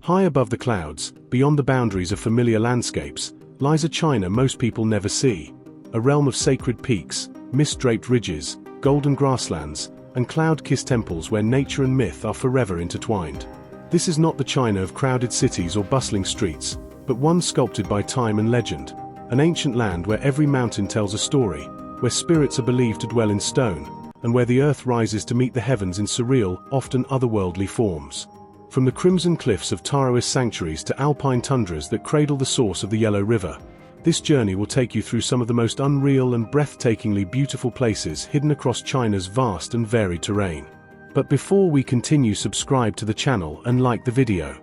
High above the clouds, beyond the boundaries of familiar landscapes, lies a China most people never see. A realm of sacred peaks, mist-draped ridges, golden grasslands, and cloud-kissed temples where nature and myth are forever intertwined. This is not the China of crowded cities or bustling streets, but one sculpted by time and legend, an ancient land where every mountain tells a story, where spirits are believed to dwell in stone, and where the earth rises to meet the heavens in surreal, often otherworldly forms. From the crimson cliffs of Taoist sanctuaries to alpine tundras that cradle the source of the Yellow River, this journey will take you through some of the most unreal and breathtakingly beautiful places hidden across China's vast and varied terrain. But before we continue, subscribe to the channel and like the video.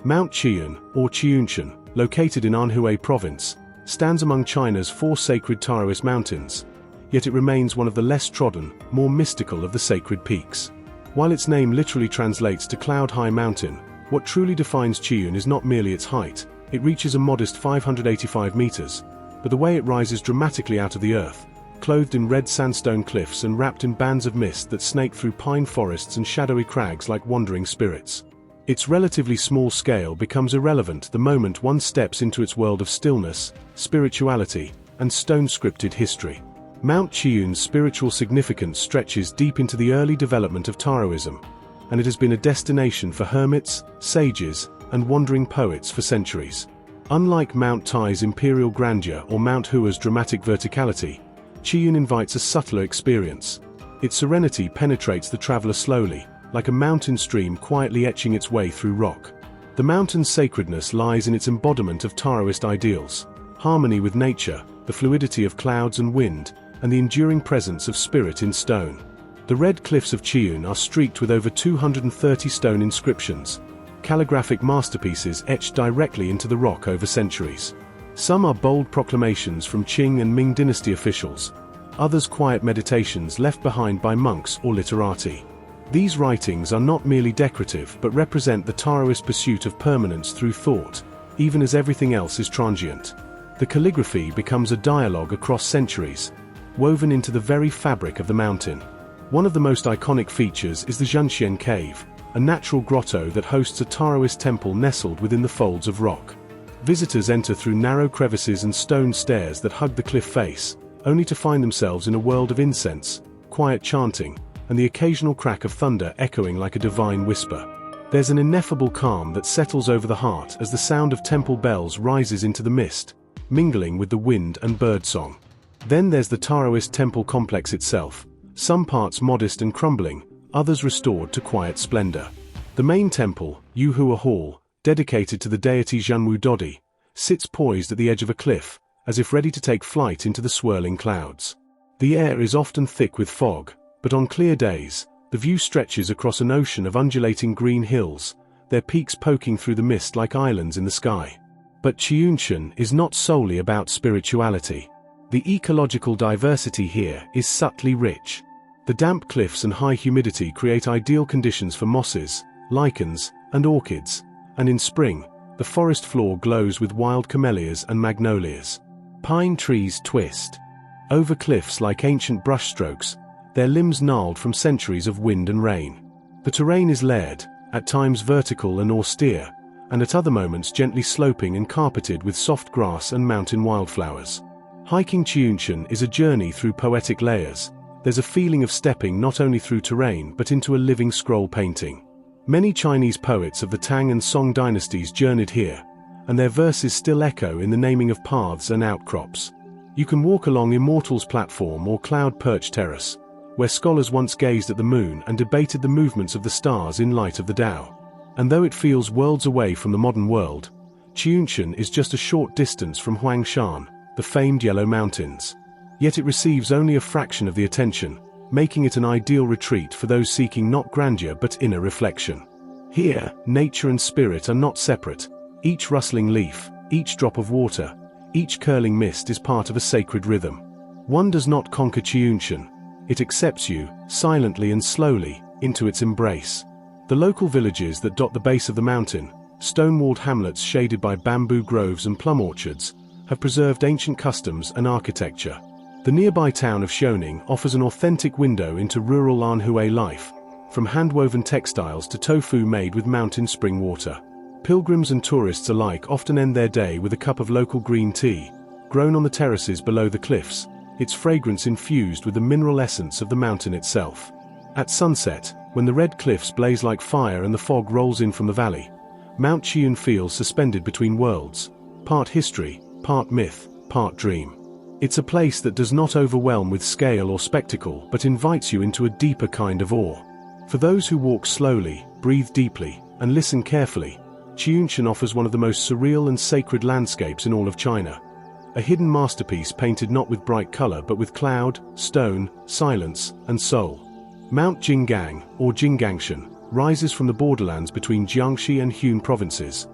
Mount Qiyun, or Qiunshan, located in Anhui province, stands among China's 4 sacred Taoist mountains, yet it remains one of the less trodden, more mystical of the sacred peaks. While its name literally translates to cloud-high mountain, what truly defines Qiyun is not merely its height. It reaches a modest 585 meters, but the way it rises dramatically out of the earth, clothed in red sandstone cliffs and wrapped in bands of mist that snake through pine forests and shadowy crags like wandering spirits. Its relatively small scale becomes irrelevant the moment one steps into its world of stillness, spirituality, and stone-scripted history. Mount Qiyun's spiritual significance stretches deep into the early development of Taoism, and it has been a destination for hermits, sages, and wandering poets for centuries. Unlike Mount Tai's imperial grandeur or Mount Hua's dramatic verticality, Qiyun invites a subtler experience. Its serenity penetrates the traveler slowly, like a mountain stream quietly etching its way through rock. The mountain's sacredness lies in its embodiment of Taoist ideals, harmony with nature, the fluidity of clouds and wind, and the enduring presence of spirit in stone. The red cliffs of Qiyun are streaked with over 230 stone inscriptions, calligraphic masterpieces etched directly into the rock over centuries. Some are bold proclamations from Qing and Ming dynasty officials, others quiet meditations left behind by monks or literati. These writings are not merely decorative but represent the Taoist pursuit of permanence through thought, even as everything else is transient. The calligraphy becomes a dialogue across centuries, woven into the very fabric of the mountain. One of the most iconic features is the Zhenxian Cave, a natural grotto that hosts a Taoist temple nestled within the folds of rock. Visitors enter through narrow crevices and stone stairs that hug the cliff face, only to find themselves in a world of incense, quiet chanting, and the occasional crack of thunder echoing like a divine whisper. There's an ineffable calm that settles over the heart as the sound of temple bells rises into the mist, mingling with the wind and birdsong. Then there's the Taoist temple complex itself, some parts modest and crumbling, others restored to quiet splendor. The main temple, Yuhua Hall, dedicated to the deity Zhenwu Dodi, sits poised at the edge of a cliff, as if ready to take flight into the swirling clouds. The air is often thick with fog, but on clear days, the view stretches across an ocean of undulating green hills, their peaks poking through the mist like islands in the sky. But Qiunshan is not solely about spirituality. The ecological diversity here is subtly rich. The damp cliffs and high humidity create ideal conditions for mosses, lichens, and orchids, and in spring, the forest floor glows with wild camellias and magnolias. Pine trees twist over cliffs like ancient brushstrokes, their limbs gnarled from centuries of wind and rain. The terrain is layered, at times vertical and austere, and at other moments gently sloping and carpeted with soft grass and mountain wildflowers. Hiking Qiunshan is a journey through poetic layers. There's a feeling of stepping not only through terrain but into a living scroll painting. Many Chinese poets of the Tang and Song dynasties journeyed here, and their verses still echo in the naming of paths and outcrops. You can walk along Immortal's platform or Cloud Perch Terrace, where scholars once gazed at the moon and debated the movements of the stars in light of the Tao. And though it feels worlds away from the modern world, Qiunshan is just a short distance from Huangshan, the famed Yellow Mountains. Yet it receives only a fraction of the attention, making it an ideal retreat for those seeking not grandeur but inner reflection. Here, nature and spirit are not separate. Each rustling leaf, each drop of water, each curling mist is part of a sacred rhythm. One does not conquer Qiunshan. It accepts you, silently and slowly, into its embrace. The local villages that dot the base of the mountain, stone-walled hamlets shaded by bamboo groves and plum orchards, have preserved ancient customs and architecture. The nearby town of Xiaoning offers an authentic window into rural Anhui life, from hand-woven textiles to tofu made with mountain spring water. Pilgrims and tourists alike often end their day with a cup of local green tea, grown on the terraces below the cliffs, its fragrance infused with the mineral essence of the mountain itself. At sunset, when the red cliffs blaze like fire and the fog rolls in from the valley, Mount Qiyun feels suspended between worlds, part history, part myth, part dream. It's a place that does not overwhelm with scale or spectacle but invites you into a deeper kind of awe. For those who walk slowly, breathe deeply, and listen carefully, Qiyun offers one of the most surreal and sacred landscapes in all of China. A hidden masterpiece painted not with bright color but with cloud, stone, silence, and soul. Mount Qinggang, or Jinggangshan, rises from the borderlands between Jiangxi and Hunan provinces,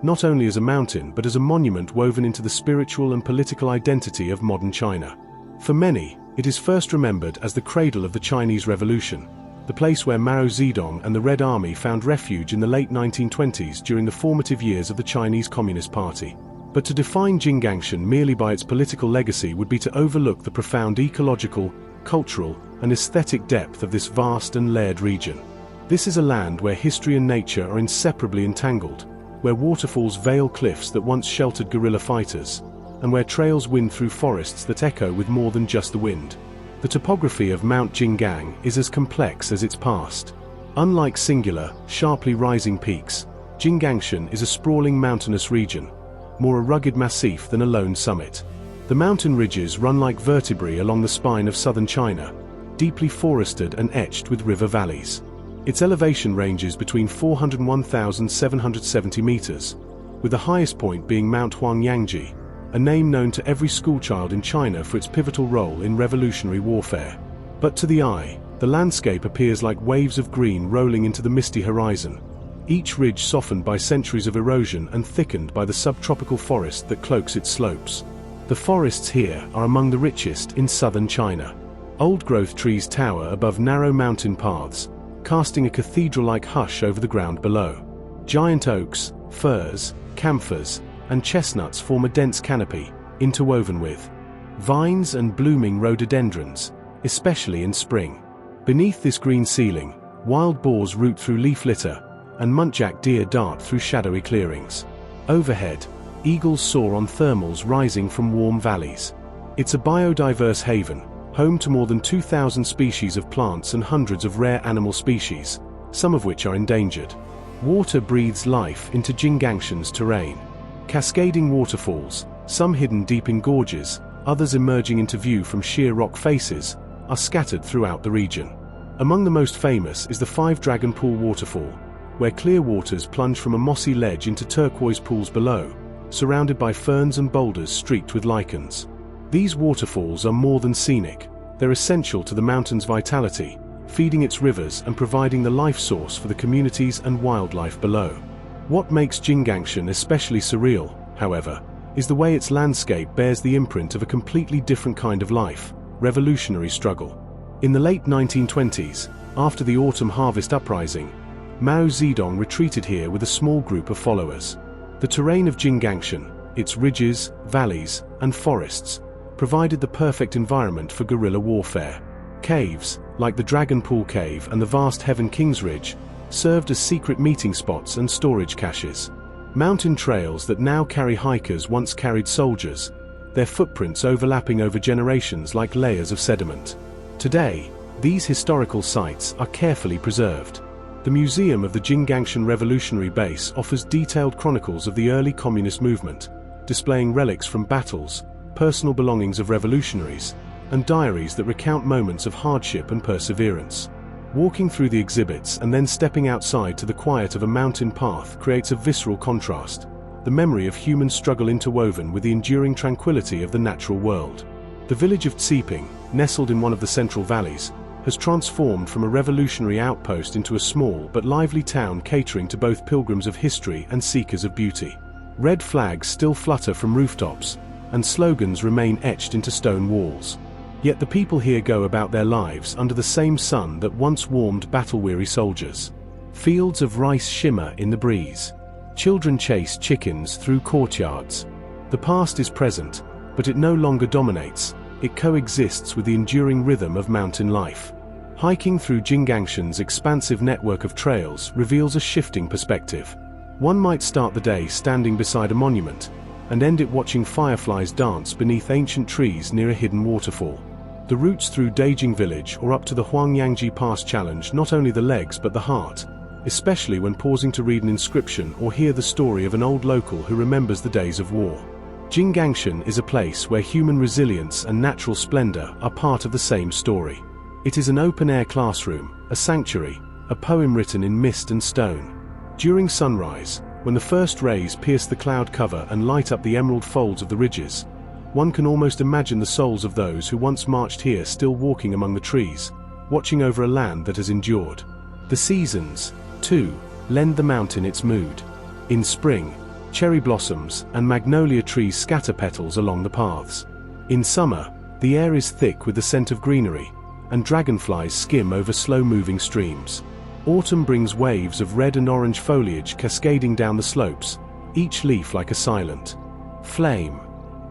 not only as a mountain but as a monument woven into the spiritual and political identity of modern China. For many, it is first remembered as the cradle of the Chinese Revolution, the place where Mao Zedong and the Red Army found refuge in the late 1920s during the formative years of the Chinese Communist Party. But to define Jinggangshan merely by its political legacy would be to overlook the profound ecological, cultural, and aesthetic depth of this vast and layered region. This is a land where history and nature are inseparably entangled, where waterfalls veil cliffs that once sheltered guerrilla fighters, and where trails wind through forests that echo with more than just the wind. The topography of Mount Qinggang is as complex as its past. Unlike singular, sharply rising peaks, Jinggangshan is a sprawling mountainous region, more a rugged massif than a lone summit. The mountain ridges run like vertebrae along the spine of southern China, deeply forested and etched with river valleys. Its elevation ranges between 401,770 meters, with the highest point being Mount Huangyangji, a name known to every schoolchild in China for its pivotal role in revolutionary warfare. But to the eye, the landscape appears like waves of green rolling into the misty horizon, each ridge softened by centuries of erosion and thickened by the subtropical forest that cloaks its slopes. The forests here are among the richest in southern China. Old-growth trees tower above narrow mountain paths, casting a cathedral-like hush over the ground below. Giant oaks, firs, camphors, and chestnuts form a dense canopy, interwoven with vines and blooming rhododendrons, especially in spring. Beneath this green ceiling, wild boars root through leaf litter, and muntjac deer dart through shadowy clearings. Overhead, eagles soar on thermals rising from warm valleys. It's a biodiverse haven, home to more than 2,000 species of plants and hundreds of rare animal species, some of which are endangered. Water breathes life into Jinggangshan's terrain. Cascading waterfalls, some hidden deep in gorges, others emerging into view from sheer rock faces, are scattered throughout the region. Among the most famous is the Five Dragon Pool waterfall, where clear waters plunge from a mossy ledge into turquoise pools below, surrounded by ferns and boulders streaked with lichens. These waterfalls are more than scenic, they're essential to the mountain's vitality, feeding its rivers and providing the life source for the communities and wildlife below. What makes Jinggangshan especially surreal, however, is the way its landscape bears the imprint of a completely different kind of life, revolutionary struggle. In the late 1920s, after the autumn harvest uprising, Mao Zedong retreated here with a small group of followers. The terrain of Jinggangshan, its ridges, valleys, and forests, provided the perfect environment for guerrilla warfare. Caves, like the Dragon Pool Cave and the vast Heaven King's Ridge, served as secret meeting spots and storage caches. Mountain trails that now carry hikers once carried soldiers, their footprints overlapping over generations like layers of sediment. Today, these historical sites are carefully preserved. The Museum of the Jinggangshan Revolutionary Base offers detailed chronicles of the early communist movement, displaying relics from battles, personal belongings of revolutionaries, and diaries that recount moments of hardship and perseverance. Walking through the exhibits and then stepping outside to the quiet of a mountain path creates a visceral contrast, the memory of human struggle interwoven with the enduring tranquility of the natural world. The village of Tsiping, nestled in one of the central valleys, has transformed from a revolutionary outpost into a small but lively town catering to both pilgrims of history and seekers of beauty. Red flags still flutter from rooftops, and slogans remain etched into stone walls. Yet the people here go about their lives under the same sun that once warmed battle-weary soldiers. Fields of rice shimmer in the breeze. Children chase chickens through courtyards. The past is present, but it no longer dominates, it coexists with the enduring rhythm of mountain life. Hiking through Jinggangshan's expansive network of trails reveals a shifting perspective. One might start the day standing beside a monument, and end it watching fireflies dance beneath ancient trees near a hidden waterfall. The routes through Beijing village or up to the Huangyangji Pass challenge not only the legs but the heart, especially when pausing to read an inscription or hear the story of an old local who remembers the days of war. Qinghai is a place where human resilience and natural splendor are part of the same story. It is an open-air classroom, a sanctuary, a poem written in mist and stone. During sunrise, when the first rays pierce the cloud cover and light up the emerald folds of the ridges, one can almost imagine the souls of those who once marched here still walking among the trees, watching over a land that has endured. The seasons, too, lend the mountain its mood. In spring, cherry blossoms and magnolia trees scatter petals along the paths. In summer, the air is thick with the scent of greenery, and dragonflies skim over slow-moving streams. Autumn brings waves of red and orange foliage cascading down the slopes, each leaf like a silent flame.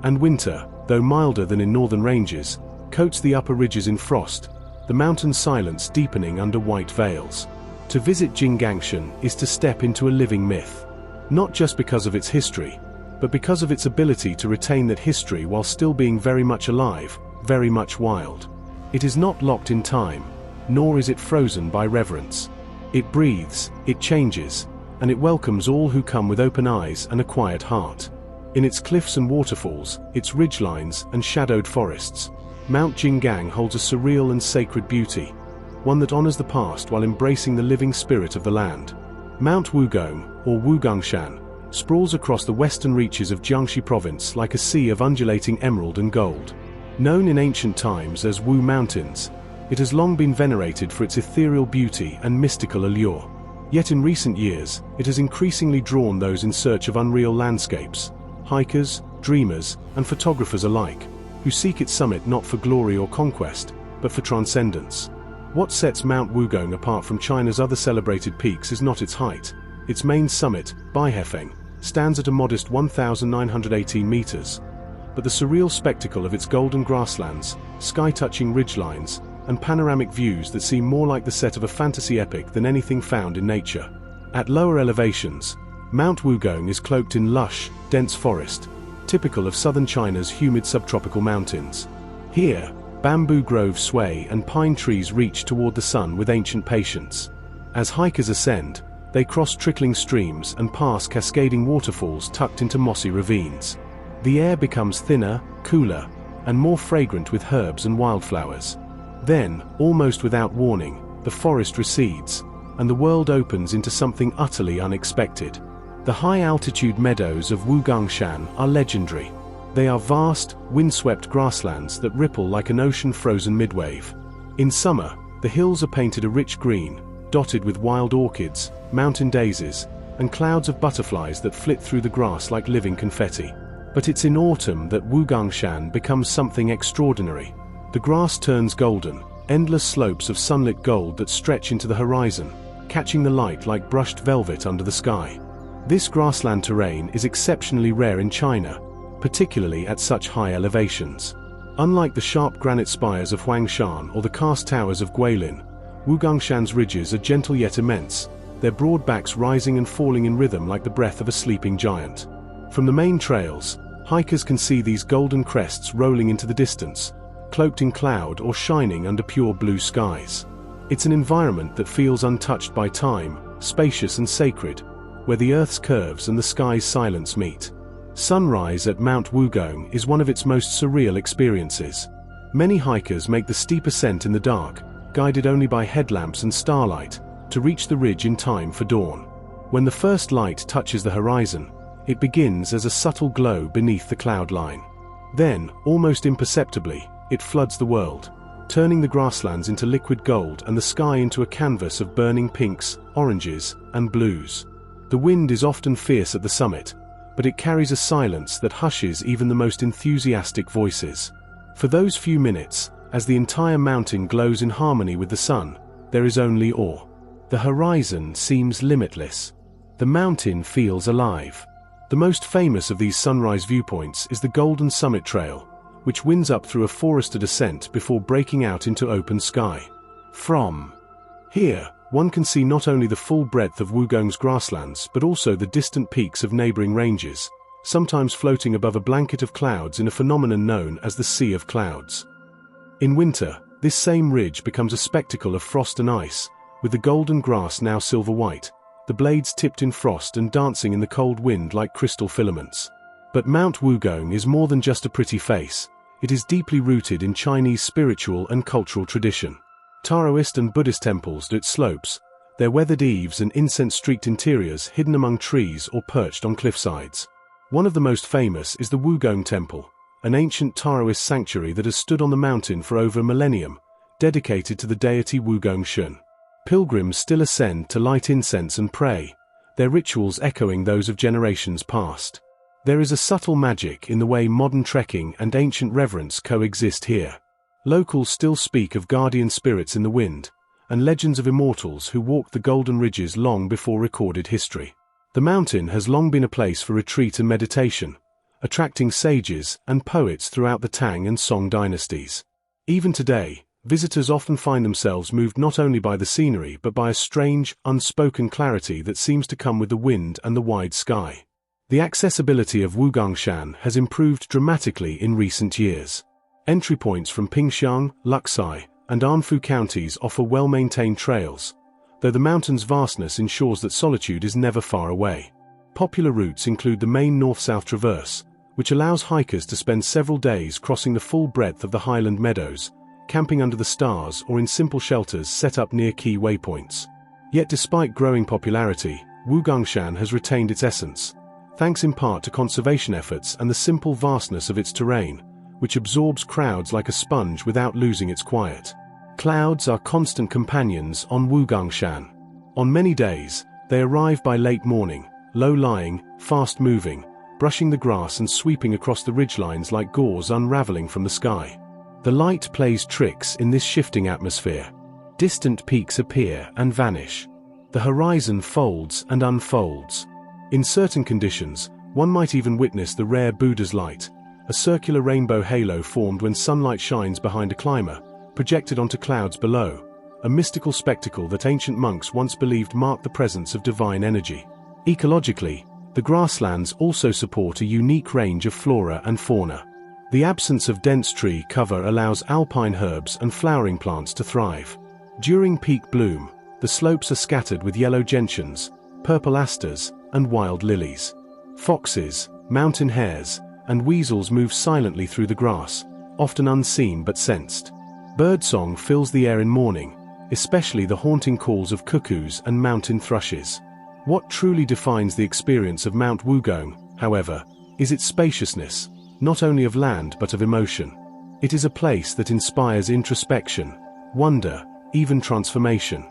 And winter, though milder than in northern ranges, coats the upper ridges in frost, the mountain silence deepening under white veils. To visit Qinghai is to step into a living myth. Not just because of its history, but because of its ability to retain that history while still being very much alive, very much wild. It is not locked in time, nor is it frozen by reverence. It breathes, it changes, and it welcomes all who come with open eyes and a quiet heart. In its cliffs and waterfalls, its ridgelines and shadowed forests, Mount Qiyun holds a surreal and sacred beauty, one that honors the past while embracing the living spirit of the land. Mount Wugong, or Wugangshan, sprawls across the western reaches of Jiangxi province like a sea of undulating emerald and gold. Known in ancient times as Wu Mountains, it has long been venerated for its ethereal beauty and mystical allure. Yet in recent years, it has increasingly drawn those in search of unreal landscapes, hikers, dreamers, and photographers alike, who seek its summit not for glory or conquest, but for transcendence. What sets Mount Wugong apart from China's other celebrated peaks is not its height. Its main summit, Baihefeng, stands at a modest 1,918 meters, but the surreal spectacle of its golden grasslands, sky-touching ridgelines, and panoramic views that seem more like the set of a fantasy epic than anything found in nature. At lower elevations, Mount Wugong is cloaked in lush, dense forest, typical of southern China's humid subtropical mountains. Here, bamboo groves sway and pine trees reach toward the sun with ancient patience. As hikers ascend, they cross trickling streams and pass cascading waterfalls tucked into mossy ravines. The air becomes thinner, cooler, and more fragrant with herbs and wildflowers. Then, almost without warning, the forest recedes, and the world opens into something utterly unexpected. The high-altitude meadows of Wugangshan are legendary. They are vast, windswept grasslands that ripple like an ocean frozen midwave. In summer, the hills are painted a rich green, dotted with wild orchids, mountain daisies, and clouds of butterflies that flit through the grass like living confetti. But it's in autumn that Wugangshan becomes something extraordinary. The grass turns golden, endless slopes of sunlit gold that stretch into the horizon, catching the light like brushed velvet under the sky. This grassland terrain is exceptionally rare in China, particularly at such high elevations. Unlike the sharp granite spires of Huangshan or the karst towers of Guilin, Wugangshan's ridges are gentle yet immense, their broad backs rising and falling in rhythm like the breath of a sleeping giant. From the main trails, hikers can see these golden crests rolling into the distance, cloaked in cloud or shining under pure blue skies. It's an environment that feels untouched by time, spacious and sacred, where the earth's curves and the sky's silence meet. Sunrise at Mount Wugong is one of its most surreal experiences. Many hikers make the steep ascent in the dark, guided only by headlamps and starlight, to reach the ridge in time for dawn. When the first light touches the horizon, it begins as a subtle glow beneath the cloud line. Then, almost imperceptibly, it floods the world, turning the grasslands into liquid gold and the sky into a canvas of burning pinks, oranges, and blues. The wind is often fierce at the summit, but it carries a silence that hushes even the most enthusiastic voices. For those few minutes, as the entire mountain glows in harmony with the sun, there is only awe. The horizon seems limitless. The mountain feels alive. The most famous of these sunrise viewpoints is the Golden Summit Trail, which winds up through a forested ascent before breaking out into open sky. From here, One can see not only the full breadth of Wugong's grasslands but also the distant peaks of neighboring ranges, sometimes floating above a blanket of clouds in a phenomenon known as the Sea of Clouds. In winter, this same ridge becomes a spectacle of frost and ice, with the golden grass now silver-white, the blades tipped in frost and dancing in the cold wind like crystal filaments. But Mount Wugong is more than just a pretty face. It is deeply rooted in Chinese spiritual and cultural tradition. Taoist and Buddhist temples dot its slopes, their weathered eaves and incense-streaked interiors hidden among trees or perched on cliffsides. One of the most famous is the Wugong Temple, an ancient Taoist sanctuary that has stood on the mountain for over a millennium, dedicated to the deity Wugong Shun. Pilgrims still ascend to light incense and pray, their rituals echoing those of generations past. There is a subtle magic in the way modern trekking and ancient reverence coexist here. Locals still speak of guardian spirits in the wind, and legends of immortals who walked the golden ridges long before recorded history. The mountain has long been a place for retreat and meditation, attracting sages and poets throughout the Tang and Song dynasties. Even today, visitors often find themselves moved not only by the scenery but by a strange, unspoken clarity that seems to come with the wind and the wide sky. The accessibility of Wugongshan has improved dramatically in recent years. Entry points from Pingxiang, Luxi, and Anhui counties offer well-maintained trails, though the mountain's vastness ensures that solitude is never far away. Popular routes include the main north-south traverse, which allows hikers to spend several days crossing the full breadth of the highland meadows, camping under the stars or in simple shelters set up near key waypoints. Yet despite growing popularity, Wugongshan has retained its essence, thanks in part to conservation efforts and the simple vastness of its terrain, which absorbs crowds like a sponge without losing its quiet. Clouds are constant companions on Wugongshan. On many days, they arrive by late morning, low-lying, fast-moving, brushing the grass and sweeping across the ridgelines like gauze unraveling from the sky. The light plays tricks in this shifting atmosphere. Distant peaks appear and vanish. The horizon folds and unfolds. In certain conditions, one might even witness the rare Buddha's light, a circular rainbow halo formed when sunlight shines behind a climber, projected onto clouds below, a mystical spectacle that ancient monks once believed marked the presence of divine energy. Ecologically, the grasslands also support a unique range of flora and fauna. The absence of dense tree cover allows alpine herbs and flowering plants to thrive. During peak bloom, the slopes are scattered with yellow gentians, purple asters, and wild lilies. Foxes, mountain hares, and weasels move silently through the grass, often unseen but sensed. Birdsong fills the air in morning, especially the haunting calls of cuckoos and mountain thrushes. What truly defines the experience of Mount Wugong, however, is its spaciousness, not only of land but of emotion. It is a place that inspires introspection, wonder, even transformation.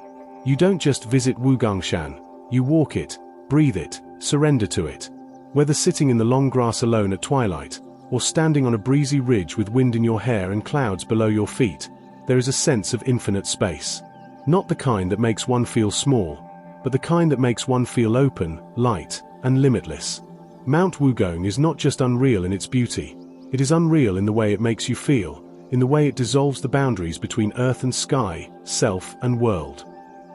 You don't just visit Wugongshan, you walk it, breathe it, surrender to it. Whether sitting in the long grass alone at twilight, or standing on a breezy ridge with wind in your hair and clouds below your feet, there is a sense of infinite space. Not the kind that makes one feel small, but the kind that makes one feel open, light, and limitless. Mount Wugong is not just unreal in its beauty, it is unreal in the way it makes you feel, in the way it dissolves the boundaries between earth and sky, self and world.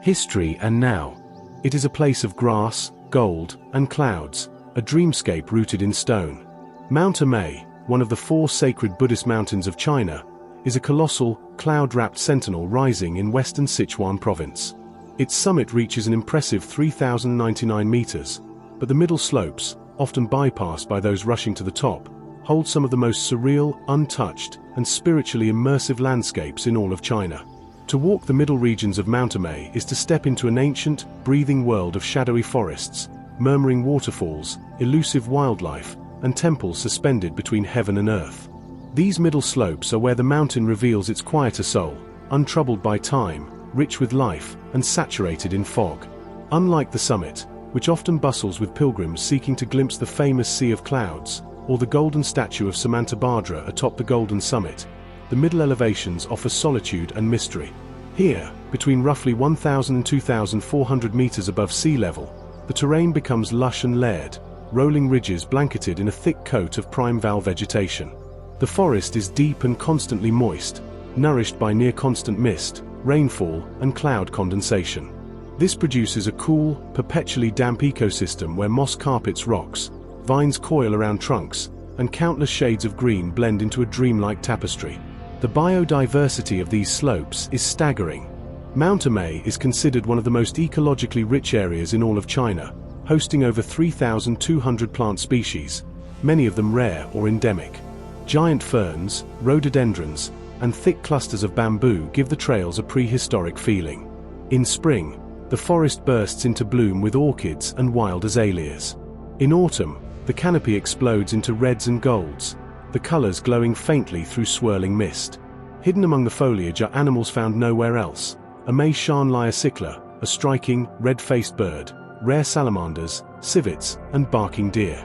History and now. It is a place of grass, gold, and clouds, a dreamscape rooted in stone. Mount Animaqing, one of the 4 sacred Buddhist mountains of China, is a colossal, cloud-wrapped sentinel rising in western Sichuan province. Its summit reaches an impressive 3,099 meters, but the middle slopes, often bypassed by those rushing to the top, hold some of the most surreal, untouched, and spiritually immersive landscapes in all of China. To walk the middle regions of Mount Animaqing is to step into an ancient, breathing world of shadowy forests, murmuring waterfalls, elusive wildlife, and temples suspended between heaven and earth. These middle slopes are where the mountain reveals its quieter soul, untroubled by time, rich with life, and saturated in fog. Unlike the summit, which often bustles with pilgrims seeking to glimpse the famous Sea of Clouds, or the golden statue of Samantabhadra atop the Golden Summit, the middle elevations offer solitude and mystery. Here, between roughly 1,000 and 2,400 meters above sea level, the terrain becomes lush and layered, rolling ridges blanketed in a thick coat of primeval vegetation. The forest is deep and constantly moist, nourished by near-constant mist, rainfall, and cloud condensation. This produces a cool, perpetually damp ecosystem where moss carpets rocks, vines coil around trunks, and countless shades of green blend into a dreamlike tapestry. The biodiversity of these slopes is staggering. Mount Animaqing is considered one of the most ecologically rich areas in all of China, hosting over 3,200 plant species, many of them rare or endemic. Giant ferns, rhododendrons, and thick clusters of bamboo give the trails a prehistoric feeling. In spring, the forest bursts into bloom with orchids and wild azaleas. In autumn, the canopy explodes into reds and golds, the colors glowing faintly through swirling mist. Hidden among the foliage are animals found nowhere else: a Meishan lyre, a striking, red-faced bird, rare salamanders, civets, and barking deer.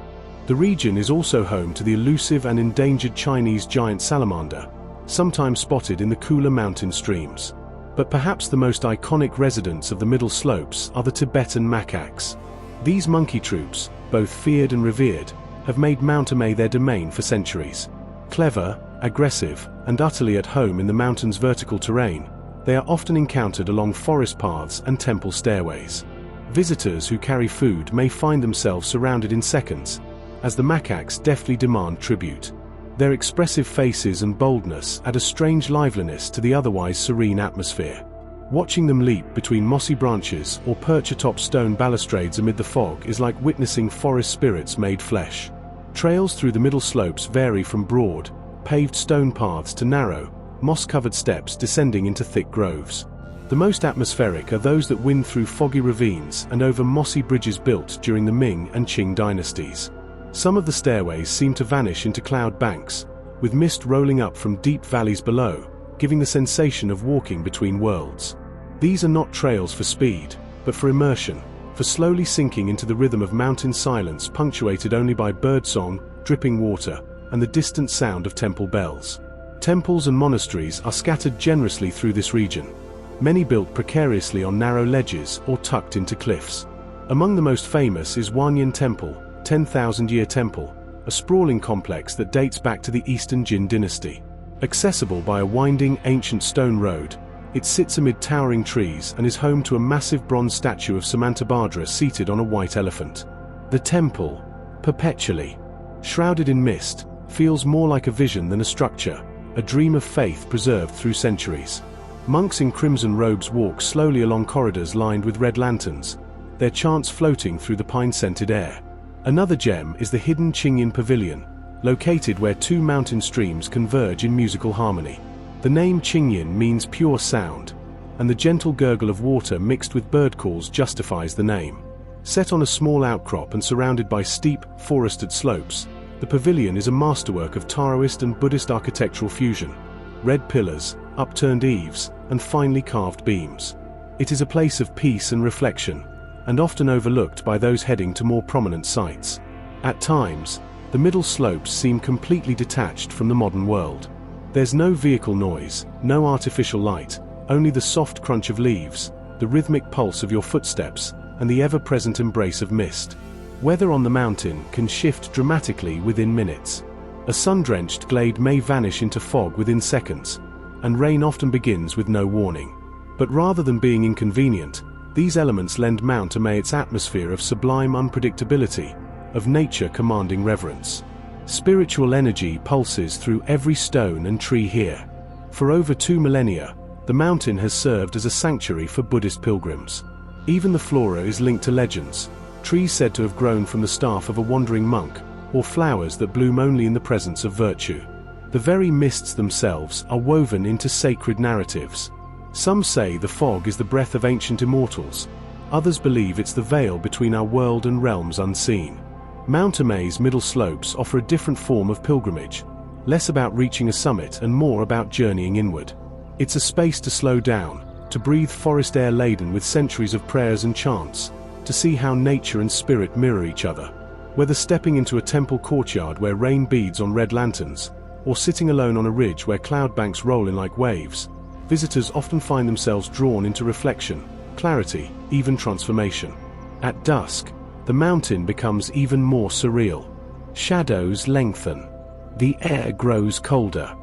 The region is also home to the elusive and endangered Chinese giant salamander, sometimes spotted in the cooler mountain streams. But perhaps the most iconic residents of the middle slopes are the Tibetan macaques. These monkey troops, both feared and revered, have made Mount Animaqing their domain for centuries. Clever, aggressive, and utterly at home in the mountain's vertical terrain, they are often encountered along forest paths and temple stairways. Visitors who carry food may find themselves surrounded in seconds, as the macaques deftly demand tribute. Their expressive faces and boldness add a strange liveliness to the otherwise serene atmosphere. Watching them leap between mossy branches or perch atop stone balustrades amid the fog is like witnessing forest spirits made flesh. Trails through the middle slopes vary from broad, paved stone paths to narrow, moss-covered steps descending into thick groves. The most atmospheric are those that wind through foggy ravines and over mossy bridges built during the Ming and Qing dynasties. Some of the stairways seem to vanish into cloud banks, with mist rolling up from deep valleys below, giving the sensation of walking between worlds. These are not trails for speed, but for immersion, for slowly sinking into the rhythm of mountain silence punctuated only by birdsong, dripping water, and the distant sound of temple bells. Temples and monasteries are scattered generously through this region, many built precariously on narrow ledges or tucked into cliffs. Among the most famous is Wanyan Temple, 10,000-year temple, a sprawling complex that dates back to the Eastern Jin dynasty. Accessible by a winding, ancient stone road, it sits amid towering trees and is home to a massive bronze statue of Samantabhadra seated on a white elephant. The temple, perpetually shrouded in mist, feels more like a vision than a structure, a dream of faith preserved through centuries. Monks in crimson robes walk slowly along corridors lined with red lanterns, their chants floating through the pine-scented air. Another gem is the hidden Qiyun Pavilion, located where two mountain streams converge in musical harmony. The name Qiyun means pure sound, and the gentle gurgle of water mixed with bird calls justifies the name. Set on a small outcrop and surrounded by steep, forested slopes, the pavilion is a masterwork of Taoist and Buddhist architectural fusion. Red pillars, upturned eaves, and finely carved beams. It is a place of peace and reflection, and often overlooked by those heading to more prominent sites. At times, the middle slopes seem completely detached from the modern world. There's no vehicle noise, no artificial light, only the soft crunch of leaves, the rhythmic pulse of your footsteps, and the ever-present embrace of mist. Weather on the mountain can shift dramatically within minutes. A sun-drenched glade may vanish into fog within seconds, and rain often begins with no warning. But rather than being inconvenient, these elements lend Mount Animaqing its atmosphere of sublime unpredictability, of nature commanding reverence. Spiritual energy pulses through every stone and tree here. For over 2 millennia, the mountain has served as a sanctuary for Buddhist pilgrims. Even the flora is linked to legends, trees said to have grown from the staff of a wandering monk, or flowers that bloom only in the presence of virtue. The very mists themselves are woven into sacred narratives. Some say the fog is the breath of ancient immortals, others believe it's the veil between our world and realms unseen. Mount Animaqing's middle slopes offer a different form of pilgrimage, less about reaching a summit and more about journeying inward. It's a space to slow down, to breathe forest air laden with centuries of prayers and chants, to see how nature and spirit mirror each other. Whether stepping into a temple courtyard where rain beads on red lanterns, or sitting alone on a ridge where cloud banks roll in like waves, visitors often find themselves drawn into reflection, clarity, even transformation. At dusk, the mountain becomes even more surreal. Shadows lengthen. The air grows colder.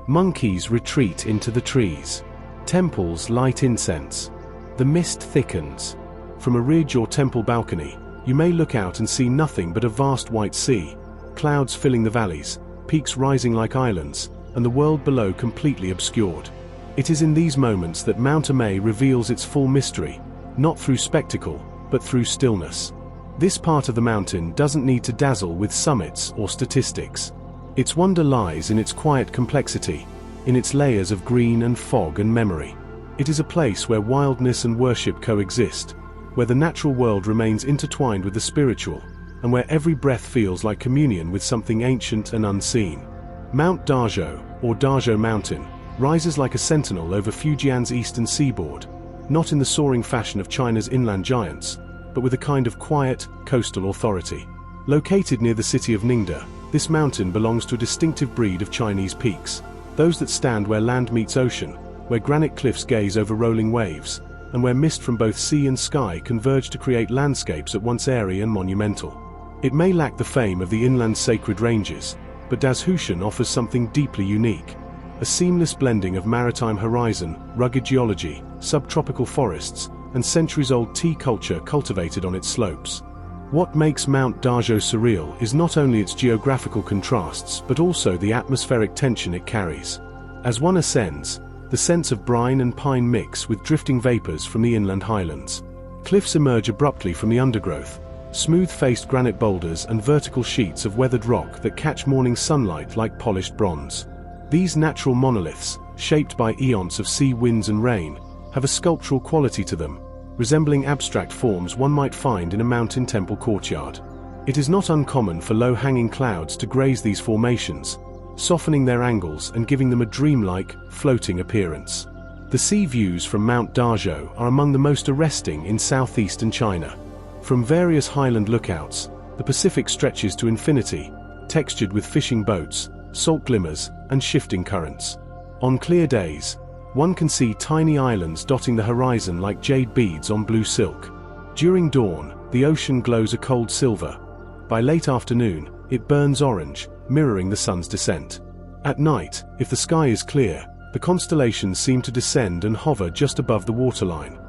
Monkeys retreat into the trees. Temples light incense. The mist thickens, From a ridge or temple balcony, you may look out and see nothing but a vast white sea, clouds filling the valleys, peaks rising like islands, and the world below completely obscured. It is in these moments that Mount Animaqing reveals its full mystery, not through spectacle, but through stillness. This part of the mountain doesn't need to dazzle with summits or statistics. Its wonder lies in its quiet complexity, in its layers of green and fog and memory. It is a place where wildness and worship coexist, where the natural world remains intertwined with the spiritual, and where every breath feels like communion with something ancient and unseen. Mount Dazhou, or Dazhou Mountain, rises like a sentinel over Fujian's eastern seaboard, not in the soaring fashion of China's inland giants, but with a kind of quiet, coastal authority. Located near the city of Ningde, this mountain belongs to a distinctive breed of Chinese peaks, those that stand where land meets ocean, where granite cliffs gaze over rolling waves, and where mist from both sea and sky converge to create landscapes at once airy and monumental. It may lack the fame of the inland sacred ranges, but Dazhou offers something deeply unique. A seamless blending of maritime horizon, rugged geology, subtropical forests, and centuries-old tea culture cultivated on its slopes. What makes Mount Dazhou surreal is not only its geographical contrasts but also the atmospheric tension it carries. As one ascends, the scents of brine and pine mix with drifting vapors from the inland highlands. Cliffs emerge abruptly from the undergrowth, smooth-faced granite boulders and vertical sheets of weathered rock that catch morning sunlight like polished bronze. These natural monoliths, shaped by eons of sea winds and rain, have a sculptural quality to them, resembling abstract forms one might find in a mountain temple courtyard. It is not uncommon for low-hanging clouds to graze these formations, softening their angles and giving them a dreamlike, floating appearance. The sea views from Mount Dazhou are among the most arresting in southeastern China. From various highland lookouts, the Pacific stretches to infinity, textured with fishing boats, salt glimmers, and shifting currents. On clear days, one can see tiny islands dotting the horizon like jade beads on blue silk. During dawn, the ocean glows a cold silver. By late afternoon, it burns orange, mirroring the sun's descent. At night, if the sky is clear, the constellations seem to descend and hover just above the waterline.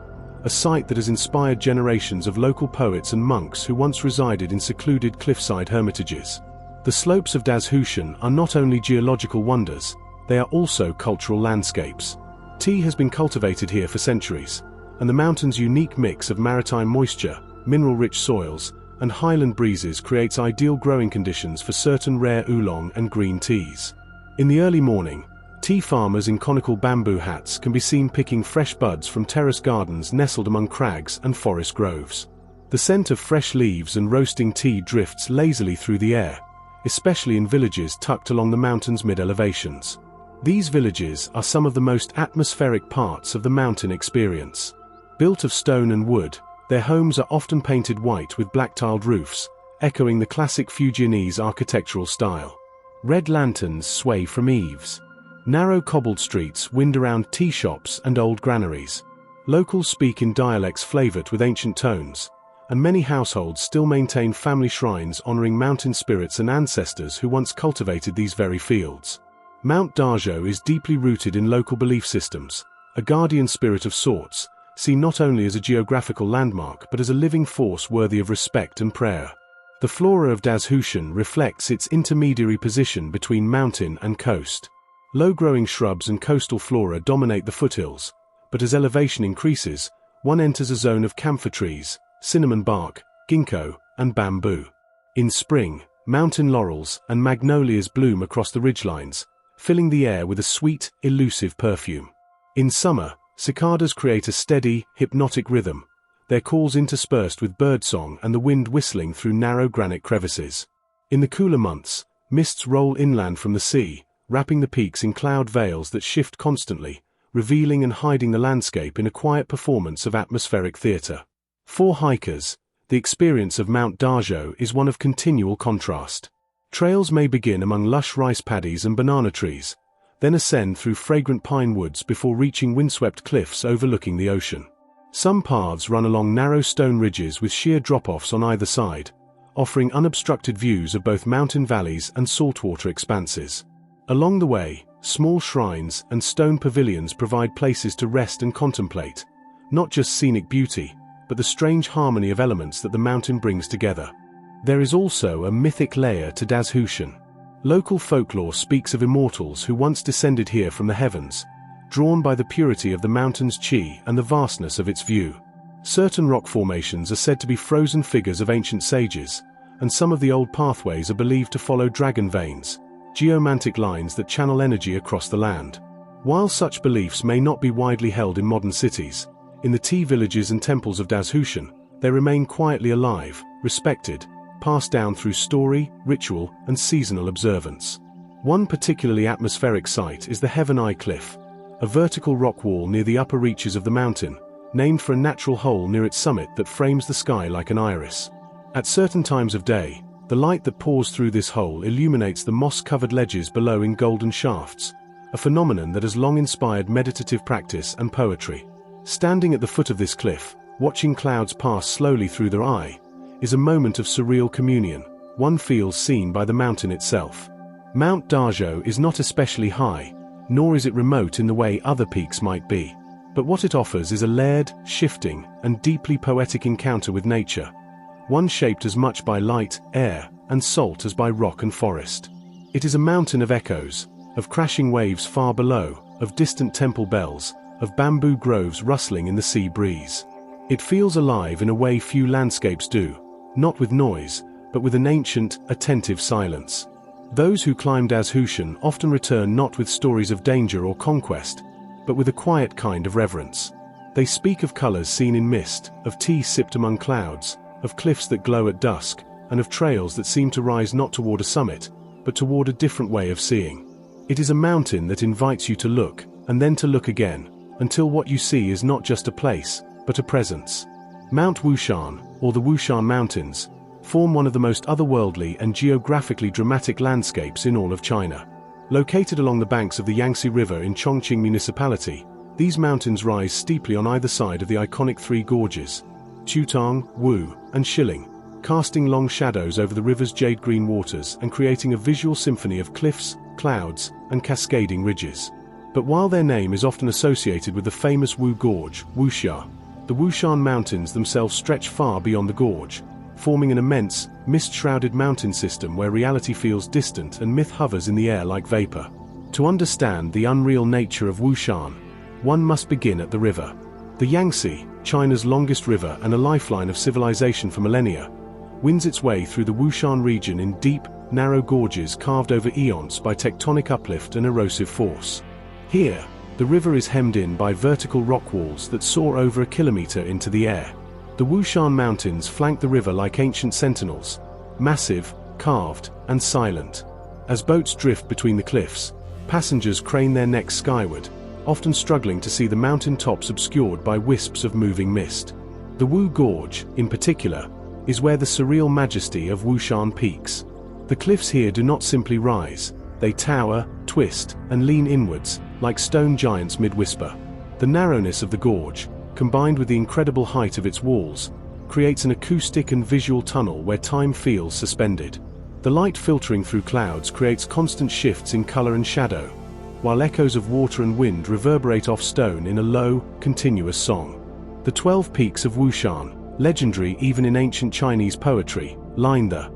A sight that has inspired generations of local poets and monks who once resided in secluded cliffside hermitages. The slopes of Dazhou are not only geological wonders, they are also cultural landscapes. Tea has been cultivated here for centuries, and the mountain's unique mix of maritime moisture, mineral-rich soils, and highland breezes creates ideal growing conditions for certain rare oolong and green teas. In the early morning, tea farmers in conical bamboo hats can be seen picking fresh buds from terrace gardens nestled among crags and forest groves. The scent of fresh leaves and roasting tea drifts lazily through the air, especially in villages tucked along the mountain's mid-elevations. These villages are some of the most atmospheric parts of the mountain experience. Built of stone and wood, their homes are often painted white with black-tiled roofs, echoing the classic Fujianese architectural style. Red lanterns sway from eaves. Narrow cobbled streets wind around tea shops and old granaries. Locals speak in dialects flavored with ancient tones, and many households still maintain family shrines honoring mountain spirits and ancestors who once cultivated these very fields. Mount Dazhou is deeply rooted in local belief systems, a guardian spirit of sorts, seen not only as a geographical landmark but as a living force worthy of respect and prayer. The flora of Dazhou reflects its intermediary position between mountain and coast. Low-growing shrubs and coastal flora dominate the foothills, but as elevation increases, one enters a zone of camphor trees, cinnamon bark, ginkgo, and bamboo. In spring, mountain laurels and magnolias bloom across the ridgelines, filling the air with a sweet, elusive perfume. In summer, cicadas create a steady, hypnotic rhythm, their calls interspersed with birdsong and the wind whistling through narrow granite crevices. In the cooler months, mists roll inland from the sea, wrapping the peaks in cloud veils that shift constantly, revealing and hiding the landscape in a quiet performance of atmospheric theater. For hikers, the experience of Mount Dazhou is one of continual contrast. Trails may begin among lush rice paddies and banana trees, then ascend through fragrant pine woods before reaching windswept cliffs overlooking the ocean. Some paths run along narrow stone ridges with sheer drop-offs on either side, offering unobstructed views of both mountain valleys and saltwater expanses. Along the way, small shrines and stone pavilions provide places to rest and contemplate, not just scenic beauty, but the strange harmony of elements that the mountain brings together. There is also a mythic layer to Dazhushan. Local folklore speaks of immortals who once descended here from the heavens, drawn by the purity of the mountain's qi and the vastness of its view. Certain rock formations are said to be frozen figures of ancient sages, and some of the old pathways are believed to follow dragon veins, geomantic lines that channel energy across the land. While such beliefs may not be widely held in modern cities, in the tea villages and temples of Dazhushan, they remain quietly alive, respected, passed down through story, ritual, and seasonal observance. One particularly atmospheric site is the Heaven Eye Cliff, a vertical rock wall near the upper reaches of the mountain, named for a natural hole near its summit that frames the sky like an iris. At certain times of day, the light that pours through this hole illuminates the moss-covered ledges below in golden shafts, a phenomenon that has long inspired meditative practice and poetry. Standing at the foot of this cliff, watching clouds pass slowly through their eye, is a moment of surreal communion, one feels seen by the mountain itself. Mount Dazhou is not especially high, nor is it remote in the way other peaks might be. But what it offers is a layered, shifting, and deeply poetic encounter with nature, one shaped as much by light, air, and salt as by rock and forest. It is a mountain of echoes, of crashing waves far below, of distant temple bells, of bamboo groves rustling in the sea breeze. It feels alive in a way few landscapes do, not with noise, but with an ancient, attentive silence. Those who climb Dazhushan often return not with stories of danger or conquest, but with a quiet kind of reverence. They speak of colors seen in mist, of tea sipped among clouds, of cliffs that glow at dusk, and of trails that seem to rise not toward a summit, but toward a different way of seeing. It is a mountain that invites you to look, and then to look again, until what you see is not just a place, but a presence. Mount Wushan, or the Wushan Mountains, form one of the most otherworldly and geographically dramatic landscapes in all of China. Located along the banks of the Yangtze River in Chongqing Municipality, these mountains rise steeply on either side of the iconic three gorges, Qutang, Wu, and Shilling, casting long shadows over the river's jade-green waters and creating a visual symphony of cliffs, clouds, and cascading ridges. But while their name is often associated with the famous Wu Gorge, Wuxia, the Wushan Mountains themselves stretch far beyond the gorge, forming an immense, mist-shrouded mountain system where reality feels distant and myth hovers in the air like vapor. To understand the unreal nature of Wushan, one must begin at the river. The Yangtze, China's longest river and a lifeline of civilization for millennia, winds its way through the Wushan region in deep, narrow gorges carved over eons by tectonic uplift and erosive force. Here, the river is hemmed in by vertical rock walls that soar over a kilometer into the air. The Wushan Mountains flank the river like ancient sentinels, massive, carved, and silent. As boats drift between the cliffs, passengers crane their necks skyward, often struggling to see the mountain tops obscured by wisps of moving mist. The Wu Gorge, in particular, is where the surreal majesty of Wushan peaks. The cliffs here do not simply rise, they tower, twist, and lean inwards, like stone giants mid-whisper. The narrowness of the gorge, combined with the incredible height of its walls, creates an acoustic and visual tunnel where time feels suspended. The light filtering through clouds creates constant shifts in color and shadow, while echoes of water and wind reverberate off stone in a low, continuous song. The 12 peaks of Wushan, legendary even in ancient Chinese poetry, line the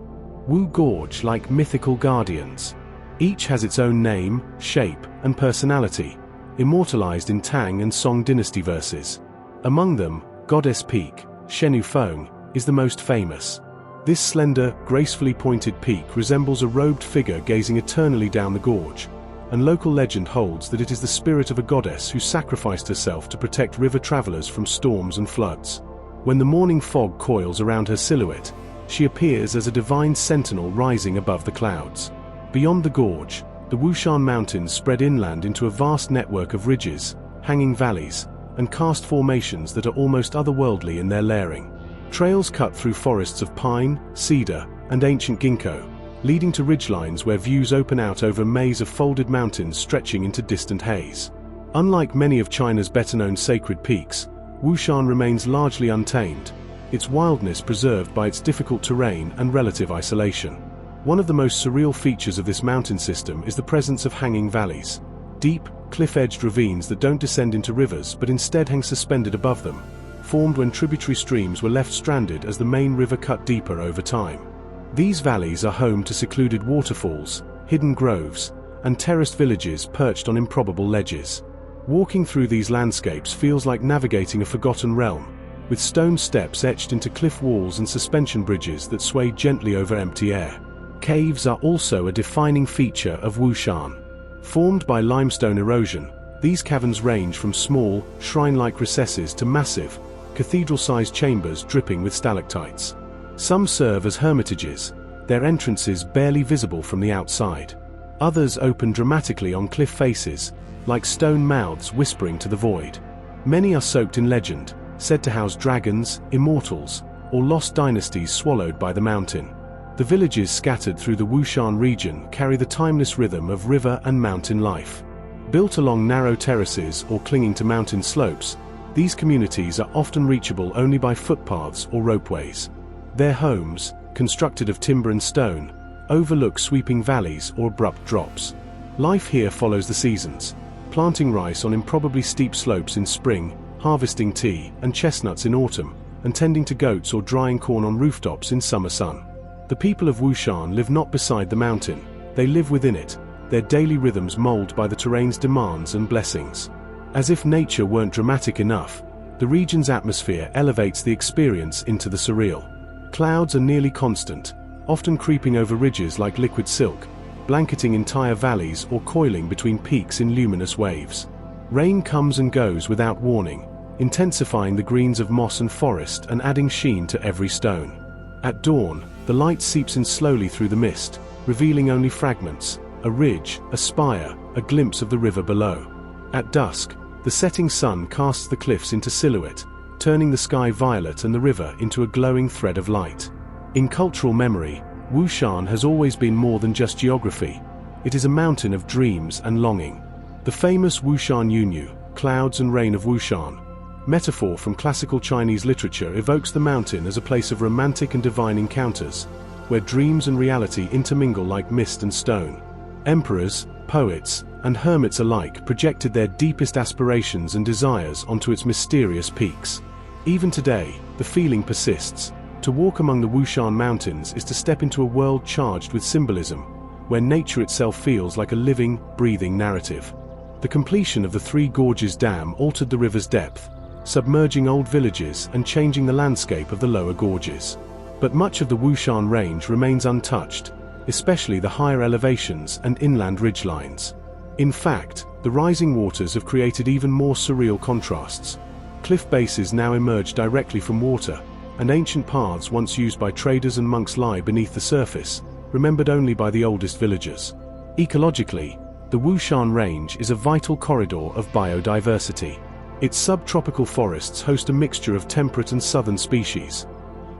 Wu Gorge like mythical guardians. Each has its own name, shape, and personality, immortalized in Tang and Song dynasty verses. Among them, Goddess Peak, Shenu Feng, is the most famous. This slender, gracefully pointed peak resembles a robed figure gazing eternally down the gorge, and local legend holds that it is the spirit of a goddess who sacrificed herself to protect river travelers from storms and floods. When the morning fog coils around her silhouette, she appears as a divine sentinel rising above the clouds. Beyond the gorge, the Wushan Mountains spread inland into a vast network of ridges, hanging valleys, and karst formations that are almost otherworldly in their layering. Trails cut through forests of pine, cedar, and ancient ginkgo, leading to ridgelines where views open out over a maze of folded mountains stretching into distant haze. Unlike many of China's better-known sacred peaks, Wushan remains largely untamed, its wildness preserved by its difficult terrain and relative isolation. One of the most surreal features of this mountain system is the presence of hanging valleys, deep, cliff-edged ravines that don't descend into rivers but instead hang suspended above them, formed when tributary streams were left stranded as the main river cut deeper over time. These valleys are home to secluded waterfalls, hidden groves, and terraced villages perched on improbable ledges. Walking through these landscapes feels like navigating a forgotten realm, with stone steps etched into cliff walls and suspension bridges that sway gently over empty air. Caves are also a defining feature of Wushan. Formed by limestone erosion, these caverns range from small, shrine-like recesses to massive, cathedral-sized chambers dripping with stalactites. Some serve as hermitages, their entrances barely visible from the outside. Others open dramatically on cliff faces, like stone mouths whispering to the void. Many are soaked in legend, said to house dragons, immortals, or lost dynasties swallowed by the mountain. The villages scattered through the Wushan region carry the timeless rhythm of river and mountain life. Built along narrow terraces or clinging to mountain slopes, these communities are often reachable only by footpaths or ropeways. Their homes, constructed of timber and stone, overlook sweeping valleys or abrupt drops. Life here follows the seasons, planting rice on improbably steep slopes in spring, harvesting tea and chestnuts in autumn, and tending to goats or drying corn on rooftops in summer sun. The people of Wushan live not beside the mountain, they live within it, their daily rhythms molded by the terrain's demands and blessings. As if nature weren't dramatic enough, the region's atmosphere elevates the experience into the surreal. Clouds are nearly constant, often creeping over ridges like liquid silk, blanketing entire valleys or coiling between peaks in luminous waves. Rain comes and goes without warning, intensifying the greens of moss and forest and adding sheen to every stone. At dawn, the light seeps in slowly through the mist, revealing only fragments, a ridge, a spire, a glimpse of the river below. At dusk, the setting sun casts the cliffs into silhouette, turning the sky violet and the river into a glowing thread of light. In cultural memory, Wushan has always been more than just geography. It is a mountain of dreams and longing. The famous Wushan Yunyu, clouds and rain of Wushan, metaphor from classical Chinese literature, evokes the mountain as a place of romantic and divine encounters, where dreams and reality intermingle like mist and stone. Emperors, poets, and hermits alike projected their deepest aspirations and desires onto its mysterious peaks. Even today, the feeling persists. To walk among the Wushan Mountains is to step into a world charged with symbolism, where nature itself feels like a living, breathing narrative. The completion of the Three Gorges Dam altered the river's depth, submerging old villages and changing the landscape of the lower gorges. But much of the Wushan Range remains untouched, especially the higher elevations and inland ridgelines. In fact, the rising waters have created even more surreal contrasts. Cliff bases now emerge directly from water, and ancient paths once used by traders and monks lie beneath the surface, remembered only by the oldest villagers. Ecologically, the Wushan Range is a vital corridor of biodiversity. Its subtropical forests host a mixture of temperate and southern species.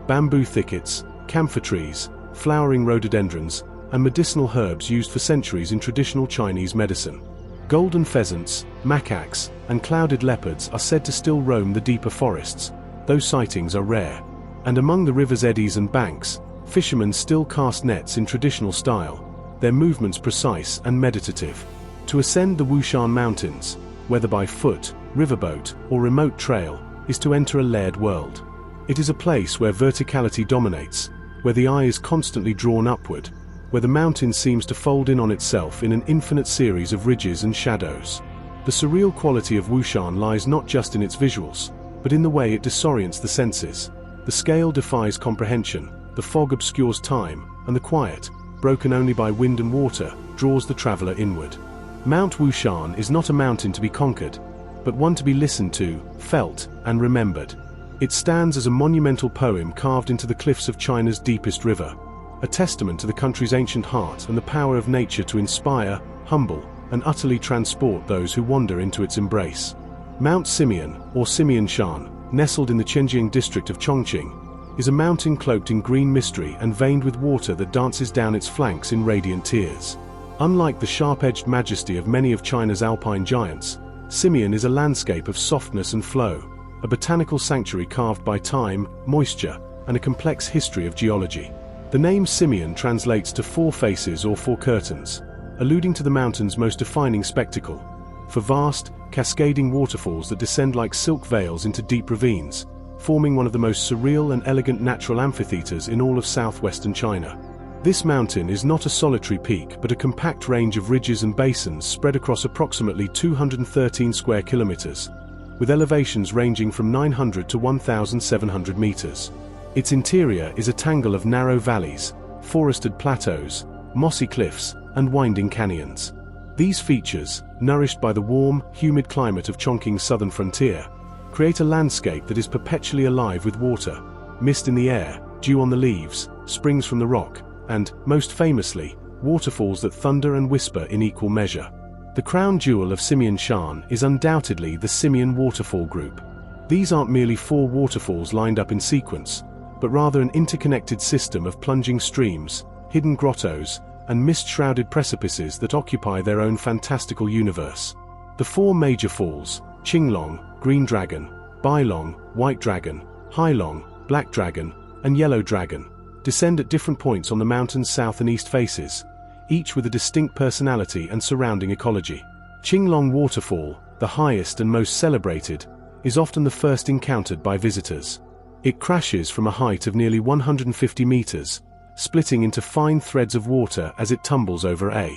Bamboo thickets, camphor trees, flowering rhododendrons, and medicinal herbs used for centuries in traditional Chinese medicine. Golden pheasants, macaques, and clouded leopards are said to still roam the deeper forests, though sightings are rare. And among the river's eddies and banks, fishermen still cast nets in traditional style, their movements precise and meditative. To ascend the Wushan Mountains, whether by foot, riverboat, or remote trail, is to enter a layered world. It is a place where verticality dominates, where the eye is constantly drawn upward, where the mountain seems to fold in on itself in an infinite series of ridges and shadows. The surreal quality of Wushan lies not just in its visuals, but in the way it disorients the senses. The scale defies comprehension, the fog obscures time, and the quiet, broken only by wind and water, draws the traveler inward. Mount Wushan is not a mountain to be conquered, but one to be listened to, felt, and remembered. It stands as a monumental poem carved into the cliffs of China's deepest river, a testament to the country's ancient heart and the power of nature to inspire, humble, and utterly transport those who wander into its embrace. Mount Simeon, or Simeonshan, nestled in the Zhenjiang district of Chongqing, is a mountain cloaked in green mystery and veined with water that dances down its flanks in radiant tears. Unlike the sharp-edged majesty of many of China's alpine giants, Simeon is a landscape of softness and flow, a botanical sanctuary carved by time, moisture, and a complex history of geology. The name Simeon translates to four faces or four curtains, alluding to the mountain's most defining spectacle. for vast, cascading waterfalls that descend like silk veils into deep ravines, forming one of the most surreal and elegant natural amphitheaters in all of southwestern China. This mountain is not a solitary peak but a compact range of ridges and basins spread across approximately 213 square kilometers, with elevations ranging from 900 to 1,700 meters. Its interior is a tangle of narrow valleys, forested plateaus, mossy cliffs, and winding canyons. These features, nourished by the warm, humid climate of Chongqing's southern frontier, create a landscape that is perpetually alive with water, mist in the air, dew on the leaves, springs from the rock, and, most famously, waterfalls that thunder and whisper in equal measure. The crown jewel of Simian Shan is undoubtedly the Simian Waterfall Group. These aren't merely 4 waterfalls lined up in sequence, but rather an interconnected system of plunging streams, hidden grottos, and mist-shrouded precipices that occupy their own fantastical universe. The 4 major falls, Qinglong, Green Dragon, Bailong, White Dragon, Hailong, Black Dragon, and Yellow Dragon, descend at different points on the mountain's south and east faces, each with a distinct personality and surrounding ecology. Qinglong Waterfall, the highest and most celebrated, is often the first encountered by visitors. It crashes from a height of nearly 150 meters, splitting into fine threads of water as it tumbles over a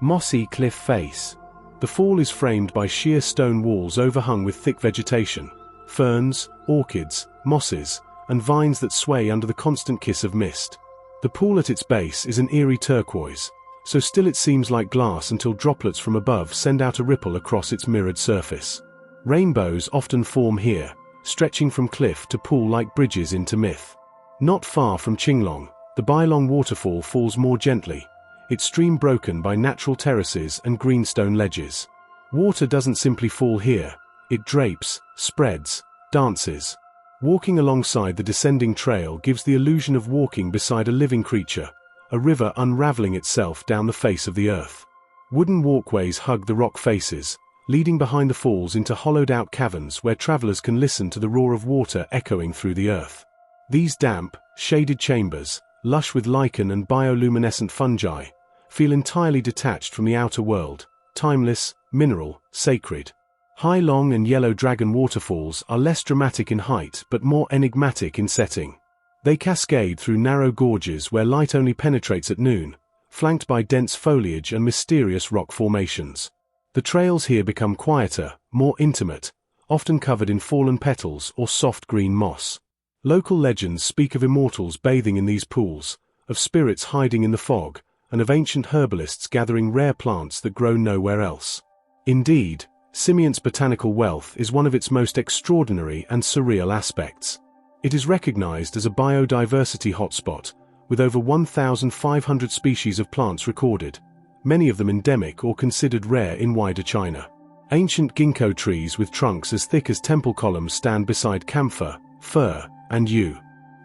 mossy cliff face. The fall is framed by sheer stone walls overhung with thick vegetation, ferns, orchids, mosses, and vines that sway under the constant kiss of mist. The pool at its base is an eerie turquoise, so still it seems like glass until droplets from above send out a ripple across its mirrored surface. Rainbows often form here, stretching from cliff to pool like bridges into myth. Not far from Qinglong, the Bailong waterfall falls more gently, its stream broken by natural terraces and greenstone ledges. Water doesn't simply fall here, it drapes, spreads, dances. Walking alongside the descending trail gives the illusion of walking beside a living creature, a river unraveling itself down the face of the earth. Wooden walkways hug the rock faces, leading behind the falls into hollowed-out caverns where travelers can listen to the roar of water echoing through the earth. These damp, shaded chambers, lush with lichen and bioluminescent fungi, feel entirely detached from the outer world, timeless, mineral, sacred. Hailong and Yellow Dragon waterfalls are less dramatic in height but more enigmatic in setting. They cascade through narrow gorges where light only penetrates at noon, flanked by dense foliage and mysterious rock formations. The trails here become quieter, more intimate, often covered in fallen petals or soft green moss. Local legends speak of immortals bathing in these pools, of spirits hiding in the fog, and of ancient herbalists gathering rare plants that grow nowhere else. Indeed, Simian's botanical wealth is one of its most extraordinary and surreal aspects. It is recognized as a biodiversity hotspot, with over 1,500 species of plants recorded, many of them endemic or considered rare in wider China. Ancient ginkgo trees with trunks as thick as temple columns stand beside camphor, fir, and yew.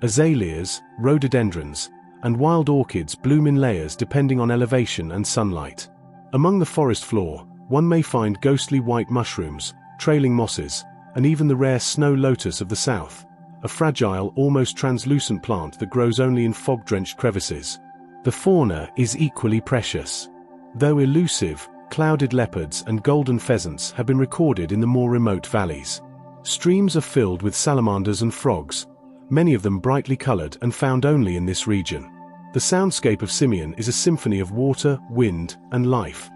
Azaleas, rhododendrons, and wild orchids bloom in layers depending on elevation and sunlight. Among the forest floor, one may find ghostly white mushrooms, trailing mosses, and even the rare snow lotus of the south, a fragile, almost translucent plant that grows only in fog-drenched crevices. The fauna is equally precious. Though elusive, clouded leopards and golden pheasants have been recorded in the more remote valleys. Streams are filled with salamanders and frogs, many of them brightly colored and found only in this region. The soundscape of Simian is a symphony of water, wind, and life.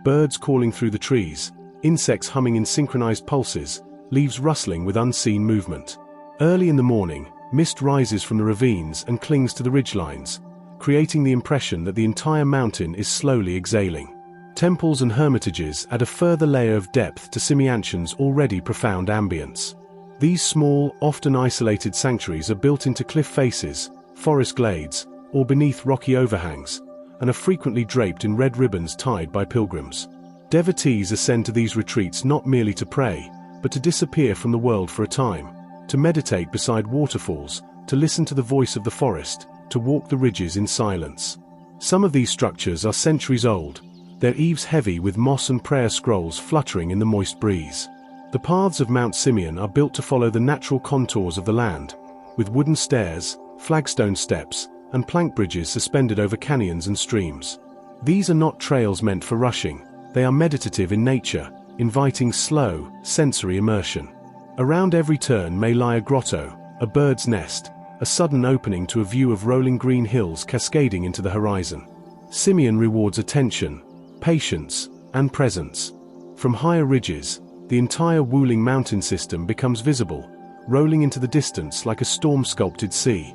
Birds calling through the trees, insects humming in synchronized pulses, leaves rustling with unseen movement. Early in the morning, mist rises from the ravines and clings to the ridgelines, creating the impression that the entire mountain is slowly exhaling. Temples and hermitages add a further layer of depth to Simianshan's already profound ambience. These small, often isolated sanctuaries are built into cliff faces, forest glades, or beneath rocky overhangs, and are frequently draped in red ribbons tied by pilgrims. Devotees ascend to these retreats not merely to pray, but to disappear from the world for a time, to meditate beside waterfalls, to listen to the voice of the forest, to walk the ridges in silence. Some of these structures are centuries old, their eaves heavy with moss and prayer scrolls fluttering in the moist breeze. The paths of Mount Simian are built to follow the natural contours of the land, with wooden stairs, flagstone steps, and plank bridges suspended over canyons and streams. These are not trails meant for rushing, they are meditative in nature, inviting slow, sensory immersion. Around every turn may lie a grotto, a bird's nest, a sudden opening to a view of rolling green hills cascading into the horizon. Simeon rewards attention, patience, and presence. From higher ridges, the entire Wuling mountain system becomes visible, rolling into the distance like a storm-sculpted sea.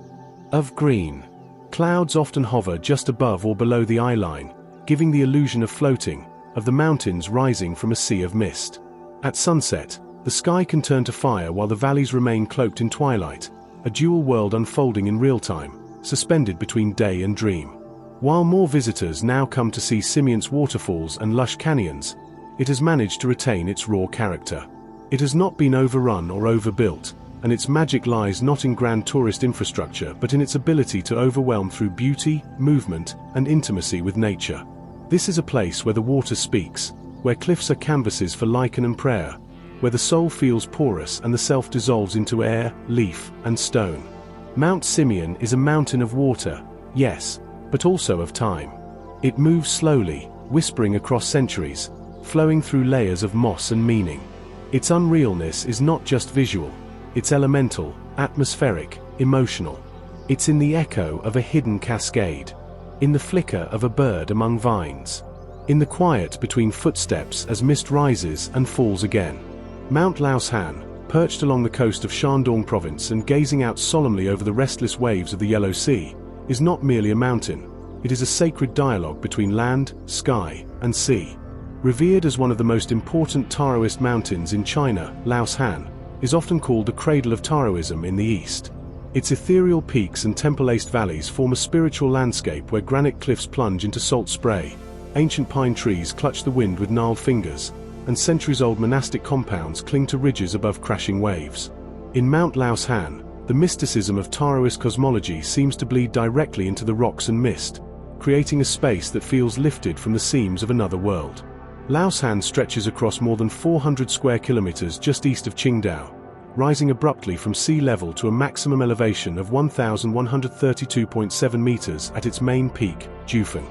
Of green, clouds often hover just above or below the eye line, giving the illusion of floating, of the mountains rising from a sea of mist. At sunset, the sky can turn to fire while the valleys remain cloaked in twilight, a dual world unfolding in real time, suspended between day and dream. While more visitors now come to see Simeon's waterfalls and lush canyons, it has managed to retain its raw character. It has not been overrun or overbuilt, and its magic lies not in grand tourist infrastructure but in its ability to overwhelm through beauty, movement, and intimacy with nature. This is a place where the water speaks, where cliffs are canvases for lichen and prayer, where the soul feels porous and the self dissolves into air, leaf, and stone. Mount Simeon is a mountain of water, yes, but also of time. It moves slowly, whispering across centuries, flowing through layers of moss and meaning. Its unrealness is not just visual, it's elemental, atmospheric, emotional. It's in the echo of a hidden cascade, in the flicker of a bird among vines, in the quiet between footsteps as mist rises and falls again. Mount Laoshan, perched along the coast of Shandong province and gazing out solemnly over the restless waves of the Yellow Sea, is not merely a mountain. It is a sacred dialogue between land, sky, and sea. Revered as one of the most important Taoist mountains in China, Laoshan is often called the cradle of Taoism in the East. Its ethereal peaks and temple-laced valleys form a spiritual landscape where granite cliffs plunge into salt spray, ancient pine trees clutch the wind with gnarled fingers, and centuries-old monastic compounds cling to ridges above crashing waves. In Mount Laoshan, the mysticism of Taoist cosmology seems to bleed directly into the rocks and mist, creating a space that feels lifted from the seams of another world. Laoshan stretches across more than 400 square kilometers just east of Qingdao, rising abruptly from sea level to a maximum elevation of 1,132.7 meters at its main peak, Jufeng.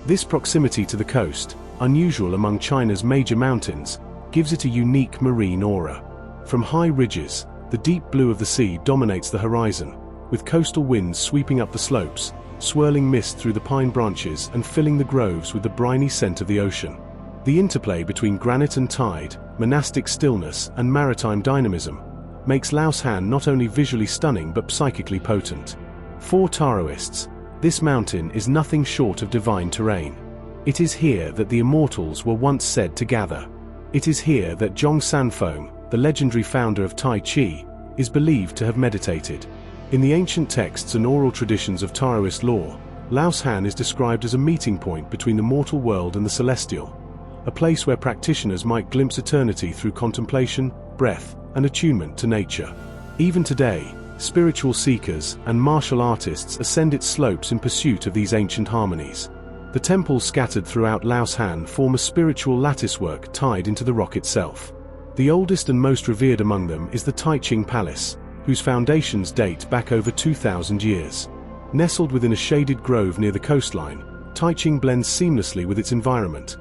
This proximity to the coast, unusual among China's major mountains, gives it a unique marine aura. From high ridges, the deep blue of the sea dominates the horizon, with coastal winds sweeping up the slopes, swirling mist through the pine branches and filling the groves with the briny scent of the ocean. The interplay between granite and tide, monastic stillness and maritime dynamism, makes Laoshan not only visually stunning but psychically potent. For Taoists, this mountain is nothing short of divine terrain. It is here that the immortals were once said to gather. It is here that Zhong Sanfeng, the legendary founder of Tai Chi, is believed to have meditated. In the ancient texts and oral traditions of Taoist lore, Laoshan is described as a meeting point between the mortal world and the celestial, a place where practitioners might glimpse eternity through contemplation, breath, and attunement to nature. Even today, spiritual seekers and martial artists ascend its slopes in pursuit of these ancient harmonies. The temples scattered throughout Laoshan form a spiritual latticework tied into the rock itself. The oldest and most revered among them is the Taiching Palace, whose foundations date back over 2,000 years. Nestled within a shaded grove near the coastline, Taiching blends seamlessly with its environment,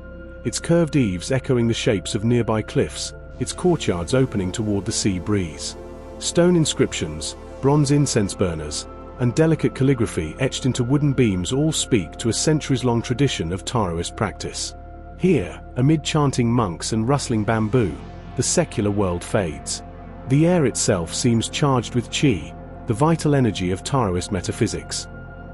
its curved eaves echoing the shapes of nearby cliffs, its courtyards opening toward the sea breeze. Stone inscriptions, bronze incense burners, and delicate calligraphy etched into wooden beams all speak to a centuries-long tradition of Taoist practice. Here, amid chanting monks and rustling bamboo, the secular world fades. The air itself seems charged with qi, the vital energy of Taoist metaphysics.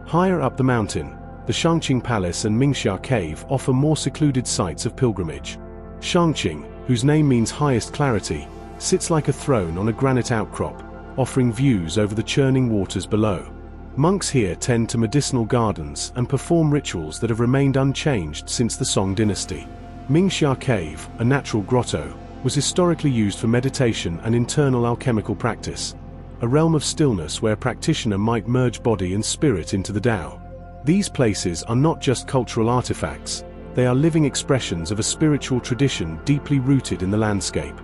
Higher up the mountain, the Shangqing Palace and Mingxia Cave offer more secluded sites of pilgrimage. Shangqing, whose name means highest clarity, sits like a throne on a granite outcrop, offering views over the churning waters below. Monks here tend to medicinal gardens and perform rituals that have remained unchanged since the Song dynasty. Mingxia Cave, a natural grotto, was historically used for meditation and internal alchemical practice, a realm of stillness where a practitioner might merge body and spirit into the Tao. These places are not just cultural artifacts, they are living expressions of a spiritual tradition deeply rooted in the landscape.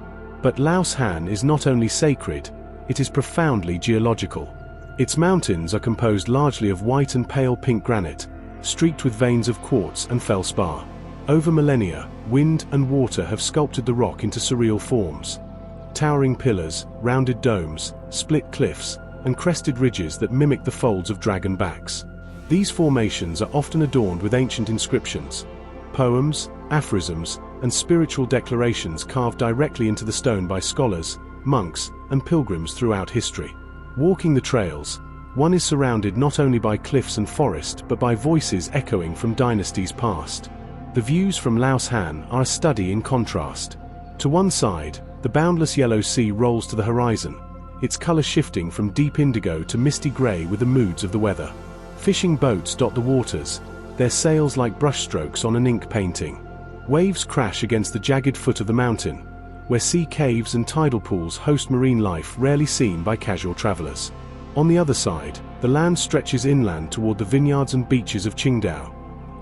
But Laoshan is not only sacred, it is profoundly geological. Its mountains are composed largely of white and pale pink granite, streaked with veins of quartz and feldspar. Over millennia, wind and water have sculpted the rock into surreal forms. Towering pillars, rounded domes, split cliffs, and crested ridges that mimic the folds of dragon backs. These formations are often adorned with ancient inscriptions, poems, aphorisms, and spiritual declarations carved directly into the stone by scholars, monks, and pilgrims throughout history. Walking the trails, one is surrounded not only by cliffs and forest but by voices echoing from dynasties past. The views from Laoshan are a study in contrast. To one side, the boundless yellow sea rolls to the horizon, its color shifting from deep indigo to misty gray with the moods of the weather. Fishing boats dot the waters, their sails like brushstrokes on an ink painting. Waves crash against the jagged foot of the mountain, where sea caves and tidal pools host marine life rarely seen by casual travelers. On the other side, the land stretches inland toward the vineyards and beaches of Qingdao,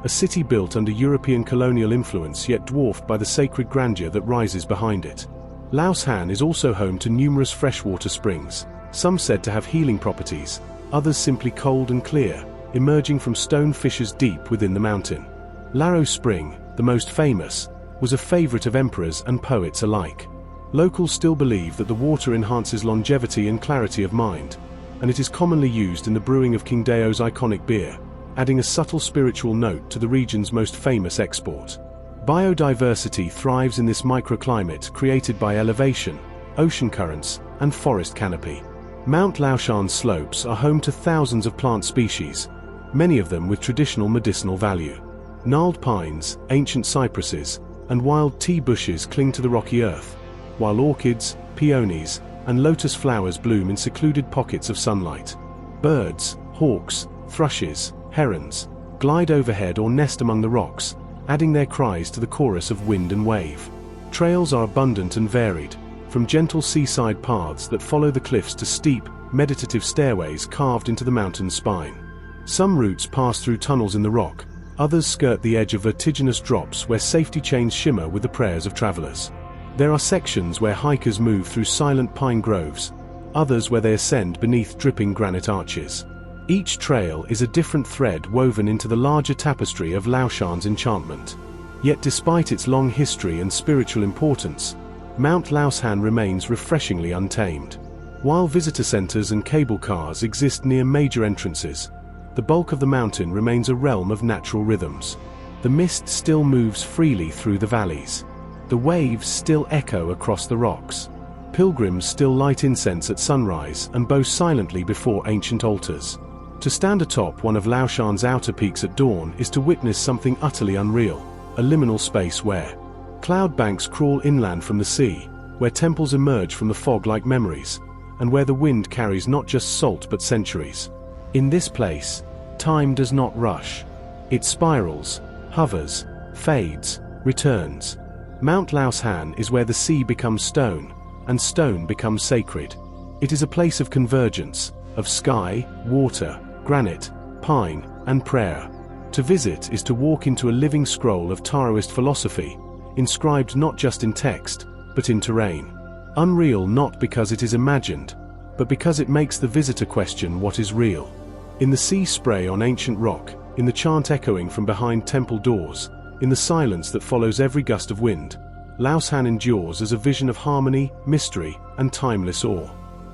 a city built under European colonial influence yet dwarfed by the sacred grandeur that rises behind it. Laoshan is also home to numerous freshwater springs, some said to have healing properties, others simply cold and clear, emerging from stone fissures deep within the mountain. Laro Spring, the most famous, was a favorite of emperors and poets alike. Locals still believe that the water enhances longevity and clarity of mind, and it is commonly used in the brewing of Qingdao's iconic beer, adding a subtle spiritual note to the region's most famous export. Biodiversity thrives in this microclimate created by elevation, ocean currents, and forest canopy. Mount Laoshan's slopes are home to thousands of plant species, many of them with traditional medicinal value. Gnarled pines, ancient cypresses, and wild tea bushes cling to the rocky earth, while orchids, peonies, and lotus flowers bloom in secluded pockets of sunlight. Birds, hawks, thrushes, herons, glide overhead or nest among the rocks, adding their cries to the chorus of wind and wave. Trails are abundant and varied, from gentle seaside paths that follow the cliffs to steep, meditative stairways carved into the mountain's spine. Some routes pass through tunnels in the rock, others skirt the edge of vertiginous drops where safety chains shimmer with the prayers of travelers. There are sections where hikers move through silent pine groves, others where they ascend beneath dripping granite arches. Each trail is a different thread woven into the larger tapestry of Laoshan's enchantment. Yet despite its long history and spiritual importance, Mount Laoshan remains refreshingly untamed. While visitor centers and cable cars exist near major entrances, the bulk of the mountain remains a realm of natural rhythms. The mist still moves freely through the valleys. The waves still echo across the rocks. Pilgrims still light incense at sunrise and bow silently before ancient altars. To stand atop one of Laoshan's outer peaks at dawn is to witness something utterly unreal, a liminal space where cloud banks crawl inland from the sea, where temples emerge from the fog like memories, and where the wind carries not just salt but centuries. In this place, time does not rush. It spirals, hovers, fades, returns. Mount Laoshan is where the sea becomes stone, and stone becomes sacred. It is a place of convergence, of sky, water, granite, pine, and prayer. To visit is to walk into a living scroll of Taoist philosophy, inscribed not just in text, but in terrain. Unreal not because it is imagined, but because it makes the visitor question what is real. In the sea spray on ancient rock, in the chant echoing from behind temple doors, in the silence that follows every gust of wind, Laoshan endures as a vision of harmony, mystery, and timeless awe.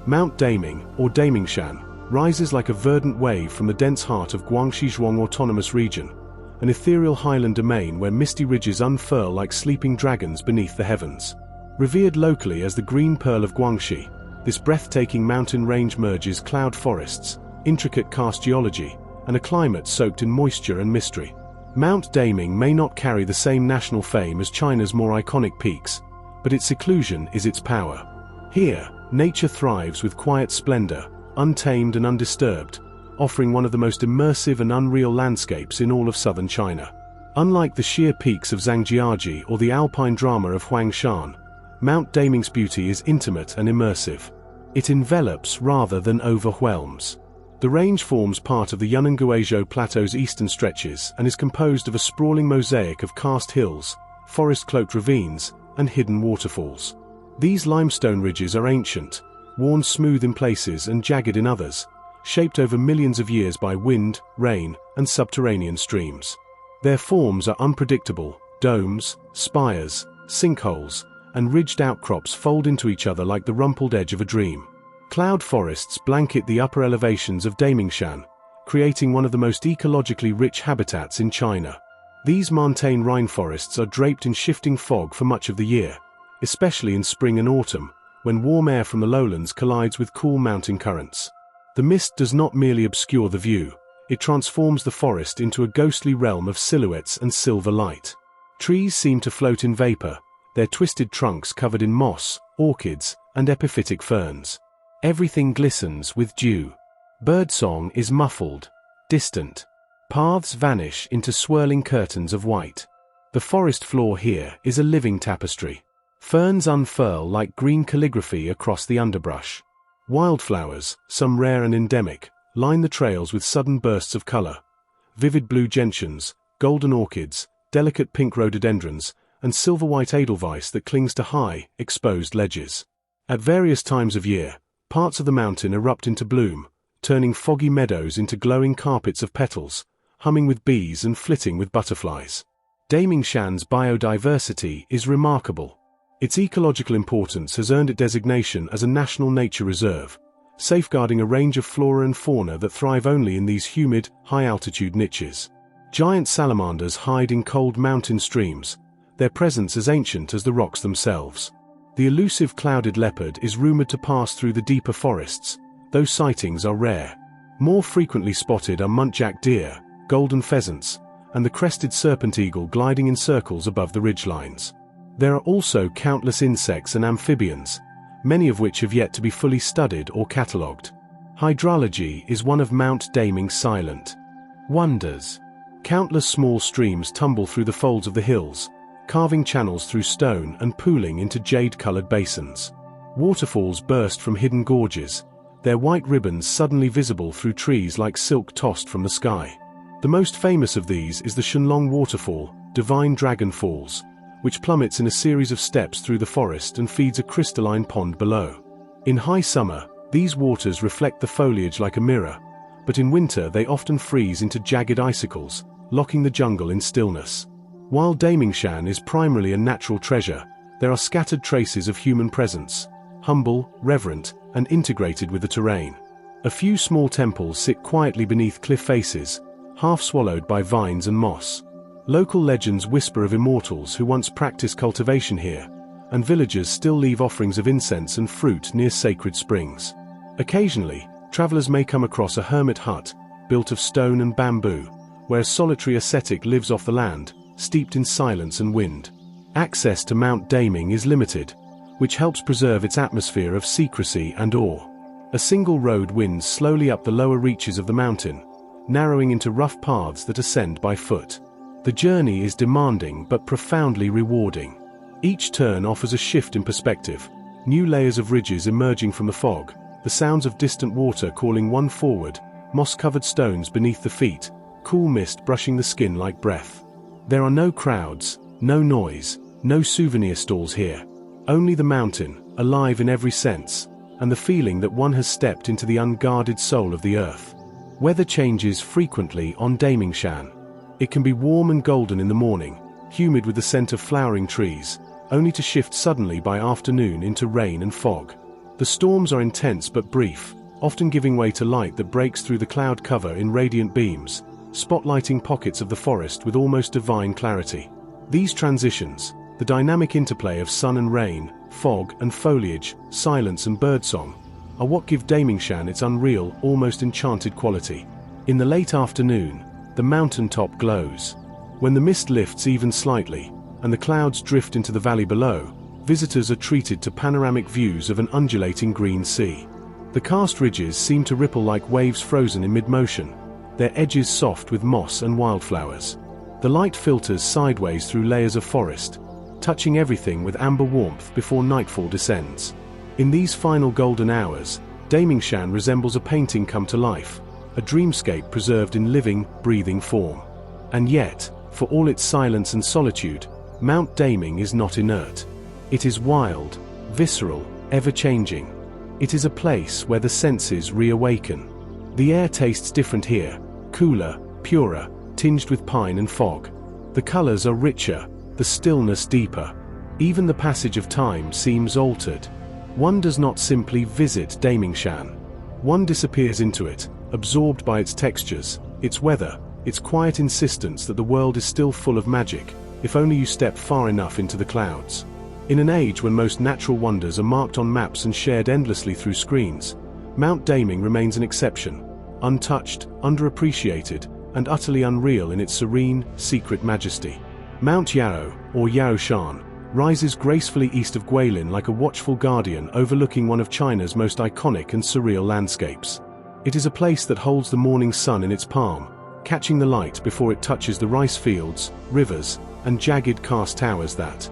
Mount Daming, or Damingshan, rises like a verdant wave from the dense heart of Guangxi Zhuang Autonomous Region, an ethereal highland domain where misty ridges unfurl like sleeping dragons beneath the heavens. Revered locally as the green pearl of Guangxi, this breathtaking mountain range merges cloud forests, intricate karst geology, and a climate soaked in moisture and mystery. Mount Daming may not carry the same national fame as China's more iconic peaks, but its seclusion is its power. Here, nature thrives with quiet splendor, untamed and undisturbed, offering one of the most immersive and unreal landscapes in all of southern China. Unlike the sheer peaks of Zhangjiajie or the alpine drama of Huangshan, Mount Daming's beauty is intimate and immersive. It envelops rather than overwhelms. The range forms part of the Yunnan-Guizhou Plateau's eastern stretches and is composed of a sprawling mosaic of karst hills, forest-cloaked ravines, and hidden waterfalls. These limestone ridges are ancient, worn smooth in places and jagged in others, shaped over millions of years by wind, rain, and subterranean streams. Their forms are unpredictable, Domes, spires, sinkholes, and ridged outcrops fold into each other like the rumpled edge of a dream. Cloud forests blanket the upper elevations of Damingshan, creating one of the most ecologically rich habitats in China. These montane rainforests are draped in shifting fog for much of the year, especially in spring and autumn, when warm air from the lowlands collides with cool mountain currents. The mist does not merely obscure the view, it transforms the forest into a ghostly realm of silhouettes and silver light. Trees seem to float in vapor, their twisted trunks covered in moss, orchids, and epiphytic ferns. Everything glistens with dew. Birdsong is muffled, distant. Paths vanish into swirling curtains of white. The forest floor here is a living tapestry. Ferns unfurl like green calligraphy across the underbrush. Wildflowers, some rare and endemic, line the trails with sudden bursts of color. Vivid blue gentians, golden orchids, delicate pink rhododendrons, and silver-white edelweiss that clings to high, exposed ledges. At various times of year, parts of the mountain erupt into bloom, turning foggy meadows into glowing carpets of petals, humming with bees and flitting with butterflies. Damingshan's biodiversity is remarkable. Its ecological importance has earned it designation as a national nature reserve, safeguarding a range of flora and fauna that thrive only in these humid, high-altitude niches. Giant salamanders hide in cold mountain streams, their presence as ancient as the rocks themselves. The elusive clouded leopard is rumored to pass through the deeper forests, though sightings are rare. More frequently spotted are muntjac deer, golden pheasants, and the crested serpent eagle gliding in circles above the ridgelines. There are also countless insects and amphibians, many of which have yet to be fully studied or catalogued. Hydrology is one of Mount Daming's silent wonders. Countless small streams tumble through the folds of the hills, carving channels through stone and pooling into jade-colored basins. Waterfalls burst from hidden gorges, their white ribbons suddenly visible through trees like silk tossed from the sky. The most famous of these is the Shenlong Waterfall, Divine Dragon Falls, which plummets in a series of steps through the forest and feeds a crystalline pond below. In high summer, these waters reflect the foliage like a mirror, but in winter they often freeze into jagged icicles, locking the jungle in stillness. While Damingshan is primarily a natural treasure, there are scattered traces of human presence, humble, reverent, and integrated with the terrain. A few small temples sit quietly beneath cliff faces, half swallowed by vines and moss. Local legends whisper of immortals who once practiced cultivation here, and villagers still leave offerings of incense and fruit near sacred springs. Occasionally, travelers may come across a hermit hut, built of stone and bamboo, where a solitary ascetic lives off the land, steeped in silence and wind. Access to Mount Daming is limited, which helps preserve its atmosphere of secrecy and awe. A single road winds slowly up the lower reaches of the mountain, narrowing into rough paths that ascend by foot. The journey is demanding but profoundly rewarding. Each turn offers a shift in perspective, new layers of ridges emerging from the fog, the sounds of distant water calling one forward, moss-covered stones beneath the feet, cool mist brushing the skin like breath. There are no crowds, no noise, no souvenir stalls here. Only the mountain, alive in every sense, and the feeling that one has stepped into the unguarded soul of the earth. Weather changes frequently on Damingshan. It can be warm and golden in the morning, humid with the scent of flowering trees, only to shift suddenly by afternoon into rain and fog. The storms are intense but brief, often giving way to light that breaks through the cloud cover in radiant beams, spotlighting pockets of the forest with almost divine clarity. These transitions, the dynamic interplay of sun and rain, fog and foliage, silence and birdsong, are what give Damingshan its unreal, almost enchanted quality. In the late afternoon, the mountaintop glows. When the mist lifts even slightly, and the clouds drift into the valley below, visitors are treated to panoramic views of an undulating green sea. The karst ridges seem to ripple like waves frozen in mid-motion, their edges soft with moss and wildflowers. The light filters sideways through layers of forest, touching everything with amber warmth before nightfall descends. In these final golden hours, Damingshan resembles a painting come to life, a dreamscape preserved in living, breathing form. And yet, for all its silence and solitude, Mount Daming is not inert. It is wild, visceral, ever-changing. It is a place where the senses reawaken. The air tastes different here, cooler, purer, tinged with pine and fog. The colors are richer, the stillness deeper. Even the passage of time seems altered. One does not simply visit Damingshan. One disappears into it, absorbed by its textures, its weather, its quiet insistence that the world is still full of magic, if only you step far enough into the clouds. In an age when most natural wonders are marked on maps and shared endlessly through screens, Mount Daming remains an exception, untouched, underappreciated, and utterly unreal in its serene, secret majesty. Mount Yao, or Yaoshan, rises gracefully east of Guilin like a watchful guardian overlooking one of China's most iconic and surreal landscapes. It is a place that holds the morning sun in its palm, catching the light before it touches the rice fields, rivers, and jagged karst towers that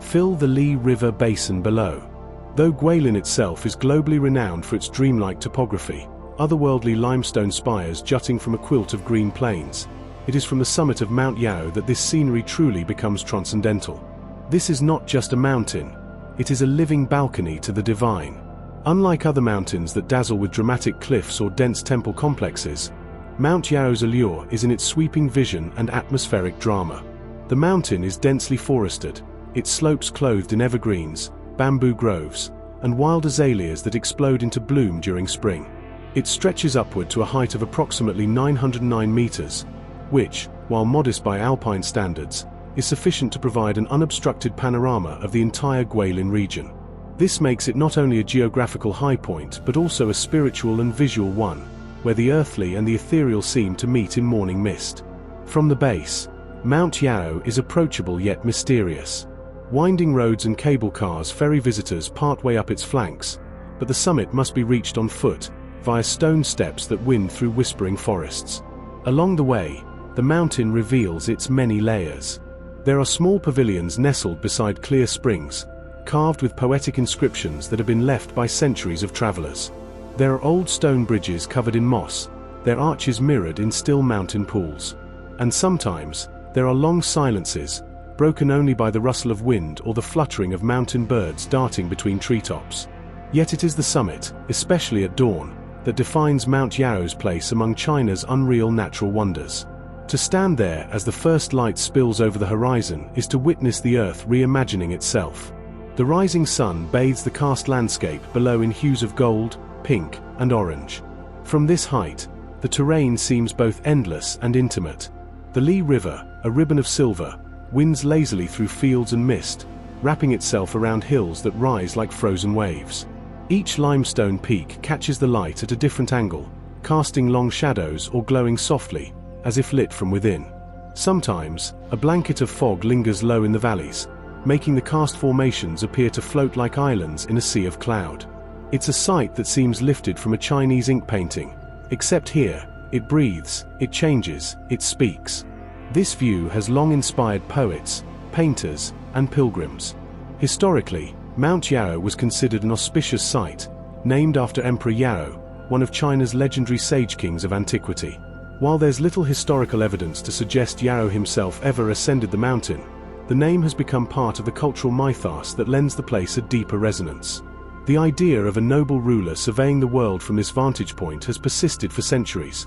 fill the Li River basin below. Though Guilin itself is globally renowned for its dreamlike topography, otherworldly limestone spires jutting from a quilt of green plains, it is from the summit of Mount Yao that this scenery truly becomes transcendental. This is not just a mountain, it is a living balcony to the divine. Unlike other mountains that dazzle with dramatic cliffs or dense temple complexes, Mount Yao's allure is in its sweeping vision and atmospheric drama. The mountain is densely forested, its slopes clothed in evergreens, bamboo groves, and wild azaleas that explode into bloom during spring. It stretches upward to a height of approximately 909 meters, which, while modest by alpine standards, is sufficient to provide an unobstructed panorama of the entire Guilin region. This makes it not only a geographical high point but also a spiritual and visual one, where the earthly and the ethereal seem to meet in morning mist. From the base, Mount Yao is approachable yet mysterious. Winding roads and cable cars ferry visitors partway up its flanks, but the summit must be reached on foot, via stone steps that wind through whispering forests. Along the way, the mountain reveals its many layers. There are small pavilions nestled beside clear springs, carved with poetic inscriptions that have been left by centuries of travelers. There are old stone bridges covered in moss, their arches mirrored in still mountain pools. And sometimes, there are long silences, broken only by the rustle of wind or the fluttering of mountain birds darting between treetops. Yet it is the summit, especially at dawn, that defines Mount Yao's place among China's unreal natural wonders. To stand there as the first light spills over the horizon is to witness the earth reimagining itself. The rising sun bathes the karst landscape below in hues of gold, pink, and orange. From this height, the terrain seems both endless and intimate. The Li River, a ribbon of silver, winds lazily through fields and mist, wrapping itself around hills that rise like frozen waves. Each limestone peak catches the light at a different angle, casting long shadows or glowing softly, as if lit from within. Sometimes, a blanket of fog lingers low in the valleys, making the karst formations appear to float like islands in a sea of cloud. It's a sight that seems lifted from a Chinese ink painting, except here, it breathes, it changes, it speaks. This view has long inspired poets, painters, and pilgrims. Historically, Mount Yao was considered an auspicious site, named after Emperor Yao, one of China's legendary sage kings of antiquity. While there's little historical evidence to suggest Yao himself ever ascended the mountain, the name has become part of the cultural mythos that lends the place a deeper resonance. The idea of a noble ruler surveying the world from this vantage point has persisted for centuries,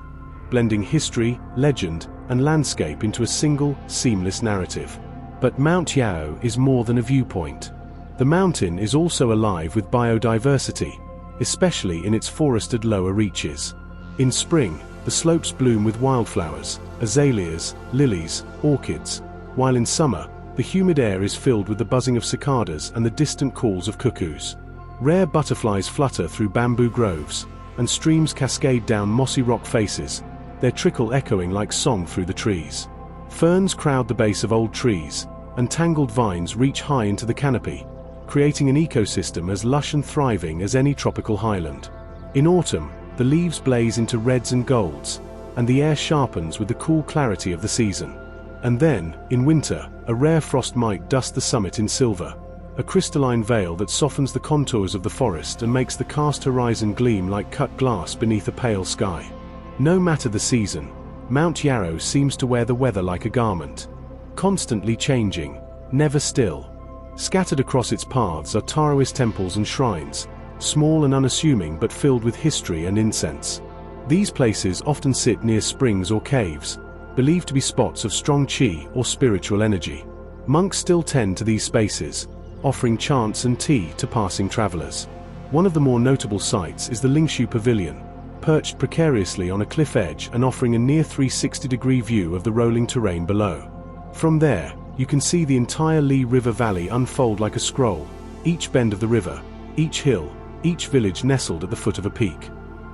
blending history, legend, and landscape into a single, seamless narrative. But Mount Yao is more than a viewpoint. The mountain is also alive with biodiversity, especially in its forested lower reaches. In spring, the slopes bloom with wildflowers, azaleas, lilies, orchids, while in summer, the humid air is filled with the buzzing of cicadas and the distant calls of cuckoos. Rare butterflies flutter through bamboo groves, and streams cascade down mossy rock faces, their trickle echoing like song through the trees. Ferns crowd the base of old trees, and tangled vines reach high into the canopy, creating an ecosystem as lush and thriving as any tropical highland. In autumn, the leaves blaze into reds and golds, and the air sharpens with the cool clarity of the season. And then, in winter, a rare frost might dust the summit in silver, a crystalline veil that softens the contours of the forest and makes the karst horizon gleam like cut glass beneath a pale sky. No matter the season, Mount Yao seems to wear the weather like a garment, constantly changing, never still. Scattered across its paths are Taoist temples and shrines, small and unassuming but filled with history and incense. These places often sit near springs or caves, believed to be spots of strong qi or spiritual energy. Monks still tend to these spaces, offering chants and tea to passing travelers. One of the more notable sights is the Lingshu Pavilion, perched precariously on a cliff edge and offering a near 360-degree view of the rolling terrain below. From there, you can see the entire Li River Valley unfold like a scroll, each bend of the river, each hill, each village nestled at the foot of a peak.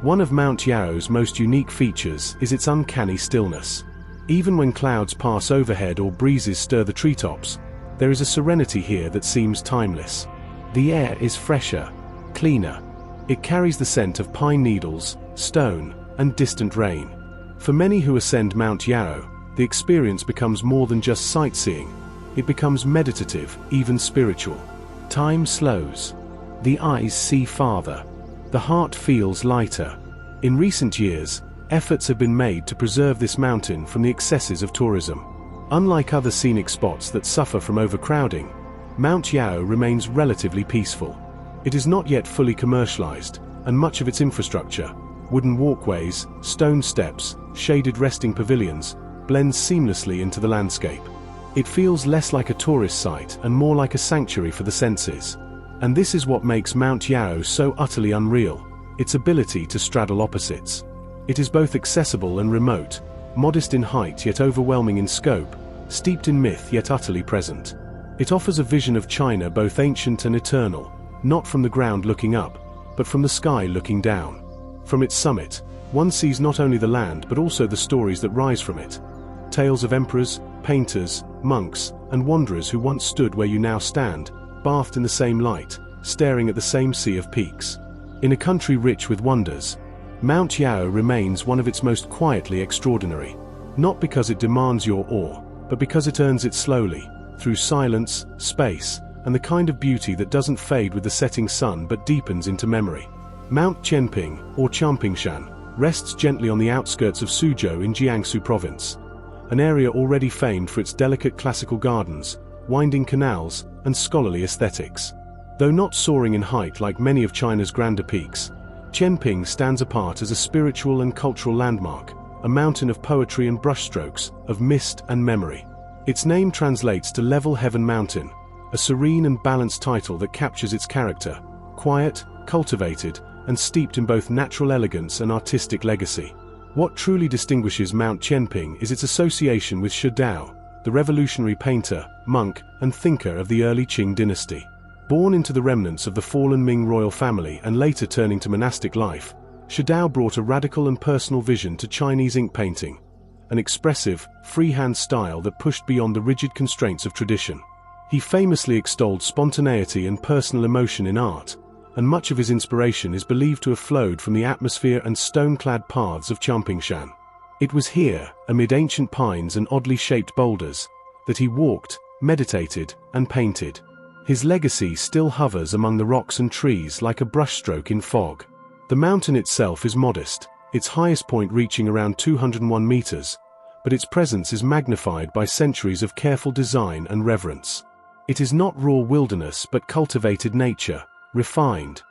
One of Mount Yao's most unique features is its uncanny stillness. Even when clouds pass overhead or breezes stir the treetops, there is a serenity here that seems timeless. The air is fresher, cleaner. It carries the scent of pine needles, stone, and distant rain. For many who ascend Mount Yao, the experience becomes more than just sightseeing. It becomes meditative, even spiritual. Time slows. The eyes see farther. The heart feels lighter. In recent years, efforts have been made to preserve this mountain from the excesses of tourism. Unlike other scenic spots that suffer from overcrowding, Mount Yao remains relatively peaceful. It is not yet fully commercialized, and much of its infrastructure, wooden walkways, stone steps, shaded resting pavilions, blends seamlessly into the landscape. It feels less like a tourist site and more like a sanctuary for the senses. And this is what makes Mount Yao so utterly unreal, its ability to straddle opposites. It is both accessible and remote, modest in height yet overwhelming in scope, steeped in myth yet utterly present. It offers a vision of China both ancient and eternal, not from the ground looking up, but from the sky looking down. From its summit, one sees not only the land but also the stories that rise from it. Tales of emperors, painters, monks, and wanderers who once stood where you now stand, bathed in the same light, staring at the same sea of peaks. In a country rich with wonders, Mount Yao remains one of its most quietly extraordinary. Not because it demands your awe, but because it earns it slowly, through silence, space, and the kind of beauty that doesn't fade with the setting sun but deepens into memory. Mount Qianping, or Changpingshan, rests gently on the outskirts of Suzhou in Jiangsu province, an area already famed for its delicate classical gardens, winding canals, and scholarly aesthetics. Though not soaring in height like many of China's grander peaks, Qianping stands apart as a spiritual and cultural landmark, a mountain of poetry and brushstrokes, of mist and memory. Its name translates to Level Heaven Mountain, a serene and balanced title that captures its character, quiet, cultivated, and steeped in both natural elegance and artistic legacy. What truly distinguishes Mount Qianping is its association with Shi Dao, the revolutionary painter, monk, and thinker of the early Qing dynasty. Born into the remnants of the fallen Ming royal family and later turning to monastic life, Shi Dao brought a radical and personal vision to Chinese ink painting, an expressive, freehand style that pushed beyond the rigid constraints of tradition. He famously extolled spontaneity and personal emotion in art, and much of his inspiration is believed to have flowed from the atmosphere and stone-clad paths of Changpingshan. It was here, amid ancient pines and oddly shaped boulders, that he walked, meditated, and painted. His legacy still hovers among the rocks and trees like a brushstroke in fog. The mountain itself is modest, its highest point reaching around 201 meters, but its presence is magnified by centuries of careful design and reverence. It is not raw wilderness but cultivated nature, refined,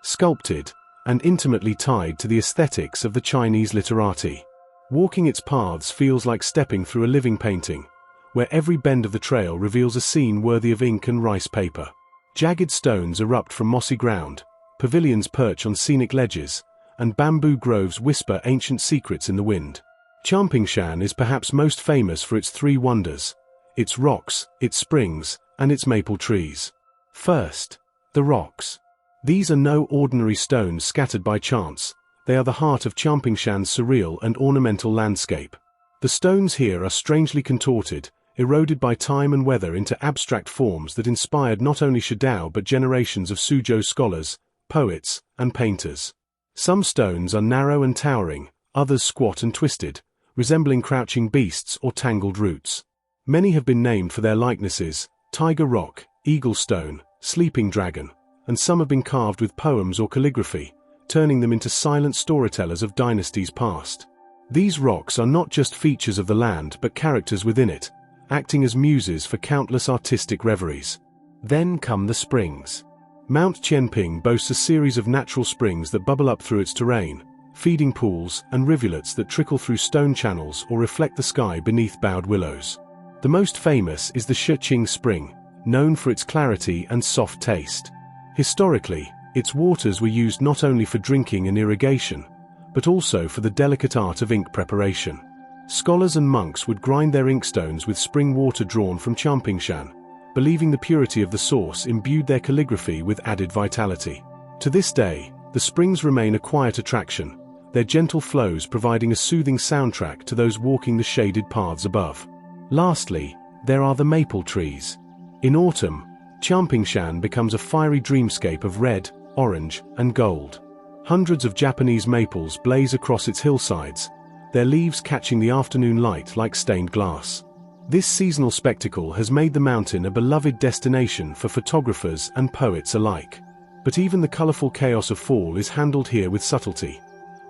sculpted, and intimately tied to the aesthetics of the Chinese literati. Walking its paths feels like stepping through a living painting, where every bend of the trail reveals a scene worthy of ink and rice paper. Jagged stones erupt from mossy ground, pavilions perch on scenic ledges, and bamboo groves whisper ancient secrets in the wind. Changpingshan is perhaps most famous for its three wonders: its rocks, its springs, and its maple trees. First, the rocks. These are no ordinary stones scattered by chance. They are the heart of Changpingshan's surreal and ornamental landscape. The stones here are strangely contorted, eroded by time and weather into abstract forms that inspired not only Shi Dao but generations of Suzhou scholars, poets, and painters. Some stones are narrow and towering, others squat and twisted, resembling crouching beasts or tangled roots. Many have been named for their likenesses: Tiger Rock, Eagle Stone, Sleeping Dragon, and some have been carved with poems or calligraphy, turning them into silent storytellers of dynasties past. These rocks are not just features of the land but characters within it, acting as muses for countless artistic reveries. Then come the springs. Mount Qianping boasts a series of natural springs that bubble up through its terrain, feeding pools and rivulets that trickle through stone channels or reflect the sky beneath bowed willows. The most famous is the Shiqing Spring, known for its clarity and soft taste. Historically, its waters were used not only for drinking and irrigation, but also for the delicate art of ink preparation. Scholars and monks would grind their inkstones with spring water drawn from Qiangpingshan, believing the purity of the source imbued their calligraphy with added vitality. To this day, the springs remain a quiet attraction, their gentle flows providing a soothing soundtrack to those walking the shaded paths above. Lastly, there are the maple trees. In autumn, Qiangpingshan becomes a fiery dreamscape of red, orange, and gold. Hundreds of Japanese maples blaze across its hillsides, their leaves catching the afternoon light like stained glass. This seasonal spectacle has made the mountain a beloved destination for photographers and poets alike. But even the colorful chaos of fall is handled here with subtlety.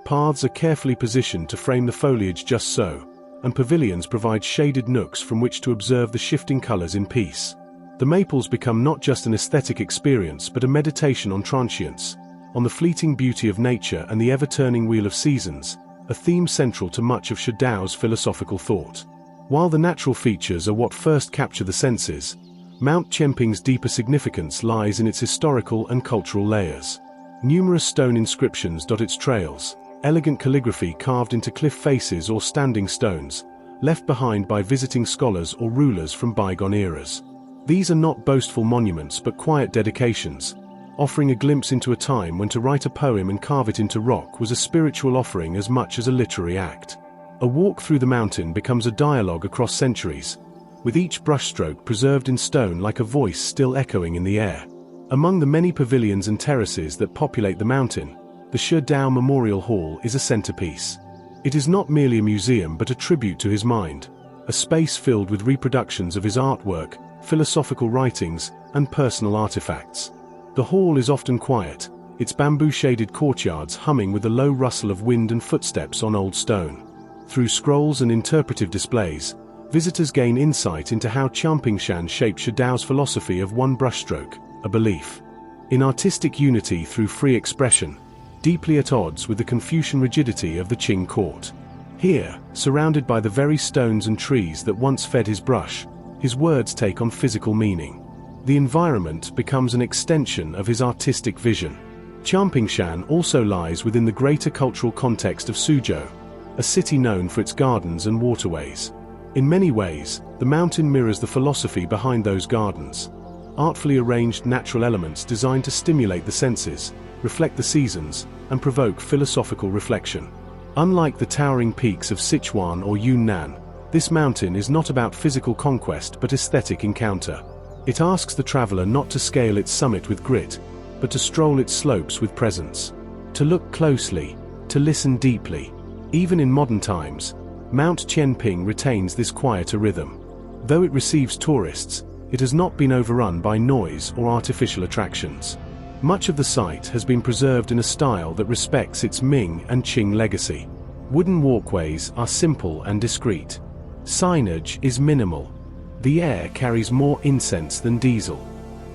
Paths are carefully positioned to frame the foliage just so, and pavilions provide shaded nooks from which to observe the shifting colors in peace. The maples become not just an aesthetic experience but a meditation on transience, on the fleeting beauty of nature and the ever-turning wheel of seasons, a theme central to much of Shado's philosophical thought. While the natural features are what first capture the senses, Mount Qianping's deeper significance lies in its historical and cultural layers. Numerous stone inscriptions dot its trails, elegant calligraphy carved into cliff faces or standing stones, left behind by visiting scholars or rulers from bygone eras. These are not boastful monuments but quiet dedications, offering a glimpse into a time when to write a poem and carve it into rock was a spiritual offering as much as a literary act. A walk through the mountain becomes a dialogue across centuries, with each brushstroke preserved in stone like a voice still echoing in the air. Among the many pavilions and terraces that populate the mountain, the Shadao Memorial Hall is a centerpiece. It is not merely a museum but a tribute to his mind, a space filled with reproductions of his artwork, philosophical writings, and personal artifacts. The hall is often quiet, its bamboo-shaded courtyards humming with the low rustle of wind and footsteps on old stone. Through scrolls and interpretive displays, visitors gain insight into how Qiangpingshan shaped Shadao's philosophy of one brushstroke, a belief in artistic unity through free expression, deeply at odds with the Confucian rigidity of the Qing court. Here, surrounded by the very stones and trees that once fed his brush, his words take on physical meaning. The environment becomes an extension of his artistic vision. Qiangpingshan also lies within the greater cultural context of Suzhou, a city known for its gardens and waterways. In many ways, the mountain mirrors the philosophy behind those gardens. Artfully arranged natural elements designed to stimulate the senses, reflect the seasons, and provoke philosophical reflection. Unlike the towering peaks of Sichuan or Yunnan, this mountain is not about physical conquest but aesthetic encounter. It asks the traveler not to scale its summit with grit, but to stroll its slopes with presence. To look closely, to listen deeply. Even in modern times, Mount Qianping retains this quieter rhythm. Though it receives tourists, it has not been overrun by noise or artificial attractions. Much of the site has been preserved in a style that respects its Ming and Qing legacy. Wooden walkways are simple and discreet. Signage is minimal. The air carries more incense than diesel.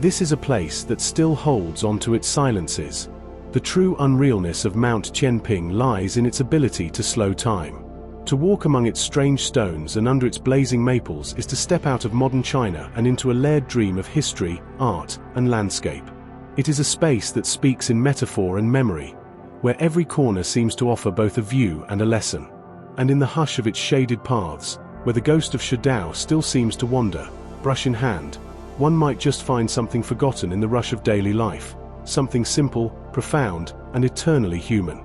This is a place that still holds onto its silences. The true unrealness of Mount Qianping lies in its ability to slow time. To walk among its strange stones and under its blazing maples is to step out of modern China and into a layered dream of history, art, and landscape. It is a space that speaks in metaphor and memory, where every corner seems to offer both a view and a lesson. And in the hush of its shaded paths, where the ghost of Shadao still seems to wander, brush in hand, one might just find something forgotten in the rush of daily life, something simple, profound, and eternally human.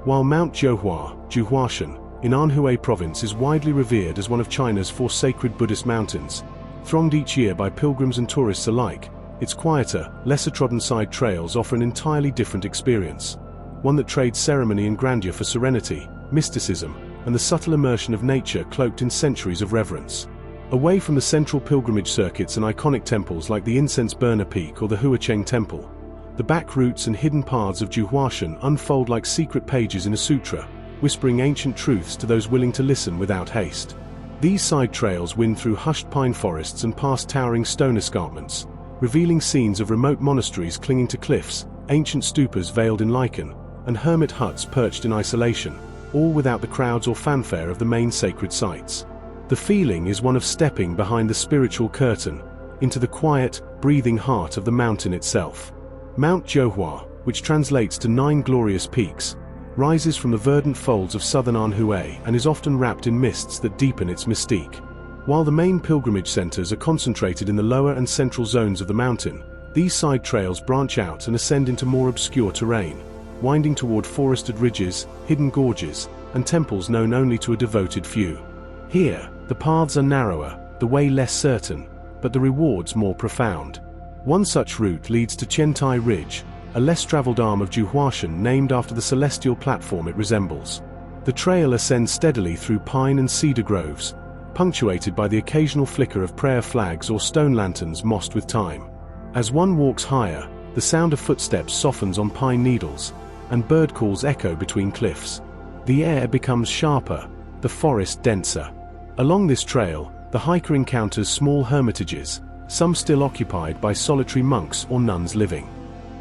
While Mount Juhuashan, in Anhui province is widely revered as one of China's 4 sacred Buddhist mountains, thronged each year by pilgrims and tourists alike, its quieter, lesser-trodden side trails offer an entirely different experience, one that trades ceremony and grandeur for serenity, mysticism, and the subtle immersion of nature cloaked in centuries of reverence. Away from the central pilgrimage circuits and iconic temples like the Incense Burner Peak or the Huacheng Temple, the back routes and hidden paths of Juhuashan unfold like secret pages in a sutra, whispering ancient truths to those willing to listen without haste. These side trails wind through hushed pine forests and past towering stone escarpments, revealing scenes of remote monasteries clinging to cliffs, ancient stupas veiled in lichen, and hermit huts perched in isolation, all without the crowds or fanfare of the main sacred sites. The The feeling is one of stepping behind the spiritual curtain, into the quiet, breathing heart of the mountain itself. Mount Qiyun, which translates to 9 glorious peaks, rises from the verdant folds of southern Anhui and is often wrapped in mists that deepen its mystique. While the main pilgrimage centers are concentrated in the lower and central zones of the mountain, these side trails branch out and ascend into more obscure terrain, winding toward forested ridges, hidden gorges, and temples known only to a devoted few. Here, the paths are narrower, the way less certain, but the rewards more profound. One such route leads to Qinghai Ridge, a less-traveled arm of Zhuhua named after the celestial platform it resembles. The trail ascends steadily through pine and cedar groves, punctuated by the occasional flicker of prayer flags or stone lanterns mossed with time. As one walks higher, the sound of footsteps softens on pine needles, and bird calls echo between cliffs. The air becomes sharper, the forest denser. Along this trail, the hiker encounters small hermitages, some still occupied by solitary monks or nuns living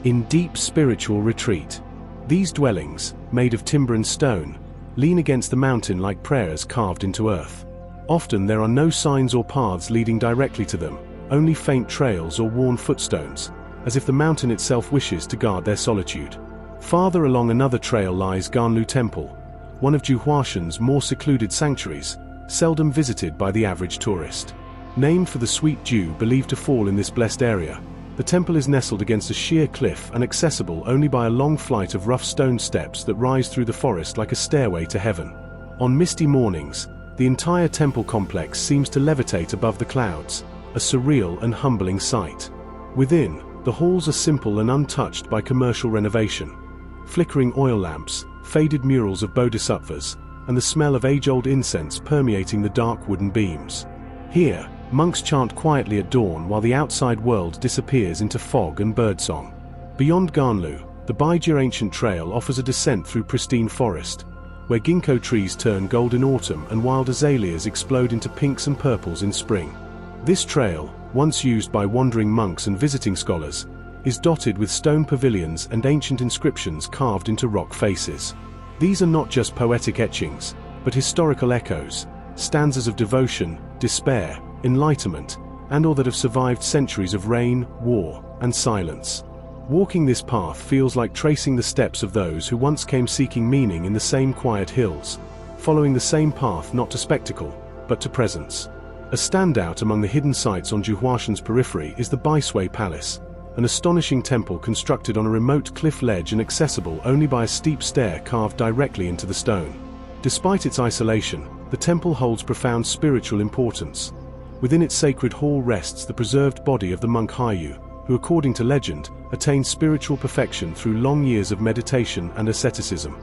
in deep spiritual retreat. These dwellings, made of timber and stone, lean against the mountain like prayers carved into earth. Often there are no signs or paths leading directly to them, only faint trails or worn footstones, as if the mountain itself wishes to guard their solitude. Farther along another trail lies Ganlu Temple, one of Zhuhua more secluded sanctuaries, seldom visited by the average tourist. Named for the sweet dew believed to fall in this blessed area, the temple is nestled against a sheer cliff and accessible only by a long flight of rough stone steps that rise through the forest like a stairway to heaven. On misty mornings, the entire temple complex seems to levitate above the clouds, a surreal and humbling sight. Within, the halls are simple and untouched by commercial renovation. Flickering oil lamps, faded murals of bodhisattvas, and the smell of age-old incense permeating the dark wooden beams. Here, monks chant quietly at dawn while the outside world disappears into fog and birdsong. Beyond Ganlu, the Baijia Ancient Trail offers a descent through pristine forest, where ginkgo trees turn gold in autumn and wild azaleas explode into pinks and purples in spring. This trail, once used by wandering monks and visiting scholars, is dotted with stone pavilions and ancient inscriptions carved into rock faces. These are not just poetic etchings, but historical echoes, stanzas of devotion, despair, enlightenment, and/or that have survived centuries of rain, war, and silence. Walking this path feels like tracing the steps of those who once came seeking meaning in the same quiet hills, following the same path not to spectacle, but to presence. A standout among the hidden sites on Zhuhua's periphery is the Baisui Palace, an astonishing temple constructed on a remote cliff ledge and accessible only by a steep stair carved directly into the stone. Despite its isolation, the temple holds profound spiritual importance. Within its sacred hall rests the preserved body of the monk Haiyu, who according to legend, attained spiritual perfection through long years of meditation and asceticism.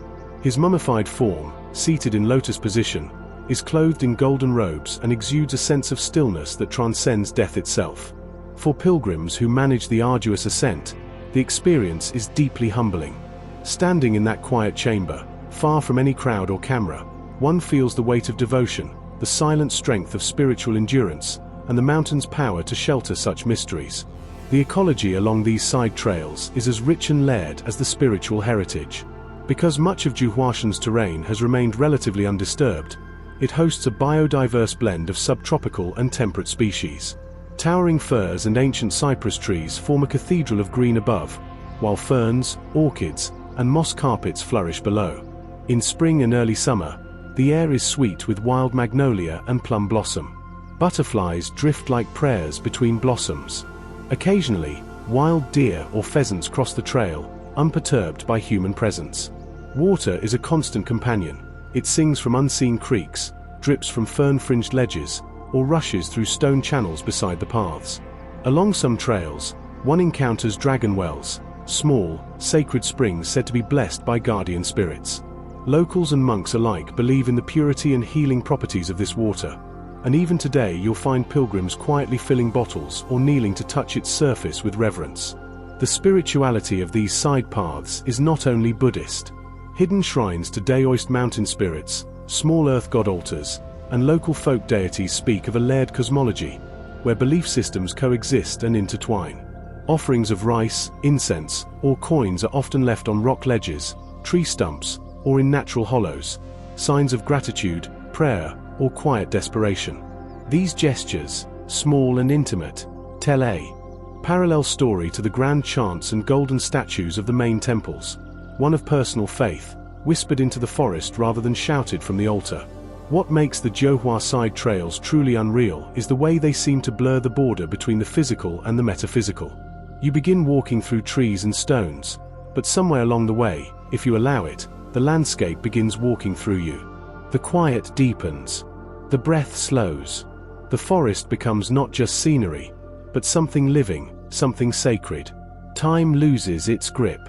His mummified form, seated in lotus position, is clothed in golden robes and exudes a sense of stillness that transcends death itself. For pilgrims who manage the arduous ascent, the experience is deeply humbling. Standing in that quiet chamber, far from any crowd or camera, one feels the weight of devotion, the silent strength of spiritual endurance, and the mountain's power to shelter such mysteries. The ecology along these side trails is as rich and layered as the spiritual heritage. Because much of Zhuhua's terrain has remained relatively undisturbed, it hosts a biodiverse blend of subtropical and temperate species. Towering firs and ancient cypress trees form a cathedral of green above, while ferns, orchids, and moss carpets flourish below. In spring and early summer, the air is sweet with wild magnolia and plum blossom. Butterflies drift like prayers between blossoms. Occasionally, wild deer or pheasants cross the trail, unperturbed by human presence. Water is a constant companion. It sings from unseen creeks, drips from fern-fringed ledges, or rushes through stone channels beside the paths. Along some trails, one encounters dragon wells, small, sacred springs said to be blessed by guardian spirits. Locals and monks alike believe in the purity and healing properties of this water, and even today you'll find pilgrims quietly filling bottles or kneeling to touch its surface with reverence. The spirituality of these side paths is not only Buddhist. Hidden shrines to Taoist mountain spirits, small earth god altars, and local folk deities speak of a layered cosmology, where belief systems coexist and intertwine. Offerings of rice, incense, or coins are often left on rock ledges, tree stumps, or in natural hollows, signs of gratitude, prayer, or quiet desperation. These gestures, small and intimate, tell a parallel story to the grand chants and golden statues of the main temples, one of personal faith, whispered into the forest rather than shouted from the altar. What makes the Zhohua side trails truly unreal is the way they seem to blur the border between the physical and the metaphysical. You begin walking through trees and stones, but somewhere along the way, if you allow it, the landscape begins walking through you. The quiet deepens. The breath slows. The forest becomes not just scenery, but something living, something sacred. Time loses its grip.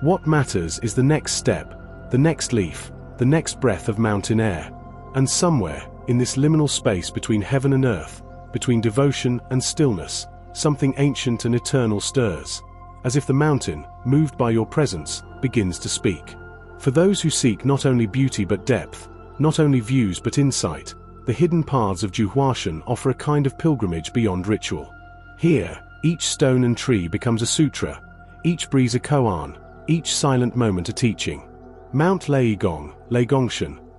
What matters is the next step, the next leaf, the next breath of mountain air. And somewhere, in this liminal space between heaven and earth, between devotion and stillness, something ancient and eternal stirs, as if the mountain, moved by your presence, begins to speak. For those who seek not only beauty but depth, not only views but insight, the hidden paths of Zhohuashan offer a kind of pilgrimage beyond ritual. Here, each stone and tree becomes a sutra, each breeze a koan, each silent moment a teaching. Mount Leigong,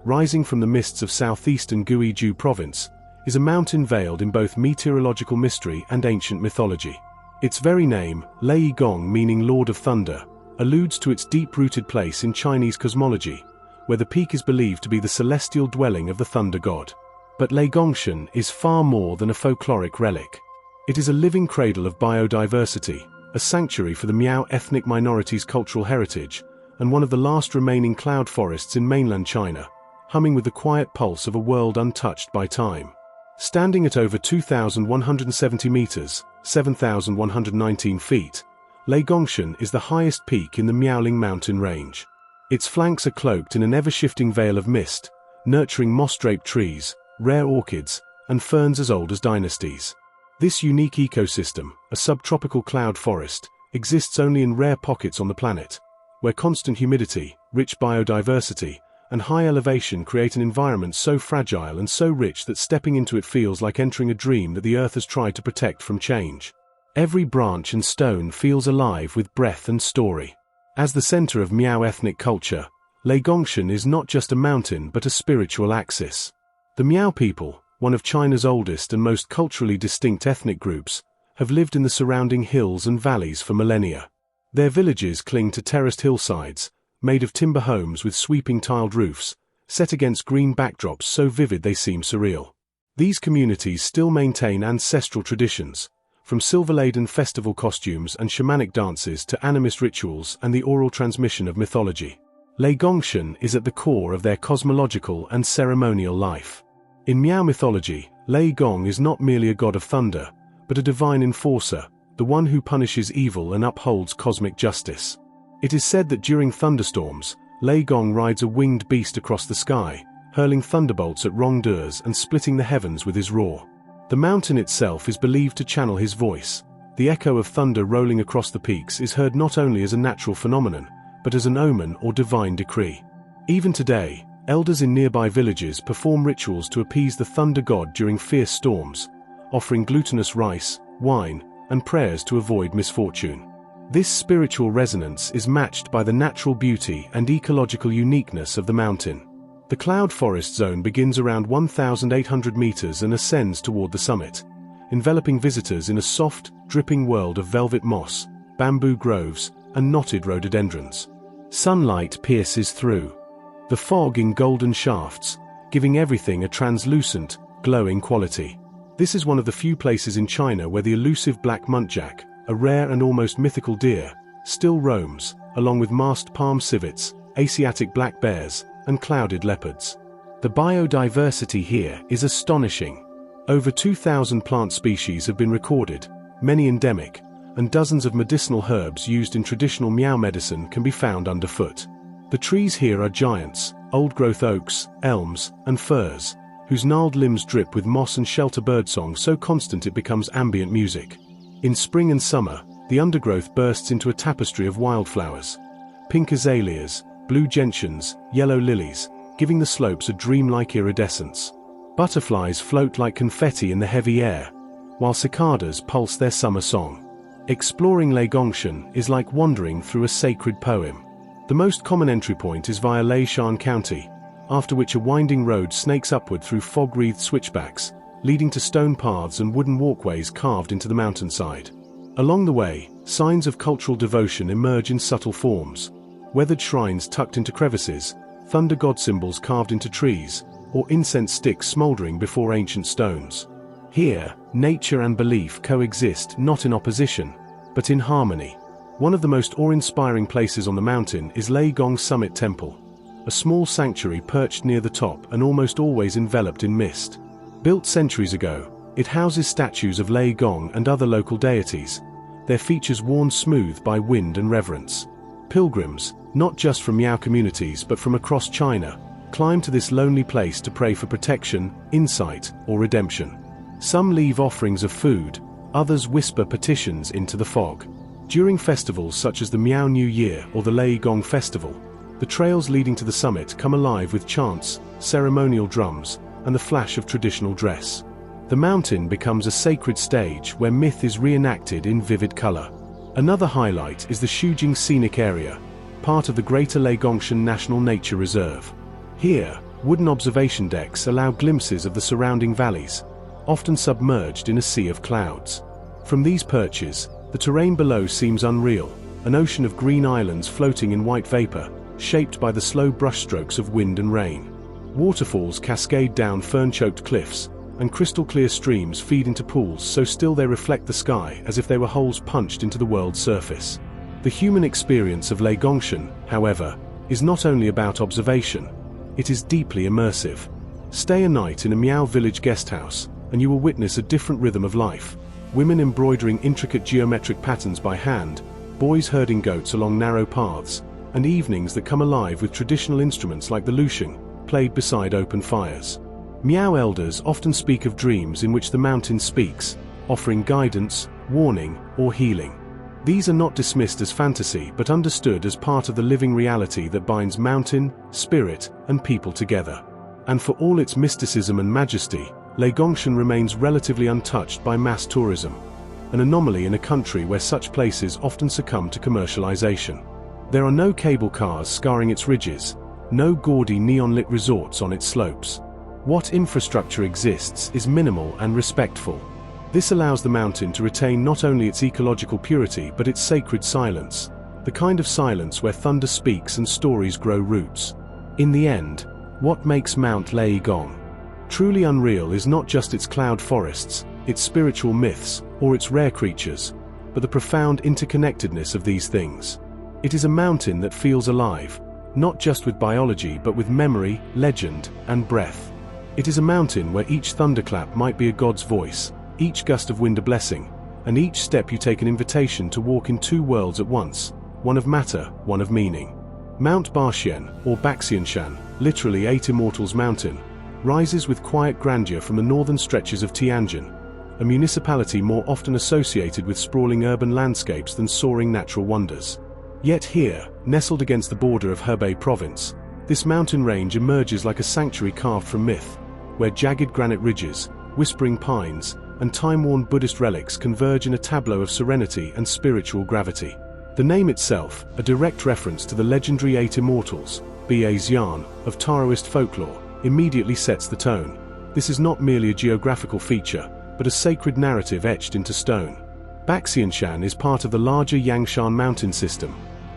rising from the mists of southeastern Guizhou province, is a mountain veiled in both meteorological mystery and ancient mythology. Its very name, Leigong meaning Lord of Thunder, alludes to its deep-rooted place in Chinese cosmology, where the peak is believed to be the celestial dwelling of the thunder god. But Leigongshan is far more than a folkloric relic. It is a living cradle of biodiversity, a sanctuary for the Miao ethnic minority's cultural heritage, and one of the last remaining cloud forests in mainland China, humming with the quiet pulse of a world untouched by time. Standing at over 2,170 meters, 7,119 feet, Leigongshan is the highest peak in the Miaoling mountain range. Its flanks are cloaked in an ever-shifting veil of mist, nurturing moss-draped trees, rare orchids, and ferns as old as dynasties. This unique ecosystem, a subtropical cloud forest, exists only in rare pockets on the planet, where constant humidity, rich biodiversity, and high elevation create an environment so fragile and so rich that stepping into it feels like entering a dream that the earth has tried to protect from change. Every branch and stone feels alive with breath and story. As the center of Miao ethnic culture, Leigongshan is not just a mountain but a spiritual axis. The Miao people, one of China's oldest and most culturally distinct ethnic groups, have lived in the surrounding hills and valleys for millennia. Their villages cling to terraced hillsides, made of timber homes with sweeping tiled roofs, set against green backdrops so vivid they seem surreal. These communities still maintain ancestral traditions, from silver-laden festival costumes and shamanic dances to animist rituals and the oral transmission of mythology. Leigongshan is at the core of their cosmological and ceremonial life. In Miao mythology, Leigong is not merely a god of thunder, but a divine enforcer, the one who punishes evil and upholds cosmic justice. It is said that during thunderstorms, Leigong rides a winged beast across the sky, hurling thunderbolts at wrongdoers and splitting the heavens with his roar. The mountain itself is believed to channel his voice. The echo of thunder rolling across the peaks is heard not only as a natural phenomenon, but as an omen or divine decree. Even today, elders in nearby villages perform rituals to appease the thunder god during fierce storms, offering glutinous rice, wine, and prayers to avoid misfortune. This spiritual resonance is matched by the natural beauty and ecological uniqueness of the mountain. The cloud forest zone begins around 1,800 meters and ascends toward the summit, enveloping visitors in a soft, dripping world of velvet moss, bamboo groves, and knotted rhododendrons. Sunlight pierces through the fog in golden shafts, giving everything a translucent, glowing quality. This is one of the few places in China where the elusive black muntjac, a rare and almost mythical deer, still roams, along with masked palm civets, Asiatic black bears, and clouded leopards. The biodiversity here is astonishing. Over 2,000 plant species have been recorded, many endemic, and dozens of medicinal herbs used in traditional Miao medicine can be found underfoot. The trees here are giants, old-growth oaks, elms, and firs, whose gnarled limbs drip with moss and shelter birdsong so constant it becomes ambient music. In spring and summer, the undergrowth bursts into a tapestry of wildflowers. Pink azaleas, blue gentians, yellow lilies, giving the slopes a dreamlike iridescence. Butterflies float like confetti in the heavy air, while cicadas pulse their summer song. Exploring Leigongshan is like wandering through a sacred poem. The most common entry point is via Leishan County, after which a winding road snakes upward through fog-wreathed switchbacks, leading to stone paths and wooden walkways carved into the mountainside. Along the way, signs of cultural devotion emerge in subtle forms: weathered shrines tucked into crevices, thunder god symbols carved into trees, or incense sticks smoldering before ancient stones. Here, nature and belief coexist not in opposition, but in harmony. One of the most awe-inspiring places on the mountain is Lei Gong Summit Temple, a small sanctuary perched near the top and almost always enveloped in mist. Built centuries ago, it houses statues of Lei Gong and other local deities, their features worn smooth by wind and reverence. Pilgrims, not just from Miao communities but from across China, climb to this lonely place to pray for protection, insight, or redemption. Some leave offerings of food, others whisper petitions into the fog. During festivals such as the Miao New Year or the Lei Gong Festival, the trails leading to the summit come alive with chants, ceremonial drums, and the flash of traditional dress. The mountain becomes a sacred stage where myth is reenacted in vivid color. Another highlight is the Shujing Scenic Area, part of the Greater Leigongshan National Nature Reserve. Here, wooden observation decks allow glimpses of the surrounding valleys, often submerged in a sea of clouds. From these perches, the terrain below seems unreal, an ocean of green islands floating in white vapor, shaped by the slow brushstrokes of wind and rain. Waterfalls cascade down fern-choked cliffs, and crystal-clear streams feed into pools so still they reflect the sky as if they were holes punched into the world's surface. The human experience of Leigongshan, however, is not only about observation, it is deeply immersive. Stay a night in a Miao village guesthouse, and you will witness a different rhythm of life. Women embroidering intricate geometric patterns by hand, boys herding goats along narrow paths, and evenings that come alive with traditional instruments like the lusheng, played beside open fires. Miao elders often speak of dreams in which the mountain speaks, offering guidance, warning, or healing. These are not dismissed as fantasy but understood as part of the living reality that binds mountain, spirit, and people together. And for all its mysticism and majesty, Leigongshan remains relatively untouched by mass tourism, an anomaly in a country where such places often succumb to commercialization. There are no cable cars scarring its ridges, no gaudy neon-lit resorts on its slopes. What infrastructure exists is minimal and respectful. This allows the mountain to retain not only its ecological purity but its sacred silence, the kind of silence where thunder speaks and stories grow roots. In the end, what makes Mount Lei Gong truly unreal is not just its cloud forests, its spiritual myths, or its rare creatures, but the profound interconnectedness of these things. It is a mountain that feels alive, not just with biology but with memory, legend, and breath. It is a mountain where each thunderclap might be a god's voice, each gust of wind a blessing, and each step you take an invitation to walk in two worlds at once, one of matter, one of meaning. Mount Qiyun, or Baxianshan, literally Eight Immortals Mountain, rises with quiet grandeur from the northern stretches of Tianjin, a municipality more often associated with sprawling urban landscapes than soaring natural wonders. Yet here, nestled against the border of Hebei province, this mountain range emerges like a sanctuary carved from myth, where jagged granite ridges, whispering pines, and time-worn Buddhist relics converge in a tableau of serenity and spiritual gravity. The name itself, a direct reference to the legendary Eight Immortals, Ba Xian, of Taoist folklore, immediately sets the tone. This is not merely a geographical feature, but a sacred narrative etched into stone. Baxianshan is part of the larger Yangshan mountain system,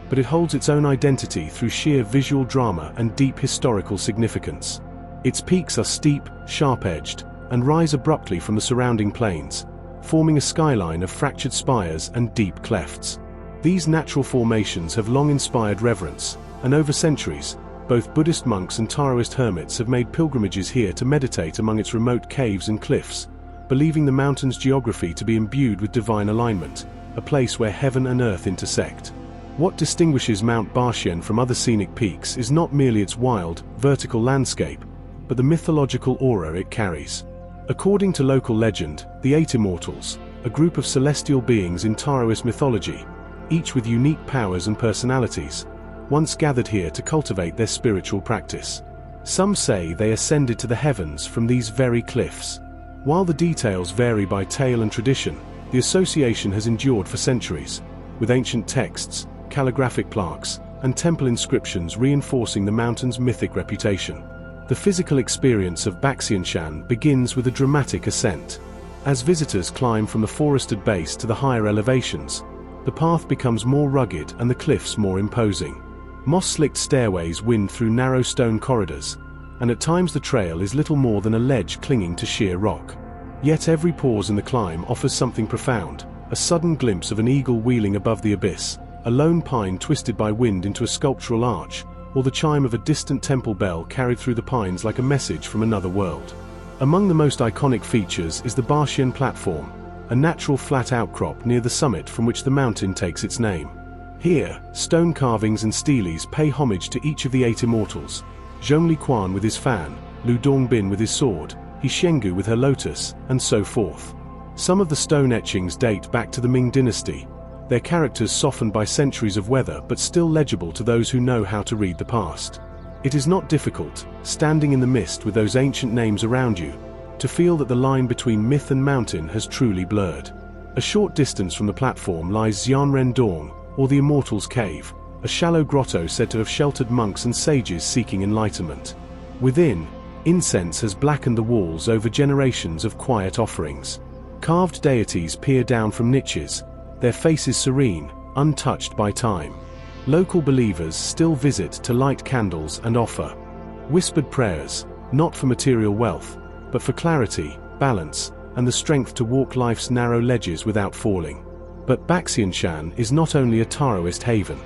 but it holds its own identity through sheer visual drama and deep historical significance. Its peaks are steep, sharp-edged, and rise abruptly from the surrounding plains, forming a skyline of fractured spires and deep clefts. These natural formations have long inspired reverence, and over centuries, both Buddhist monks and Taoist hermits have made pilgrimages here to meditate among its remote caves and cliffs, believing the mountain's geography to be imbued with divine alignment, a place where heaven and earth intersect. What distinguishes Mount Qiyun from other scenic peaks is not merely its wild, vertical landscape, but the mythological aura it carries. According to local legend, the Eight Immortals, a group of celestial beings in Taoist mythology, each with unique powers and personalities, once gathered here to cultivate their spiritual practice. Some say they ascended to the heavens from these very cliffs. While the details vary by tale and tradition, the association has endured for centuries, with ancient texts, calligraphic plaques, and temple inscriptions reinforcing the mountain's mythic reputation. The physical experience of Baxianshan begins with a dramatic ascent. As visitors climb from the forested base to the higher elevations, the path becomes more rugged and the cliffs more imposing. Moss-slicked stairways wind through narrow stone corridors, and at times the trail is little more than a ledge clinging to sheer rock. Yet every pause in the climb offers something profound, a sudden glimpse of an eagle wheeling above the abyss, a lone pine twisted by wind into a sculptural arch, or the chime of a distant temple bell carried through the pines like a message from another world. Among the most iconic features is the Baxian platform, a natural flat outcrop near the summit from which the mountain takes its name. Here, stone carvings and steles pay homage to each of the 8 immortals: Zhongli Quan with his fan, Lu Dongbin with his sword, He Shenggu with her lotus, and so forth. Some of the stone etchings date back to the Ming dynasty, their characters softened by centuries of weather but still legible to those who know how to read the past. It is not difficult, standing in the mist with those ancient names around you, to feel that the line between myth and mountain has truly blurred. A short distance from the platform lies Xianren Dong, or the Immortals' Cave, a shallow grotto said to have sheltered monks and sages seeking enlightenment. Within, incense has blackened the walls over generations of quiet offerings. Carved deities peer down from niches, their faces serene, untouched by time. Local believers still visit to light candles and offer whispered prayers, not for material wealth, but for clarity, balance, and the strength to walk life's narrow ledges without falling. But Baxianshan is not only a Taoist haven.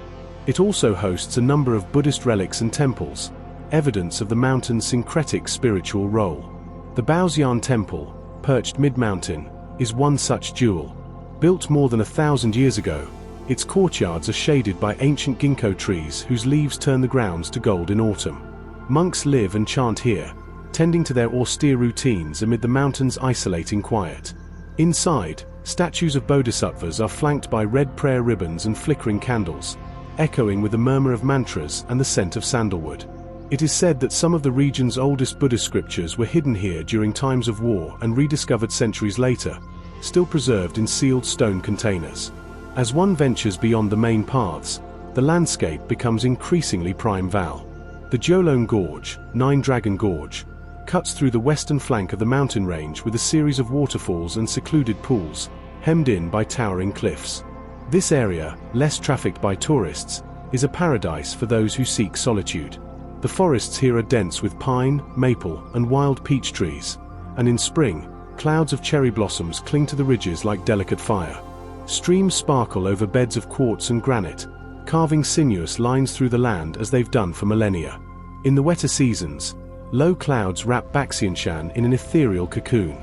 It also hosts a number of Buddhist relics and temples, evidence of the mountain's syncretic spiritual role. The Baoxian Temple, perched mid-mountain, is one such jewel. Built more than 1,000 years ago, its courtyards are shaded by ancient ginkgo trees whose leaves turn the grounds to gold in autumn. Monks live and chant here, tending to their austere routines amid the mountain's isolating quiet. Inside, statues of bodhisattvas are flanked by red prayer ribbons and flickering candles, echoing with the murmur of mantras and the scent of sandalwood. It is said that some of the region's oldest Buddhist scriptures were hidden here during times of war and rediscovered centuries later, still preserved in sealed stone containers. As one ventures beyond the main paths, the landscape becomes increasingly primeval. The Jiulong Gorge, Nine Dragon Gorge, cuts through the western flank of the mountain range with a series of waterfalls and secluded pools, hemmed in by towering cliffs. This area, less trafficked by tourists, is a paradise for those who seek solitude. The forests here are dense with pine, maple, and wild peach trees, and in spring, clouds of cherry blossoms cling to the ridges like delicate fire. Streams sparkle over beds of quartz and granite, carving sinuous lines through the land as they've done for millennia. In the wetter seasons, low clouds wrap Baxianshan in an ethereal cocoon.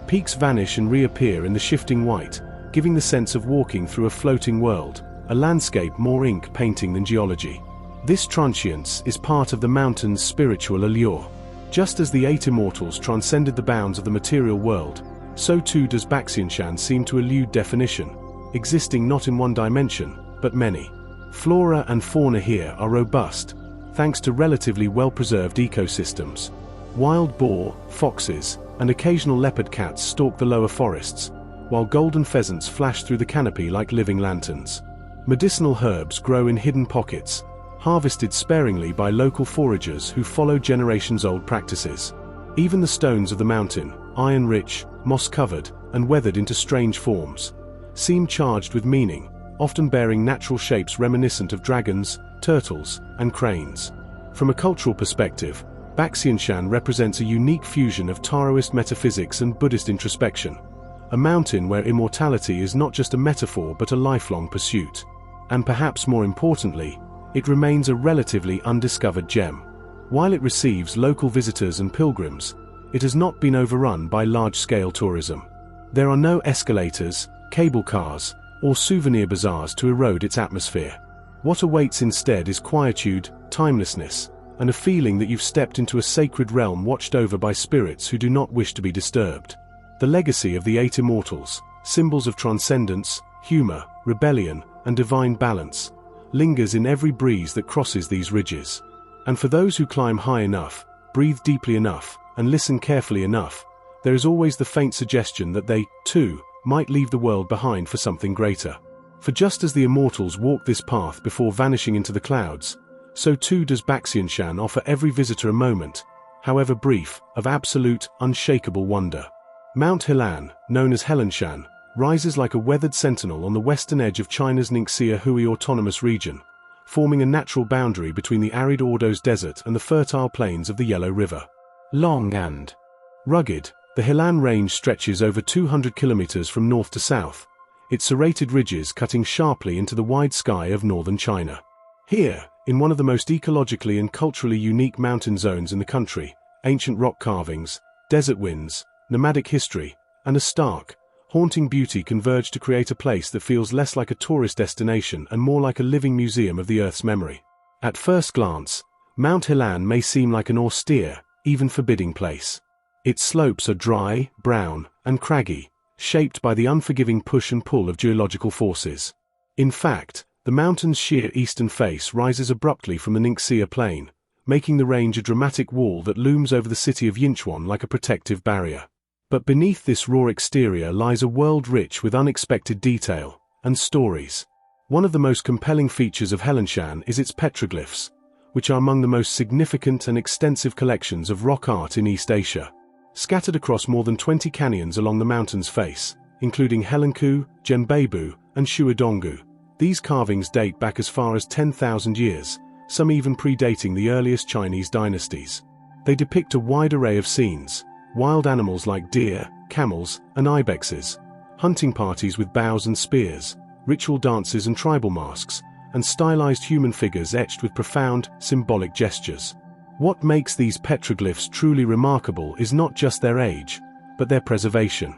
Peaks vanish and reappear in the shifting white, giving the sense of walking through a floating world, a landscape more ink painting than geology. This transience is part of the mountain's spiritual allure. Just as the 8 immortals transcended the bounds of the material world, so too does Baxianshan seem to elude definition, existing not in one dimension, but many. Flora and fauna here are robust, thanks to relatively well-preserved ecosystems. Wild boar, foxes, and occasional leopard cats stalk the lower forests, while golden pheasants flash through the canopy like living lanterns. Medicinal herbs grow in hidden pockets, harvested sparingly by local foragers who follow generations-old practices. Even the stones of the mountain, iron-rich, moss-covered, and weathered into strange forms, seem charged with meaning, often bearing natural shapes reminiscent of dragons, turtles, and cranes. From a cultural perspective, Baxianshan represents a unique fusion of Taoist metaphysics and Buddhist introspection, a mountain where immortality is not just a metaphor but a lifelong pursuit. And perhaps more importantly, it remains a relatively undiscovered gem. While it receives local visitors and pilgrims, it has not been overrun by large-scale tourism. There are no escalators, cable cars, or souvenir bazaars to erode its atmosphere. What awaits instead is quietude, timelessness, and a feeling that you've stepped into a sacred realm watched over by spirits who do not wish to be disturbed. The legacy of the 8 immortals, symbols of transcendence, humor, rebellion, and divine balance, lingers in every breeze that crosses these ridges. And for those who climb high enough, breathe deeply enough, and listen carefully enough, there is always the faint suggestion that they, too, might leave the world behind for something greater. For just as the immortals walk this path before vanishing into the clouds, so too does Baxianshan offer every visitor a moment, however brief, of absolute, unshakable wonder. Mount Helan, known as Helanshan, rises like a weathered sentinel on the western edge of China's Ningxia-Hui Autonomous Region, forming a natural boundary between the arid Ordos Desert and the fertile plains of the Yellow River. Long and rugged, the Helan Range stretches over 200 kilometers from north to south, its serrated ridges cutting sharply into the wide sky of northern China. Here, in one of the most ecologically and culturally unique mountain zones in the country, ancient rock carvings, desert winds, nomadic history, and a stark, haunting beauty converge to create a place that feels less like a tourist destination and more like a living museum of the Earth's memory. At first glance, Mount Helan may seem like an austere, even forbidding place. Its slopes are dry, brown, and craggy, shaped by the unforgiving push and pull of geological forces. In fact, the mountain's sheer eastern face rises abruptly from the Ningxia Plain, making the range a dramatic wall that looms over the city of Yinchuan like a protective barrier. But beneath this raw exterior lies a world rich with unexpected detail and stories. One of the most compelling features of Helanshan is its petroglyphs, which are among the most significant and extensive collections of rock art in East Asia. Scattered across more than 20 canyons along the mountain's face, including Helanku, Jenbeibu, and Shuadonggu, these carvings date back as far as 10,000 years, some even predating the earliest Chinese dynasties. They depict a wide array of scenes: wild animals like deer, camels, and ibexes, hunting parties with bows and spears, ritual dances and tribal masks, and stylized human figures etched with profound, symbolic gestures. What makes these petroglyphs truly remarkable is not just their age, but their preservation.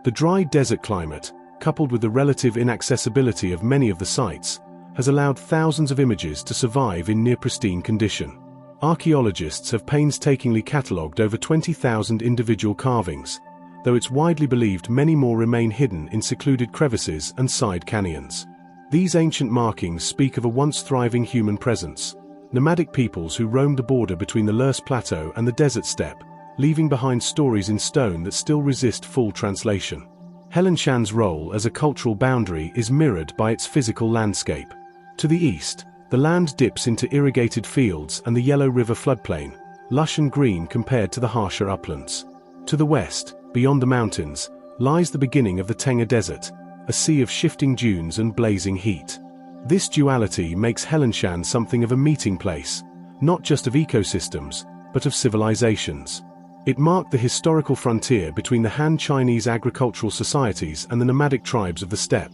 The dry desert climate, coupled with the relative inaccessibility of many of the sites, has allowed thousands of images to survive in near-pristine condition. Archaeologists have painstakingly catalogued over 20,000 individual carvings, though it's widely believed many more remain hidden in secluded crevices and side canyons. These ancient markings speak of a once thriving human presence, nomadic peoples who roamed the border between the Lurs Plateau and the desert steppe, leaving behind stories in stone that still resist full translation. Helanshan's role as a cultural boundary is mirrored by its physical landscape. To the east, the land dips into irrigated fields and the Yellow River floodplain, lush and green compared to the harsher uplands. To the west, beyond the mountains, lies the beginning of the Tengah Desert, a sea of shifting dunes and blazing heat. This duality makes Helanshan something of a meeting place, not just of ecosystems, but of civilizations. It marked the historical frontier between the Han Chinese agricultural societies and the nomadic tribes of the steppe,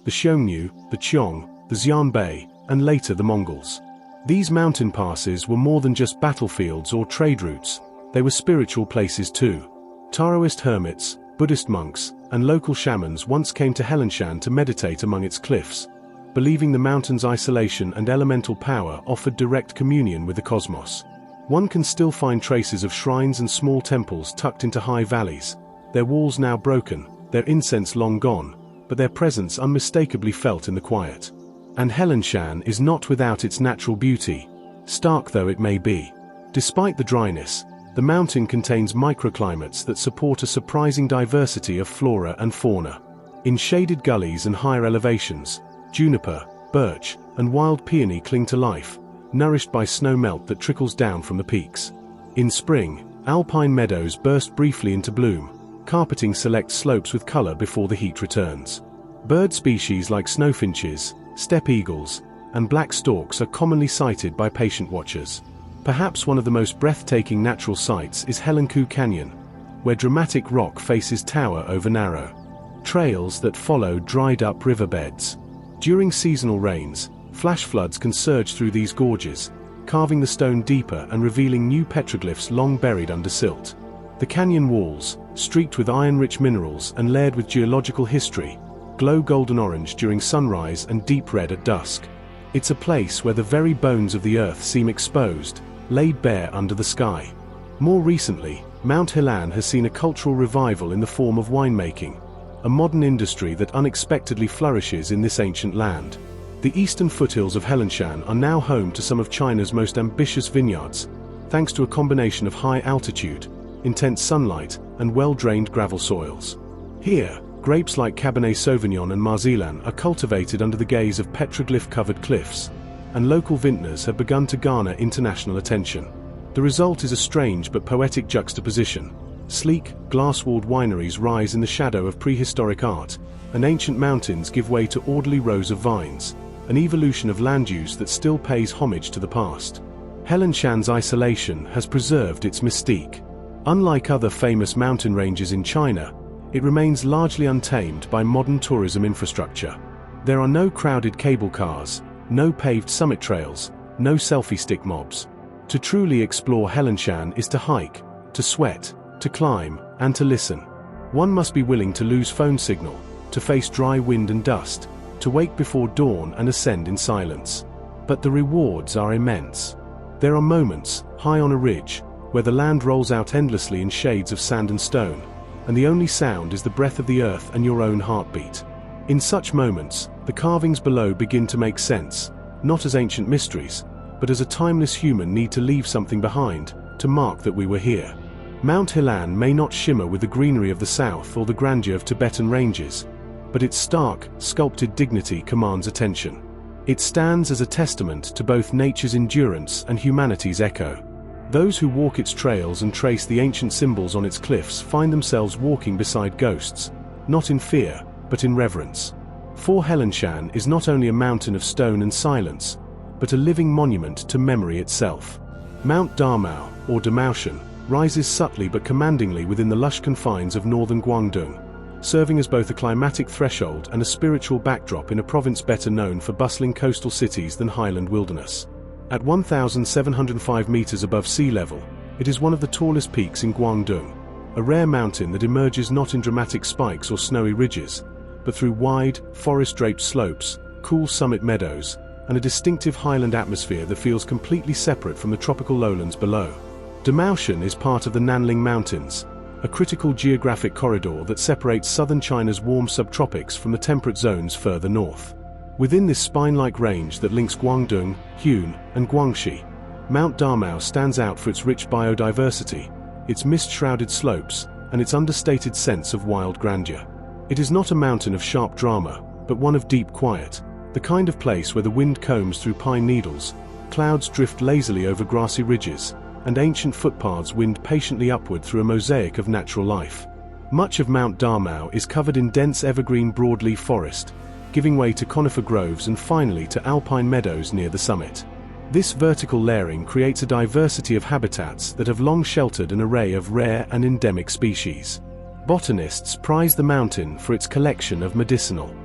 the Xiongnu, the Qiong, the Xianbei, and later the Mongols. These mountain passes were more than just battlefields or trade routes, they were spiritual places too. Taoist hermits, Buddhist monks, and local shamans once came to Helanshan to meditate among its cliffs, believing the mountain's isolation and elemental power offered direct communion with the cosmos. One can still find traces of shrines and small temples tucked into high valleys, their walls now broken, their incense long gone, but their presence unmistakably felt in the quiet. And Helanshan is not without its natural beauty, stark though it may be. Despite the dryness, the mountain contains microclimates that support a surprising diversity of flora and fauna. In shaded gullies and higher elevations, juniper, birch, and wild peony cling to life, nourished by snow melt that trickles down from the peaks. In spring, alpine meadows burst briefly into bloom, carpeting select slopes with color before the heat returns. Bird species like snowfinches, steppe eagles, and black storks are commonly sighted by patient watchers. Perhaps one of the most breathtaking natural sights is Helanku Canyon, where dramatic rock faces tower over narrow trails that follow dried-up riverbeds. During seasonal rains, flash floods can surge through these gorges, carving the stone deeper and revealing new petroglyphs long buried under silt. The canyon walls, streaked with iron-rich minerals and layered with geological history, glow golden orange during sunrise and deep red at dusk. It's a place where the very bones of the earth seem exposed, laid bare under the sky. More recently, Mount Helan has seen a cultural revival in the form of winemaking, a modern industry that unexpectedly flourishes in this ancient land. The eastern foothills of Helanshan are now home to some of China's most ambitious vineyards, thanks to a combination of high altitude, intense sunlight, and well-drained gravel soils. Here, grapes like Cabernet Sauvignon and Marzilan are cultivated under the gaze of petroglyph-covered cliffs, and local vintners have begun to garner international attention. The result is a strange but poetic juxtaposition. Sleek, glass-walled wineries rise in the shadow of prehistoric art, and ancient mountains give way to orderly rows of vines, an evolution of land use that still pays homage to the past. Helinshan's isolation has preserved its mystique. Unlike other famous mountain ranges in China, it remains largely untamed by modern tourism infrastructure. There are no crowded cable cars, no paved summit trails, no selfie stick mobs. To truly explore Helinshan is to hike, to sweat, to climb, and to listen. One must be willing to lose phone signal, to face dry wind and dust, to wake before dawn and ascend in silence. But the rewards are immense. There are moments, high on a ridge, where the land rolls out endlessly in shades of sand and stone, and the only sound is the breath of the earth and your own heartbeat. In such moments, the carvings below begin to make sense, not as ancient mysteries, but as a timeless human need to leave something behind, to mark that we were here. Mount Qiyun may not shimmer with the greenery of the south or the grandeur of Tibetan ranges, but its stark, sculpted dignity commands attention. It stands as a testament to both nature's endurance and humanity's echo. Those who walk its trails and trace the ancient symbols on its cliffs find themselves walking beside ghosts, not in fear, but in reverence. For Helinshan is not only a mountain of stone and silence, but a living monument to memory itself. Mount Damao, or Damao, rises subtly but commandingly within the lush confines of northern Guangdong, serving as both a climatic threshold and a spiritual backdrop in a province better known for bustling coastal cities than highland wilderness. At 1,705 meters above sea level, it is one of the tallest peaks in Guangdong, a rare mountain that emerges not in dramatic spikes or snowy ridges, but through wide, forest-draped slopes, cool summit meadows, and a distinctive highland atmosphere that feels completely separate from the tropical lowlands below. Damao is part of the Nanling Mountains, a critical geographic corridor that separates southern China's warm subtropics from the temperate zones further north. Within this spine-like range that links Guangdong, Qiyun, and Guangxi, Mount Damao stands out for its rich biodiversity, its mist-shrouded slopes, and its understated sense of wild grandeur. It is not a mountain of sharp drama, but one of deep quiet, the kind of place where the wind combs through pine needles, clouds drift lazily over grassy ridges, and ancient footpaths wind patiently upward through a mosaic of natural life. Much of Mount Damao is covered in dense evergreen broadleaf forest, giving way to conifer groves and finally to alpine meadows near the summit. This vertical layering creates a diversity of habitats that have long sheltered an array of rare and endemic species. Botanists prize the mountain for its collection of medicinal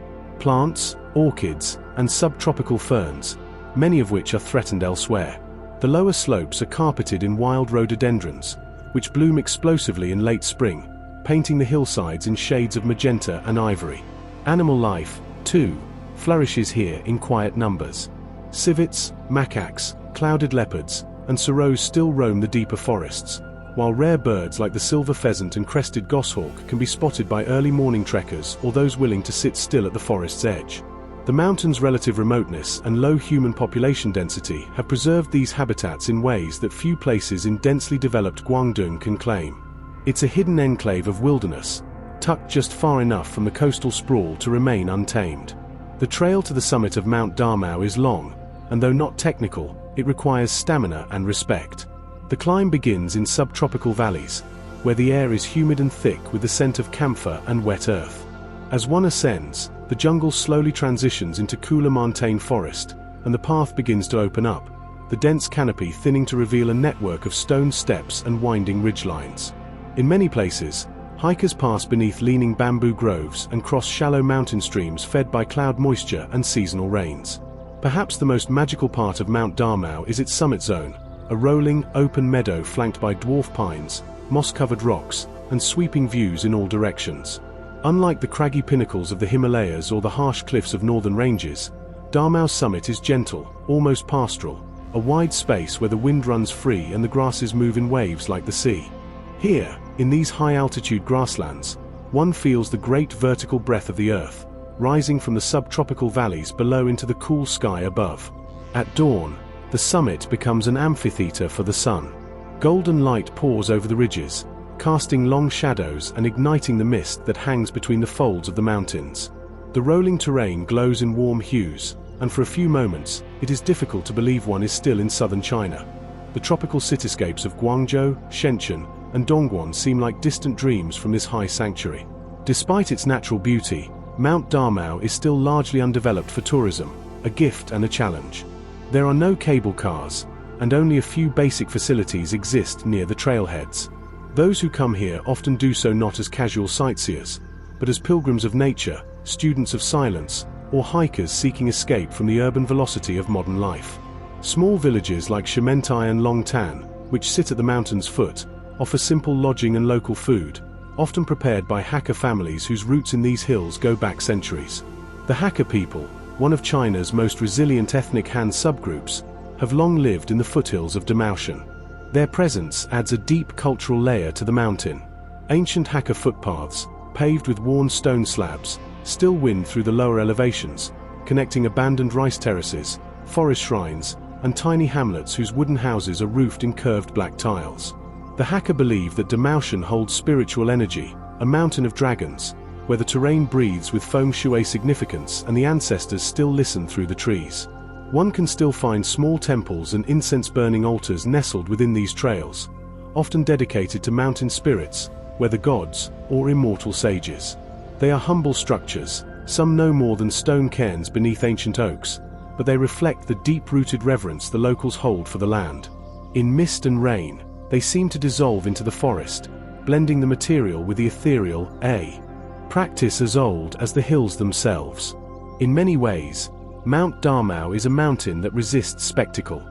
plants, orchids, and subtropical ferns, many of which are threatened elsewhere. The lower slopes are carpeted in wild rhododendrons, which bloom explosively in late spring, painting the hillsides in shades of magenta and ivory. Animal life, too, flourishes here in quiet numbers. Civets, macaques, clouded leopards, and serows still roam the deeper forests, while rare birds like the silver pheasant and crested goshawk can be spotted by early morning trekkers or those willing to sit still at the forest's edge. The mountain's relative remoteness and low human population density have preserved these habitats in ways that few places in densely developed Guangdong can claim. It's a hidden enclave of wilderness, tucked just far enough from the coastal sprawl to remain untamed. The trail to the summit of Mount Damao is long, and though not technical, it requires stamina and respect. The climb begins in subtropical valleys, where the air is humid and thick with the scent of camphor and wet earth. As one ascends, the jungle slowly transitions into cooler montane forest, and the path begins to open up, the dense canopy thinning to reveal a network of stone steps and winding ridgelines. In many places, hikers pass beneath leaning bamboo groves and cross shallow mountain streams fed by cloud moisture and seasonal rains. Perhaps the most magical part of Mount Damao is its summit zone, a rolling, open meadow flanked by dwarf pines, moss-covered rocks, and sweeping views in all directions. Unlike the craggy pinnacles of the Himalayas or the harsh cliffs of northern ranges, Damao's summit is gentle, almost pastoral, a wide space where the wind runs free and the grasses move in waves like the sea. Here, in these high-altitude grasslands, one feels the great vertical breath of the earth, rising from the subtropical valleys below into the cool sky above. At dawn, the summit becomes an amphitheater for the sun. Golden light pours over the ridges, casting long shadows and igniting the mist that hangs between the folds of the mountains. The rolling terrain glows in warm hues, and for a few moments, it is difficult to believe one is still in southern China. The tropical cityscapes of Guangzhou, Shenzhen, and Dongguan seem like distant dreams from this high sanctuary. Despite its natural beauty, Mount Damao is still largely undeveloped for tourism, a gift and a challenge. There are no cable cars, and only a few basic facilities exist near the trailheads. Those who come here often do so not as casual sightseers, but as pilgrims of nature, students of silence, or hikers seeking escape from the urban velocity of modern life. Small villages like Shimentai and Longtan, which sit at the mountain's foot, offer simple lodging and local food, often prepared by Hakka families whose roots in these hills go back centuries. The Hakka people, one of China's most resilient ethnic Han subgroups, have long lived in the foothills of Damaotian. Their presence adds a deep cultural layer to the mountain. Ancient Hakka footpaths, paved with worn stone slabs, still wind through the lower elevations, connecting abandoned rice terraces, forest shrines, and tiny hamlets whose wooden houses are roofed in curved black tiles. The Hakka believe that Damaotian holds spiritual energy, a mountain of dragons, where the terrain breathes with feng shui significance and the ancestors still listen through the trees. One can still find small temples and incense-burning altars nestled within these trails, often dedicated to mountain spirits, whether gods or immortal sages. They are humble structures, some no more than stone cairns beneath ancient oaks, but they reflect the deep-rooted reverence the locals hold for the land. In mist and rain, they seem to dissolve into the forest, blending the material with the ethereal, a practice as old as the hills themselves. In many ways, Mount Damao is a mountain that resists spectacle.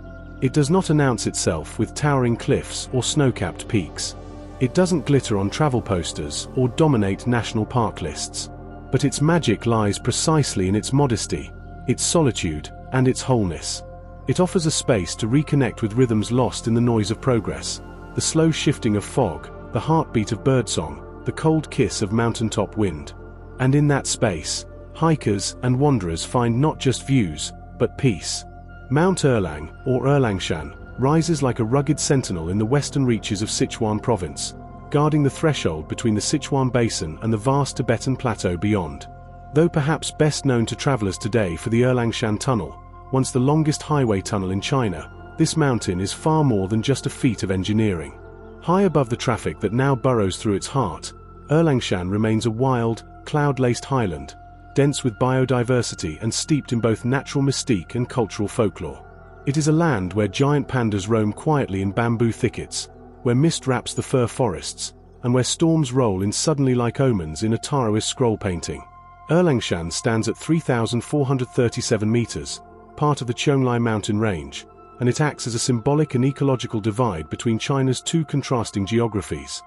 It does not announce itself with towering cliffs or snow-capped peaks. It doesn't glitter on travel posters or dominate national park lists. But its magic lies precisely in its modesty, its solitude, and its wholeness. It offers a space to reconnect with rhythms lost in the noise of progress, the slow shifting of fog, the heartbeat of birdsong, the cold kiss of mountaintop wind. And in that space, hikers and wanderers find not just views, but peace. Mount Erlang, or Erlangshan, rises like a rugged sentinel in the western reaches of Sichuan province, guarding the threshold between the Sichuan basin and the vast Tibetan plateau beyond. Though perhaps best known to travelers today for the Erlangshan Tunnel, once the longest highway tunnel in China, this mountain is far more than just a feat of engineering. High above the traffic that now burrows through its heart, Erlangshan remains a wild, cloud-laced highland, dense with biodiversity and steeped in both natural mystique and cultural folklore. It is a land where giant pandas roam quietly in bamboo thickets, where mist wraps the fir forests, and where storms roll in suddenly like omens in a Taoist scroll painting. Erlangshan stands at 3,437 meters, part of the Qinghai mountain range, and it acts as a symbolic and ecological divide between China's two contrasting geographies.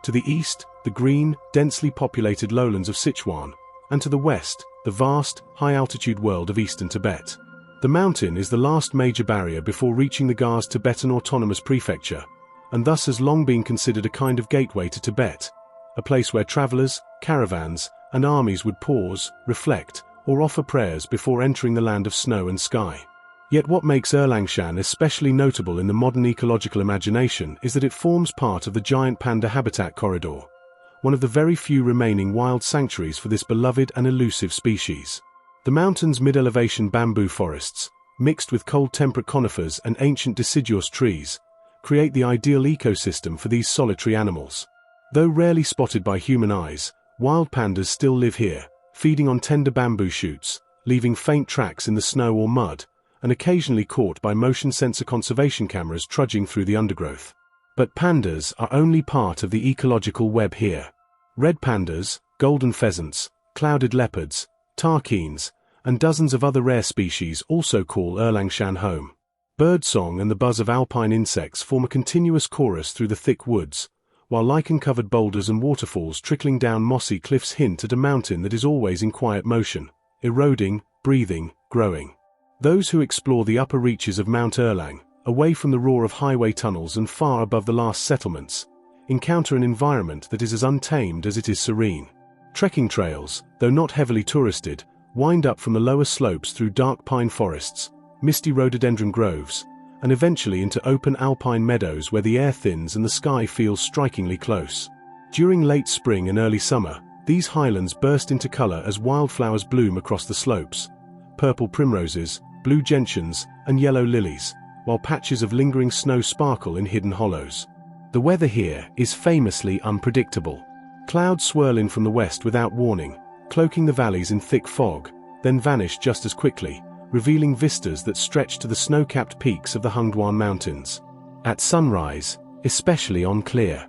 To the east, the green, densely populated lowlands of Sichuan, and to the west, the vast, high-altitude world of eastern Tibet. The mountain is the last major barrier before reaching the Gars Tibetan Autonomous Prefecture, and thus has long been considered a kind of gateway to Tibet, a place where travelers, caravans, and armies would pause, reflect, or offer prayers before entering the land of snow and sky. Yet what makes Erlangshan especially notable in the modern ecological imagination is that it forms part of the giant panda habitat corridor, one of the very few remaining wild sanctuaries for this beloved and elusive species. The mountain's mid-elevation bamboo forests, mixed with cold-temperate conifers and ancient deciduous trees, create the ideal ecosystem for these solitary animals. Though rarely spotted by human eyes, wild pandas still live here, feeding on tender bamboo shoots, leaving faint tracks in the snow or mud, and occasionally caught by motion sensor conservation cameras trudging through the undergrowth. But pandas are only part of the ecological web here. Red pandas, golden pheasants, clouded leopards, tarkeens, and dozens of other rare species also call Erlangshan home. Birdsong and the buzz of alpine insects form a continuous chorus through the thick woods, while lichen-covered boulders and waterfalls trickling down mossy cliffs hint at a mountain that is always in quiet motion, eroding, breathing, growing. Those who explore the upper reaches of Mount Erlang, away from the roar of highway tunnels and far above the last settlements, encounter an environment that is as untamed as it is serene. Trekking trails, though not heavily touristed, wind up from the lower slopes through dark pine forests, misty rhododendron groves, and eventually into open alpine meadows where the air thins and the sky feels strikingly close. During late spring and early summer, these highlands burst into color as wildflowers bloom across the slopes. Purple primroses, blue gentians, and yellow lilies, while patches of lingering snow sparkle in hidden hollows. The weather here is famously unpredictable. Clouds swirl in from the west without warning, cloaking the valleys in thick fog, then vanish just as quickly, revealing vistas that stretch to the snow-capped peaks of the Hengduan Mountains. At sunrise, especially on clear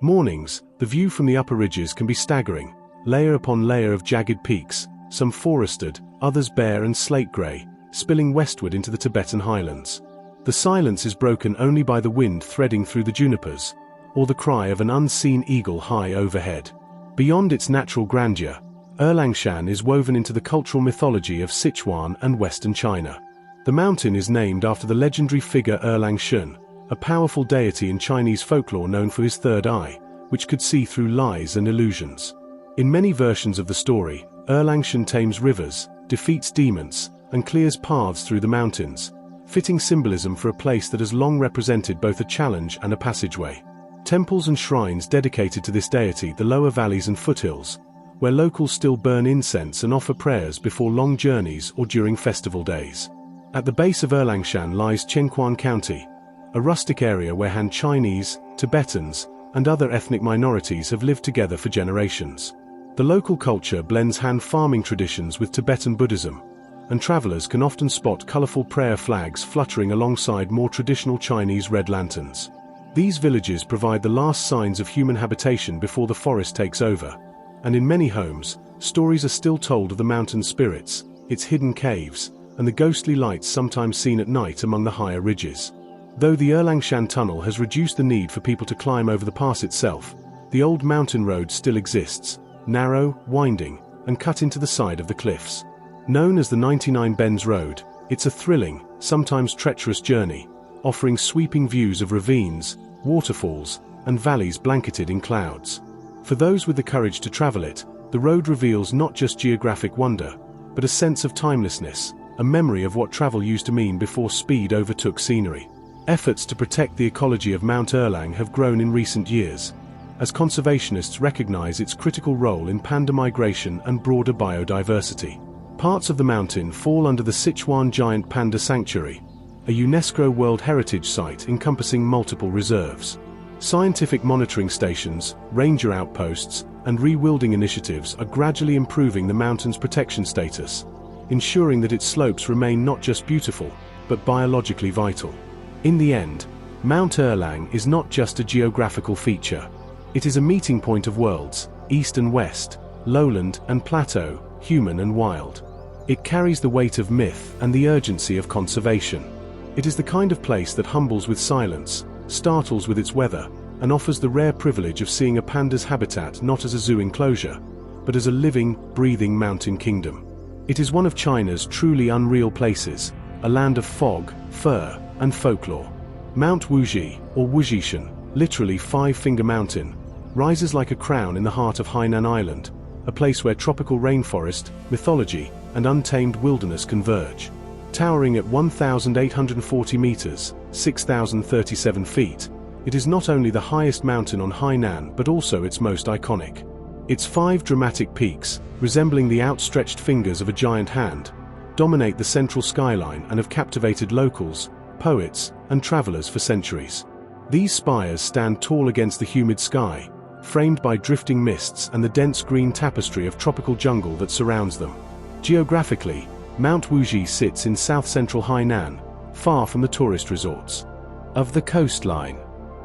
mornings, the view from the upper ridges can be staggering, layer upon layer of jagged peaks, some forested, others bare and slate-grey, spilling westward into the Tibetan highlands. The silence is broken only by the wind threading through the junipers, or the cry of an unseen eagle high overhead. Beyond its natural grandeur, Erlangshan is woven into the cultural mythology of Sichuan and Western China. The mountain is named after the legendary figure Erlangshan, a powerful deity in Chinese folklore known for his third eye, which could see through lies and illusions. In many versions of the story, Erlangshan tames rivers, defeats demons, and clears paths through the mountains, fitting symbolism for a place that has long represented both a challenge and a passageway. Temples and shrines dedicated to this deity, the lower valleys and foothills, where locals still burn incense and offer prayers before long journeys or during festival days. At the base of Erlangshan lies Qinghai County, a rustic area where Han Chinese, Tibetans, and other ethnic minorities have lived together for generations. The local culture blends Han farming traditions with Tibetan Buddhism, and travelers can often spot colorful prayer flags fluttering alongside more traditional Chinese red lanterns. These villages provide the last signs of human habitation before the forest takes over, and in many homes, stories are still told of the mountain spirits, its hidden caves, and the ghostly lights sometimes seen at night among the higher ridges. Though the Erlangshan Tunnel has reduced the need for people to climb over the pass itself, the old mountain road still exists, narrow, winding, and cut into the side of the cliffs. Known as the 99 Bends Road, it's a thrilling, sometimes treacherous journey, offering sweeping views of ravines, waterfalls, and valleys blanketed in clouds. For those with the courage to travel it, the road reveals not just geographic wonder, but a sense of timelessness, a memory of what travel used to mean before speed overtook scenery. Efforts to protect the ecology of Mount Erlang have grown in recent years, as conservationists recognize its critical role in panda migration and broader biodiversity. Parts of the mountain fall under the Sichuan Giant Panda Sanctuary, a UNESCO World Heritage Site encompassing multiple reserves. Scientific monitoring stations, ranger outposts, and rewilding initiatives are gradually improving the mountain's protection status, ensuring that its slopes remain not just beautiful, but biologically vital. In the end, Mount Erlang is not just a geographical feature. It is a meeting point of worlds, east and west, lowland and plateau, human and wild. It carries the weight of myth and the urgency of conservation. It is the kind of place that humbles with silence, startles with its weather, and offers the rare privilege of seeing a panda's habitat not as a zoo enclosure, but as a living, breathing mountain kingdom. It is one of China's truly unreal places, a land of fog, fur, and folklore. Mount Wuji, or Wuzhishan, literally Five-Finger Mountain, rises like a crown in the heart of Hainan Island, a place where tropical rainforest, mythology, and untamed wilderness converge. Towering at 1,840 meters, 6,037 feet, it is not only the highest mountain on Hainan but also its most iconic. Its 5 dramatic peaks, resembling the outstretched fingers of a giant hand, dominate the central skyline and have captivated locals, poets, and travelers for centuries. These spires stand tall against the humid sky, framed by drifting mists and the dense green tapestry of tropical jungle that surrounds them. Geographically, Mount Wuji sits in south-central Hainan, far from the tourist resorts of the coastline.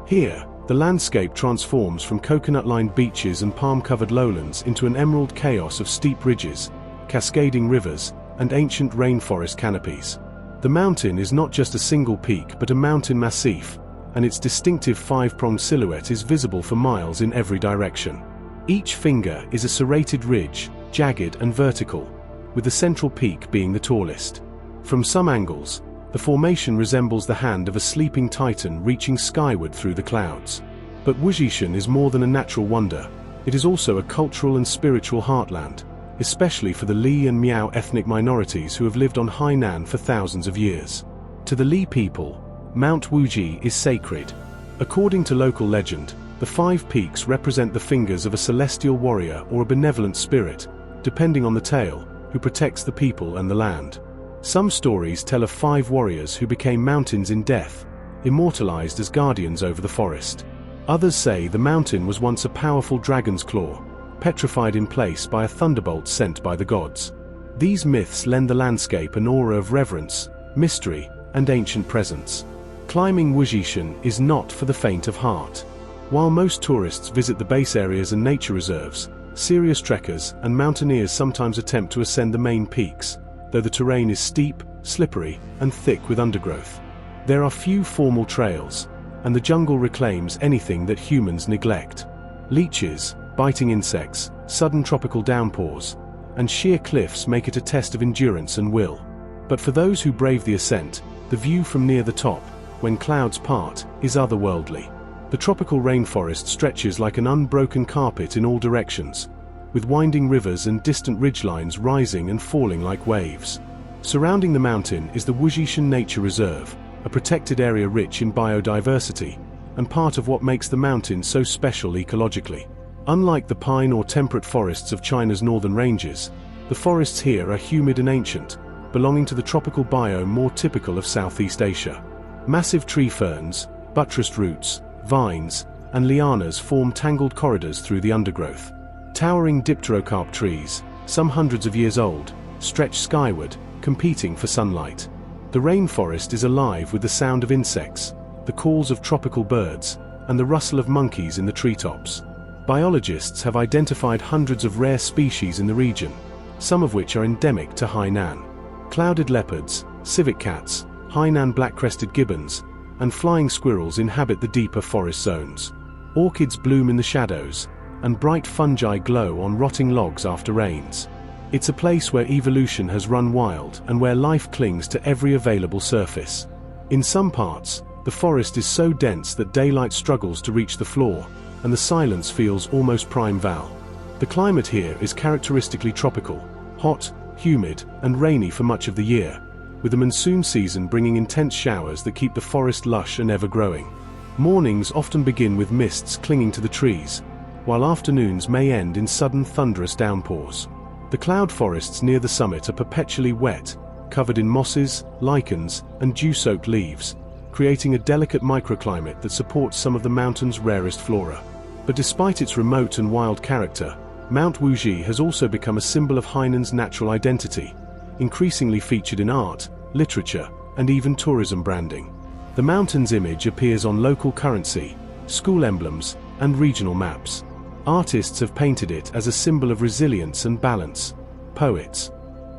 Here, the landscape transforms from coconut-lined beaches and palm-covered lowlands into an emerald chaos of steep ridges, cascading rivers, and ancient rainforest canopies. The mountain is not just a single peak but a mountain massif, and its distinctive 5-pronged silhouette is visible for miles in every direction. Each finger is a serrated ridge, jagged and vertical, with the central peak being the tallest. From some angles, the formation resembles the hand of a sleeping titan reaching skyward through the clouds. But Wuzhishan is more than a natural wonder. It is also a cultural and spiritual heartland, especially for the Li and Miao ethnic minorities who have lived on Hainan for thousands of years. To the Li people, Mount Wuji is sacred. According to local legend, the 5 peaks represent the fingers of a celestial warrior or a benevolent spirit, depending on the tale, who protects the people and the land. Some stories tell of 5 warriors who became mountains in death, immortalized as guardians over the forest. Others say the mountain was once a powerful dragon's claw, petrified in place by a thunderbolt sent by the gods. These myths lend the landscape an aura of reverence, mystery, and ancient presence. Climbing Wuzhishan is not for the faint of heart. While most tourists visit the base areas and nature reserves, serious trekkers and mountaineers sometimes attempt to ascend the main peaks, though the terrain is steep, slippery, and thick with undergrowth. There are few formal trails, and the jungle reclaims anything that humans neglect. Leeches, biting insects, sudden tropical downpours, and sheer cliffs make it a test of endurance and will. But for those who brave the ascent, the view from near the top, when clouds part, is otherworldly. The tropical rainforest stretches like an unbroken carpet in all directions, with winding rivers and distant ridgelines rising and falling like waves. Surrounding the mountain is the Wuzhishan Nature Reserve, a protected area rich in biodiversity, and part of what makes the mountain so special ecologically. Unlike the pine or temperate forests of China's northern ranges, the forests here are humid and ancient, belonging to the tropical biome more typical of Southeast Asia. Massive tree ferns, buttressed roots, vines, and lianas form tangled corridors through the undergrowth. Towering dipterocarp trees, some hundreds of years old, stretch skyward, competing for sunlight. The rainforest is alive with the sound of insects, the calls of tropical birds, and the rustle of monkeys in the treetops. Biologists have identified hundreds of rare species in the region, some of which are endemic to Hainan. Clouded leopards, civet cats, Hainan black-crested gibbons, and flying squirrels inhabit the deeper forest zones. Orchids bloom in the shadows, and bright fungi glow on rotting logs after rains. It's a place where evolution has run wild and where life clings to every available surface. In some parts, the forest is so dense that daylight struggles to reach the floor, and the silence feels almost primeval. The climate here is characteristically tropical, hot, humid, and rainy for much of the year, with the monsoon season bringing intense showers that keep the forest lush and ever-growing. Mornings often begin with mists clinging to the trees, while afternoons may end in sudden thunderous downpours. The cloud forests near the summit are perpetually wet, covered in mosses, lichens, and dew-soaked leaves, creating a delicate microclimate that supports some of the mountain's rarest flora. But despite its remote and wild character, Mount Wuxi has also become a symbol of Hainan's natural identity, increasingly featured in art, literature, and even tourism branding. The mountain's image appears on local currency, school emblems, and regional maps. Artists have painted it as a symbol of resilience and balance. Poets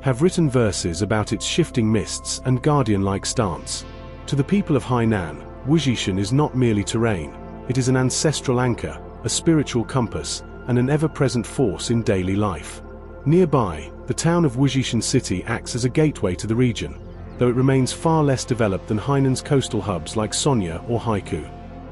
have written verses about its shifting mists and guardian-like stance. To the people of Hainan, Wuzhishan is not merely terrain, it is an ancestral anchor, a spiritual compass, and an ever-present force in daily life. Nearby, the town of Wuzhishan City acts as a gateway to the region, though it remains far less developed than Hainan's coastal hubs like Sonya or Haikou.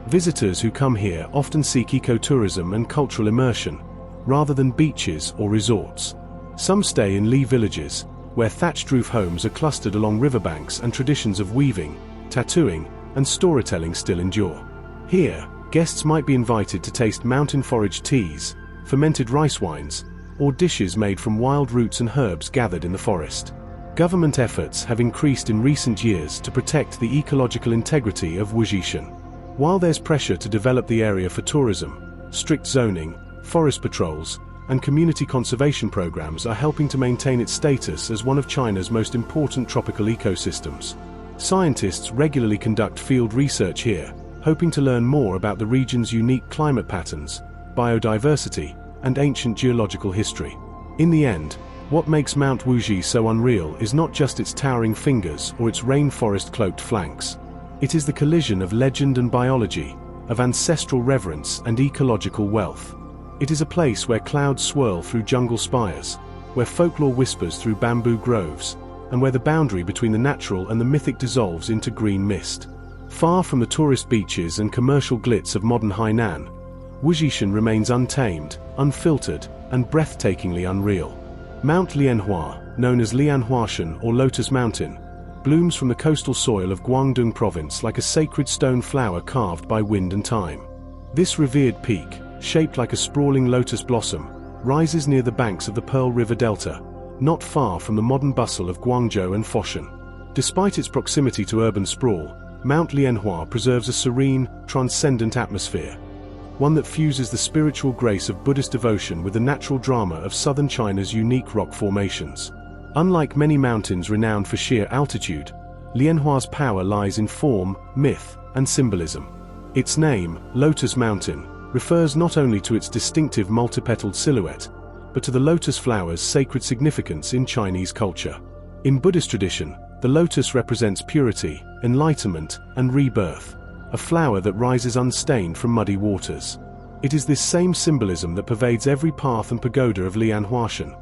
Visitors who come here often seek ecotourism and cultural immersion, rather than beaches or resorts. Some stay in Li villages, where thatched roof homes are clustered along riverbanks and traditions of weaving, tattooing, and storytelling still endure. Here, guests might be invited to taste mountain-foraged teas, fermented rice wines, or dishes made from wild roots and herbs gathered in the forest. Government efforts have increased in recent years to protect the ecological integrity of Wuzhishan. While there's pressure to develop the area for tourism, strict zoning, forest patrols, and community conservation programs are helping to maintain its status as one of China's most important tropical ecosystems. Scientists regularly conduct field research here, hoping to learn more about the region's unique climate patterns, biodiversity, and ancient geological history. In the end, what makes Mount Wuxi so unreal is not just its towering fingers or its rainforest-cloaked flanks. It is the collision of legend and biology, of ancestral reverence and ecological wealth. It is a place where clouds swirl through jungle spires, where folklore whispers through bamboo groves, and where the boundary between the natural and the mythic dissolves into green mist. Far from the tourist beaches and commercial glitz of modern Hainan, Wuzhishan remains untamed, unfiltered, and breathtakingly unreal. Mount Lianhua, known as Lianhuashan or Lotus Mountain, blooms from the coastal soil of Guangdong province like a sacred stone flower carved by wind and time. This revered peak, shaped like a sprawling lotus blossom, rises near the banks of the Pearl River Delta, not far from the modern bustle of Guangzhou and Foshan. Despite its proximity to urban sprawl, Mount Lianhua preserves a serene, transcendent atmosphere, one that fuses the spiritual grace of Buddhist devotion with the natural drama of southern China's unique rock formations. Unlike many mountains renowned for sheer altitude, Lianhua's power lies in form, myth, and symbolism. Its name, Lotus Mountain, refers not only to its distinctive multipetaled silhouette, but to the lotus flower's sacred significance in Chinese culture. In Buddhist tradition, the lotus represents purity, enlightenment, and rebirth, a flower that rises unstained from muddy waters. It is this same symbolism that pervades every path and pagoda of Lianhuashan,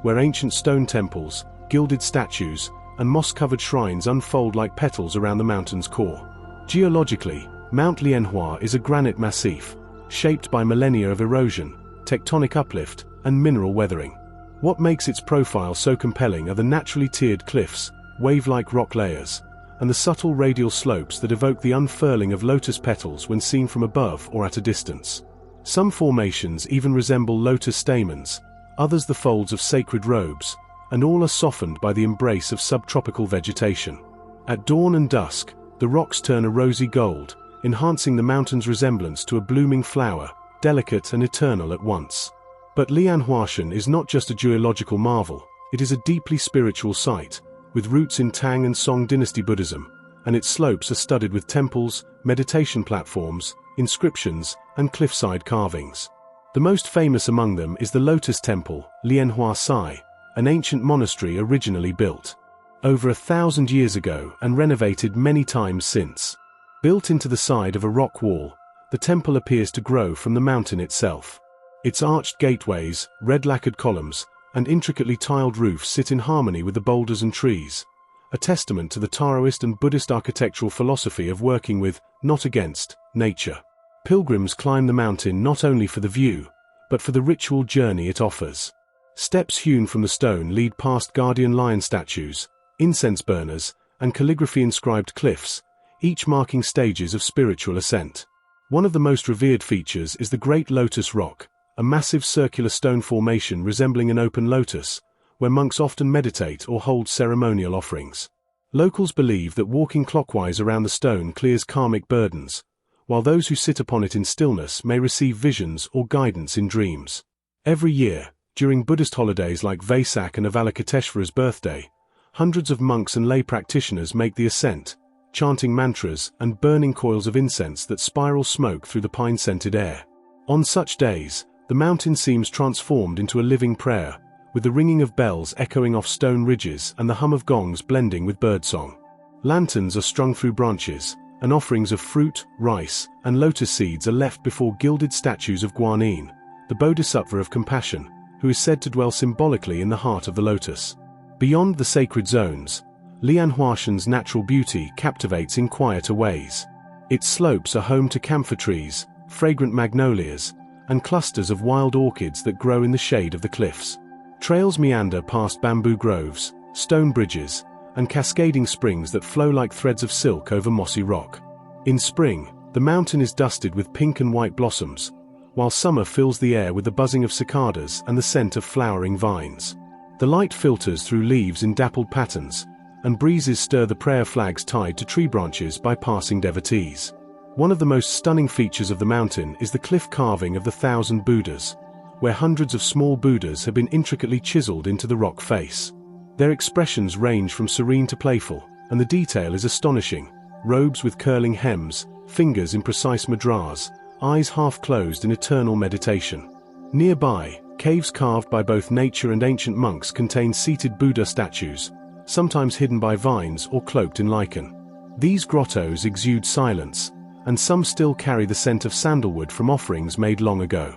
where ancient stone temples, gilded statues, and moss-covered shrines unfold like petals around the mountain's core. Geologically, Mount Lianhua is a granite massif, shaped by millennia of erosion, tectonic uplift, and mineral weathering. What makes its profile so compelling are the naturally tiered cliffs, wave-like rock layers, and the subtle radial slopes that evoke the unfurling of lotus petals when seen from above or at a distance. Some formations even resemble lotus stamens, others the folds of sacred robes, and all are softened by the embrace of subtropical vegetation. At dawn and dusk, the rocks turn a rosy gold, enhancing the mountain's resemblance to a blooming flower, delicate and eternal at once. But Lianhuashan is not just a geological marvel, it is a deeply spiritual site, with roots in Tang and Song dynasty Buddhism, and its slopes are studded with temples, meditation platforms, inscriptions, and cliffside carvings. The most famous among them is the Lotus Temple, Lianhua Sai, an ancient monastery originally built over 1,000 years ago and renovated many times since. Built into the side of a rock wall, the temple appears to grow from the mountain itself. Its arched gateways, red lacquered columns, and intricately tiled roofs sit in harmony with the boulders and trees, a testament to the Taoist and Buddhist architectural philosophy of working with, not against, nature. Pilgrims climb the mountain not only for the view, but for the ritual journey it offers. Steps hewn from the stone lead past guardian lion statues, incense burners, and calligraphy-inscribed cliffs, each marking stages of spiritual ascent. One of the most revered features is the Great Lotus Rock, a massive circular stone formation resembling an open lotus, where monks often meditate or hold ceremonial offerings. Locals believe that walking clockwise around the stone clears karmic burdens, while those who sit upon it in stillness may receive visions or guidance in dreams. Every year, during Buddhist holidays like Vesak and Avalokiteshvara's birthday, hundreds of monks and lay practitioners make the ascent, chanting mantras and burning coils of incense that spiral smoke through the pine-scented air. On such days, the mountain seems transformed into a living prayer, with the ringing of bells echoing off stone ridges and the hum of gongs blending with birdsong. Lanterns are strung through branches, and offerings of fruit, rice, and lotus seeds are left before gilded statues of Guanyin, the Bodhisattva of compassion, who is said to dwell symbolically in the heart of the lotus. Beyond the sacred zones, Lianhuashan's natural beauty captivates in quieter ways. Its slopes are home to camphor trees, fragrant magnolias, and clusters of wild orchids that grow in the shade of the cliffs. Trails meander past bamboo groves, stone bridges, and cascading springs that flow like threads of silk over mossy rock. In spring, the mountain is dusted with pink and white blossoms, while summer fills the air with the buzzing of cicadas and the scent of flowering vines. The light filters through leaves in dappled patterns, and breezes stir the prayer flags tied to tree branches by passing devotees. One of the most stunning features of the mountain is the cliff carving of the 1,000 Buddhas, where hundreds of small Buddhas have been intricately chiseled into the rock face. Their expressions range from serene to playful, and the detail is astonishing: robes with curling hems, fingers in precise mudras, eyes half closed in eternal meditation. Nearby, caves carved by both nature and ancient monks contain seated Buddha statues, sometimes hidden by vines or cloaked in lichen. These grottos exude silence, and some still carry the scent of sandalwood from offerings made long ago.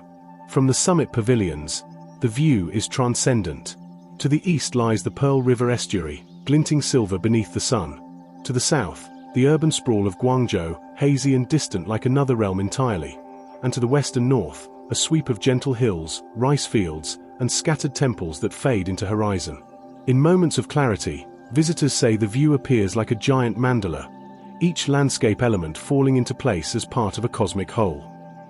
From the summit pavilions, the view is transcendent. To the east lies the Pearl River estuary, glinting silver beneath the sun. To the south, the urban sprawl of Guangzhou, hazy and distant like another realm entirely. And to the west and north, a sweep of gentle hills, rice fields, and scattered temples that fade into horizon. In moments of clarity, visitors say the view appears like a giant mandala, each landscape element falling into place as part of a cosmic whole.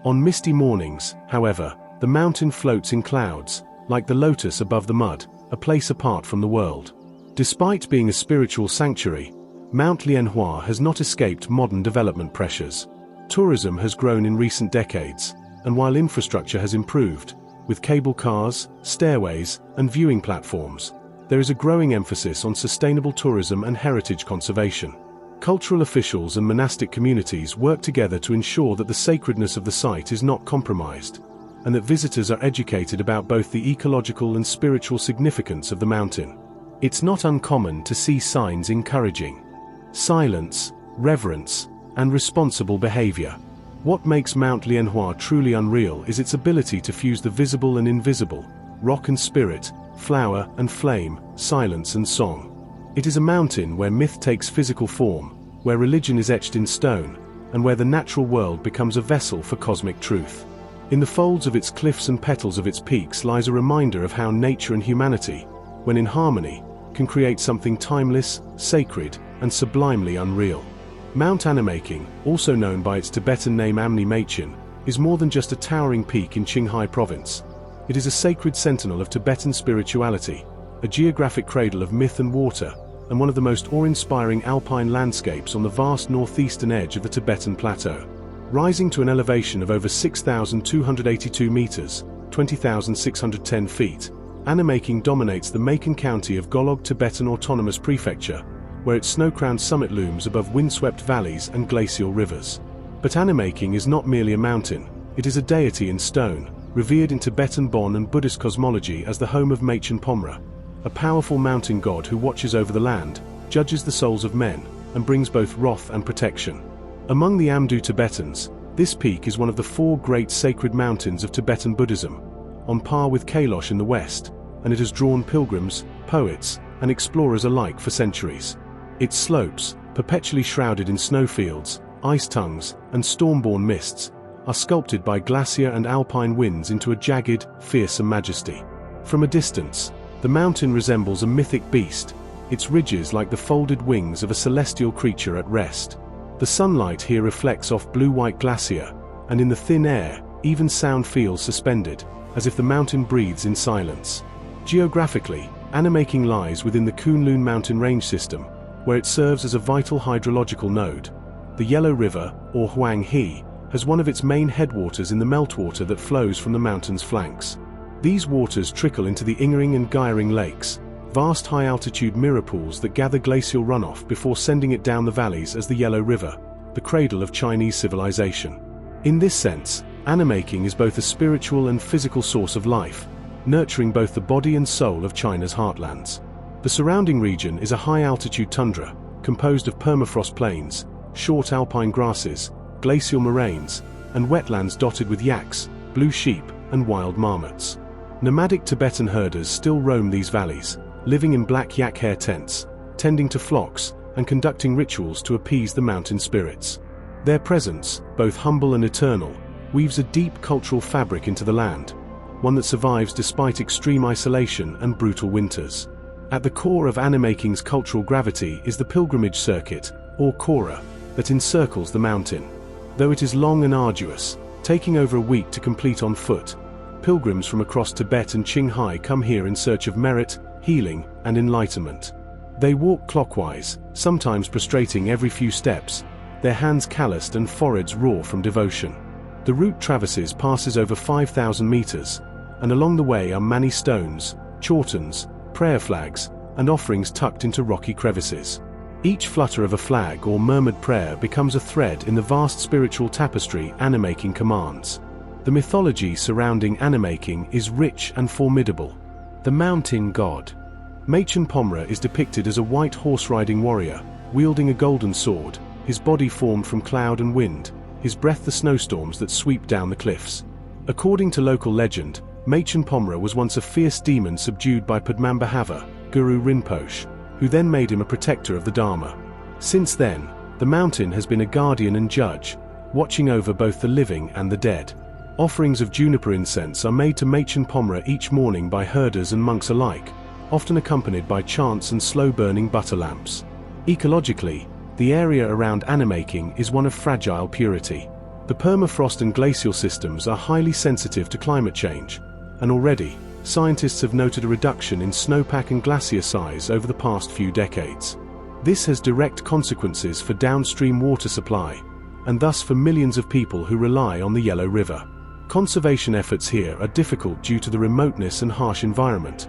On misty mornings, however, the mountain floats in clouds, like the lotus above the mud, a place apart from the world. Despite being a spiritual sanctuary, Mount Animaqing has not escaped modern development pressures. Tourism has grown in recent decades, and while infrastructure has improved, with cable cars, stairways, and viewing platforms, there is a growing emphasis on sustainable tourism and heritage conservation. Cultural officials and monastic communities work together to ensure that the sacredness of the site is not compromised, and that visitors are educated about both the ecological and spiritual significance of the mountain. It's not uncommon to see signs encouraging silence, reverence, and responsible behavior. What makes Mount Animaqing truly unreal is its ability to fuse the visible and invisible, rock and spirit, flower and flame, silence and song. It is a mountain where myth takes physical form, where religion is etched in stone, and where the natural world becomes a vessel for cosmic truth. In the folds of its cliffs and petals of its peaks lies a reminder of how nature and humanity, when in harmony, can create something timeless, sacred, and sublimely unreal. Mount Animaqing, also known by its Tibetan name Animaqing, is more than just a towering peak in Qinghai province. It is a sacred sentinel of Tibetan spirituality, a geographic cradle of myth and water, and one of the most awe-inspiring alpine landscapes on the vast northeastern edge of the Tibetan plateau. Rising to an elevation of over 6,282 meters, 20,610 feet, Animaqing dominates the Macon County of Golog Tibetan Autonomous Prefecture, where its snow-crowned summit looms above windswept valleys and glacial rivers. But Animaqing is not merely a mountain, it is a deity in stone, revered in Tibetan Bon and Buddhist cosmology as the home of Machen Pomra, a powerful mountain god who watches over the land, judges the souls of men, and brings both wrath and protection. Among the Amdo Tibetans, this peak is one of the four great sacred mountains of Tibetan Buddhism, on par with Kailash in the west, and it has drawn pilgrims, poets, and explorers alike for centuries. Its slopes, perpetually shrouded in snowfields, ice tongues, and storm-born mists, are sculpted by glacier and alpine winds into a jagged, fearsome majesty. From a distance, the mountain resembles a mythic beast, its ridges like the folded wings of a celestial creature at rest. The sunlight here reflects off blue-white glacier, and in the thin air, even sound feels suspended, as if the mountain breathes in silence. Geographically, Animaqing lies within the Kunlun mountain range system, where it serves as a vital hydrological node. The Yellow River, or Huang He, has one of its main headwaters in the meltwater that flows from the mountain's flanks. These waters trickle into the Ingering and Gairing lakes, vast high-altitude mirror pools that gather glacial runoff before sending it down the valleys as the Yellow River, the cradle of Chinese civilization. In this sense, Animaqing is both a spiritual and physical source of life, nurturing both the body and soul of China's heartlands. The surrounding region is a high-altitude tundra, composed of permafrost plains, short alpine grasses, glacial moraines, and wetlands dotted with yaks, blue sheep, and wild marmots. Nomadic Tibetan herders still roam these valleys, living in black yak hair tents, tending to flocks, and conducting rituals to appease the mountain spirits. Their presence, both humble and eternal, weaves a deep cultural fabric into the land, one that survives despite extreme isolation and brutal winters. At the core of Animaqing's cultural gravity is the pilgrimage circuit, or Kora, that encircles the mountain. Though it is long and arduous, taking over a week to complete on foot, pilgrims from across Tibet and Qinghai come here in search of merit, healing, and enlightenment. They walk clockwise, sometimes prostrating every few steps, their hands calloused and foreheads raw from devotion. The route passes over 5,000 meters, and along the way are many stones, chortens, prayer flags, and offerings tucked into rocky crevices. Each flutter of a flag or murmured prayer becomes a thread in the vast spiritual tapestry Animaqing commands. The mythology surrounding Animaqing is rich and formidable. The mountain god Machen Pomra is depicted as a white horse-riding warrior, wielding a golden sword, his body formed from cloud and wind, his breath the snowstorms that sweep down the cliffs. According to local legend, Machen Pomra was once a fierce demon subdued by Padmambhava, Guru Rinpoche, who then made him a protector of the Dharma. Since then, the mountain has been a guardian and judge, watching over both the living and the dead. Offerings of juniper incense are made to Machen Pomra each morning by herders and monks alike, often accompanied by chants and slow-burning butter lamps. Ecologically, the area around Animaqing is one of fragile purity. The permafrost and glacial systems are highly sensitive to climate change, and already, scientists have noted a reduction in snowpack and glacier size over the past few decades. This has direct consequences for downstream water supply, and thus for millions of people who rely on the Yellow River. Conservation efforts here are difficult due to the remoteness and harsh environment,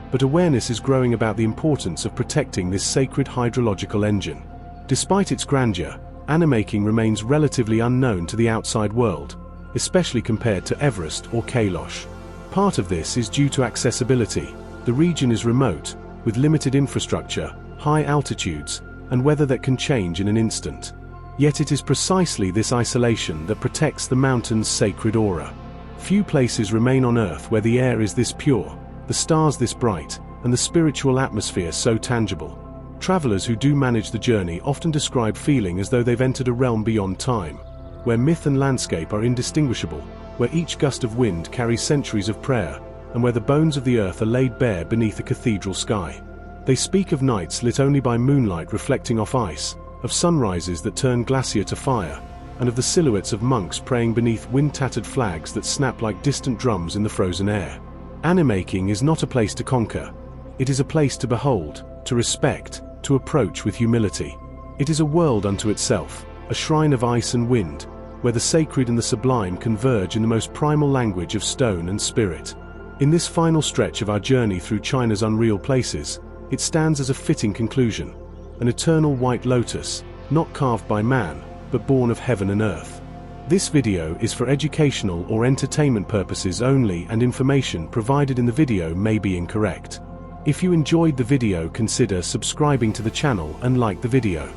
but awareness is growing about the importance of protecting this sacred hydrological engine. Despite its grandeur, Animaqing remains relatively unknown to the outside world, especially compared to Everest or Kailash. Part of this is due to accessibility. The region is remote, with limited infrastructure, high altitudes, and weather that can change in an instant. Yet it is precisely this isolation that protects the mountain's sacred aura. Few places remain on Earth where the air is this pure, the stars this bright, and the spiritual atmosphere so tangible. Travelers who do manage the journey often describe feeling as though they've entered a realm beyond time, where myth and landscape are indistinguishable, where each gust of wind carries centuries of prayer, and where the bones of the earth are laid bare beneath a cathedral sky. They speak of nights lit only by moonlight reflecting off ice, of sunrises that turn glacier to fire, and of the silhouettes of monks praying beneath wind-tattered flags that snap like distant drums in the frozen air. Animaqing is not a place to conquer. It is a place to behold, to respect, to approach with humility. It is a world unto itself, a shrine of ice and wind, where the sacred and the sublime converge in the most primal language of stone and spirit. In this final stretch of our journey through China's unreal places, it stands as a fitting conclusion, an eternal white lotus, not carved by man, but born of heaven and earth. This video is for educational or entertainment purposes only, and information provided in the video may be incorrect. If you enjoyed the video, consider subscribing to the channel and like the video.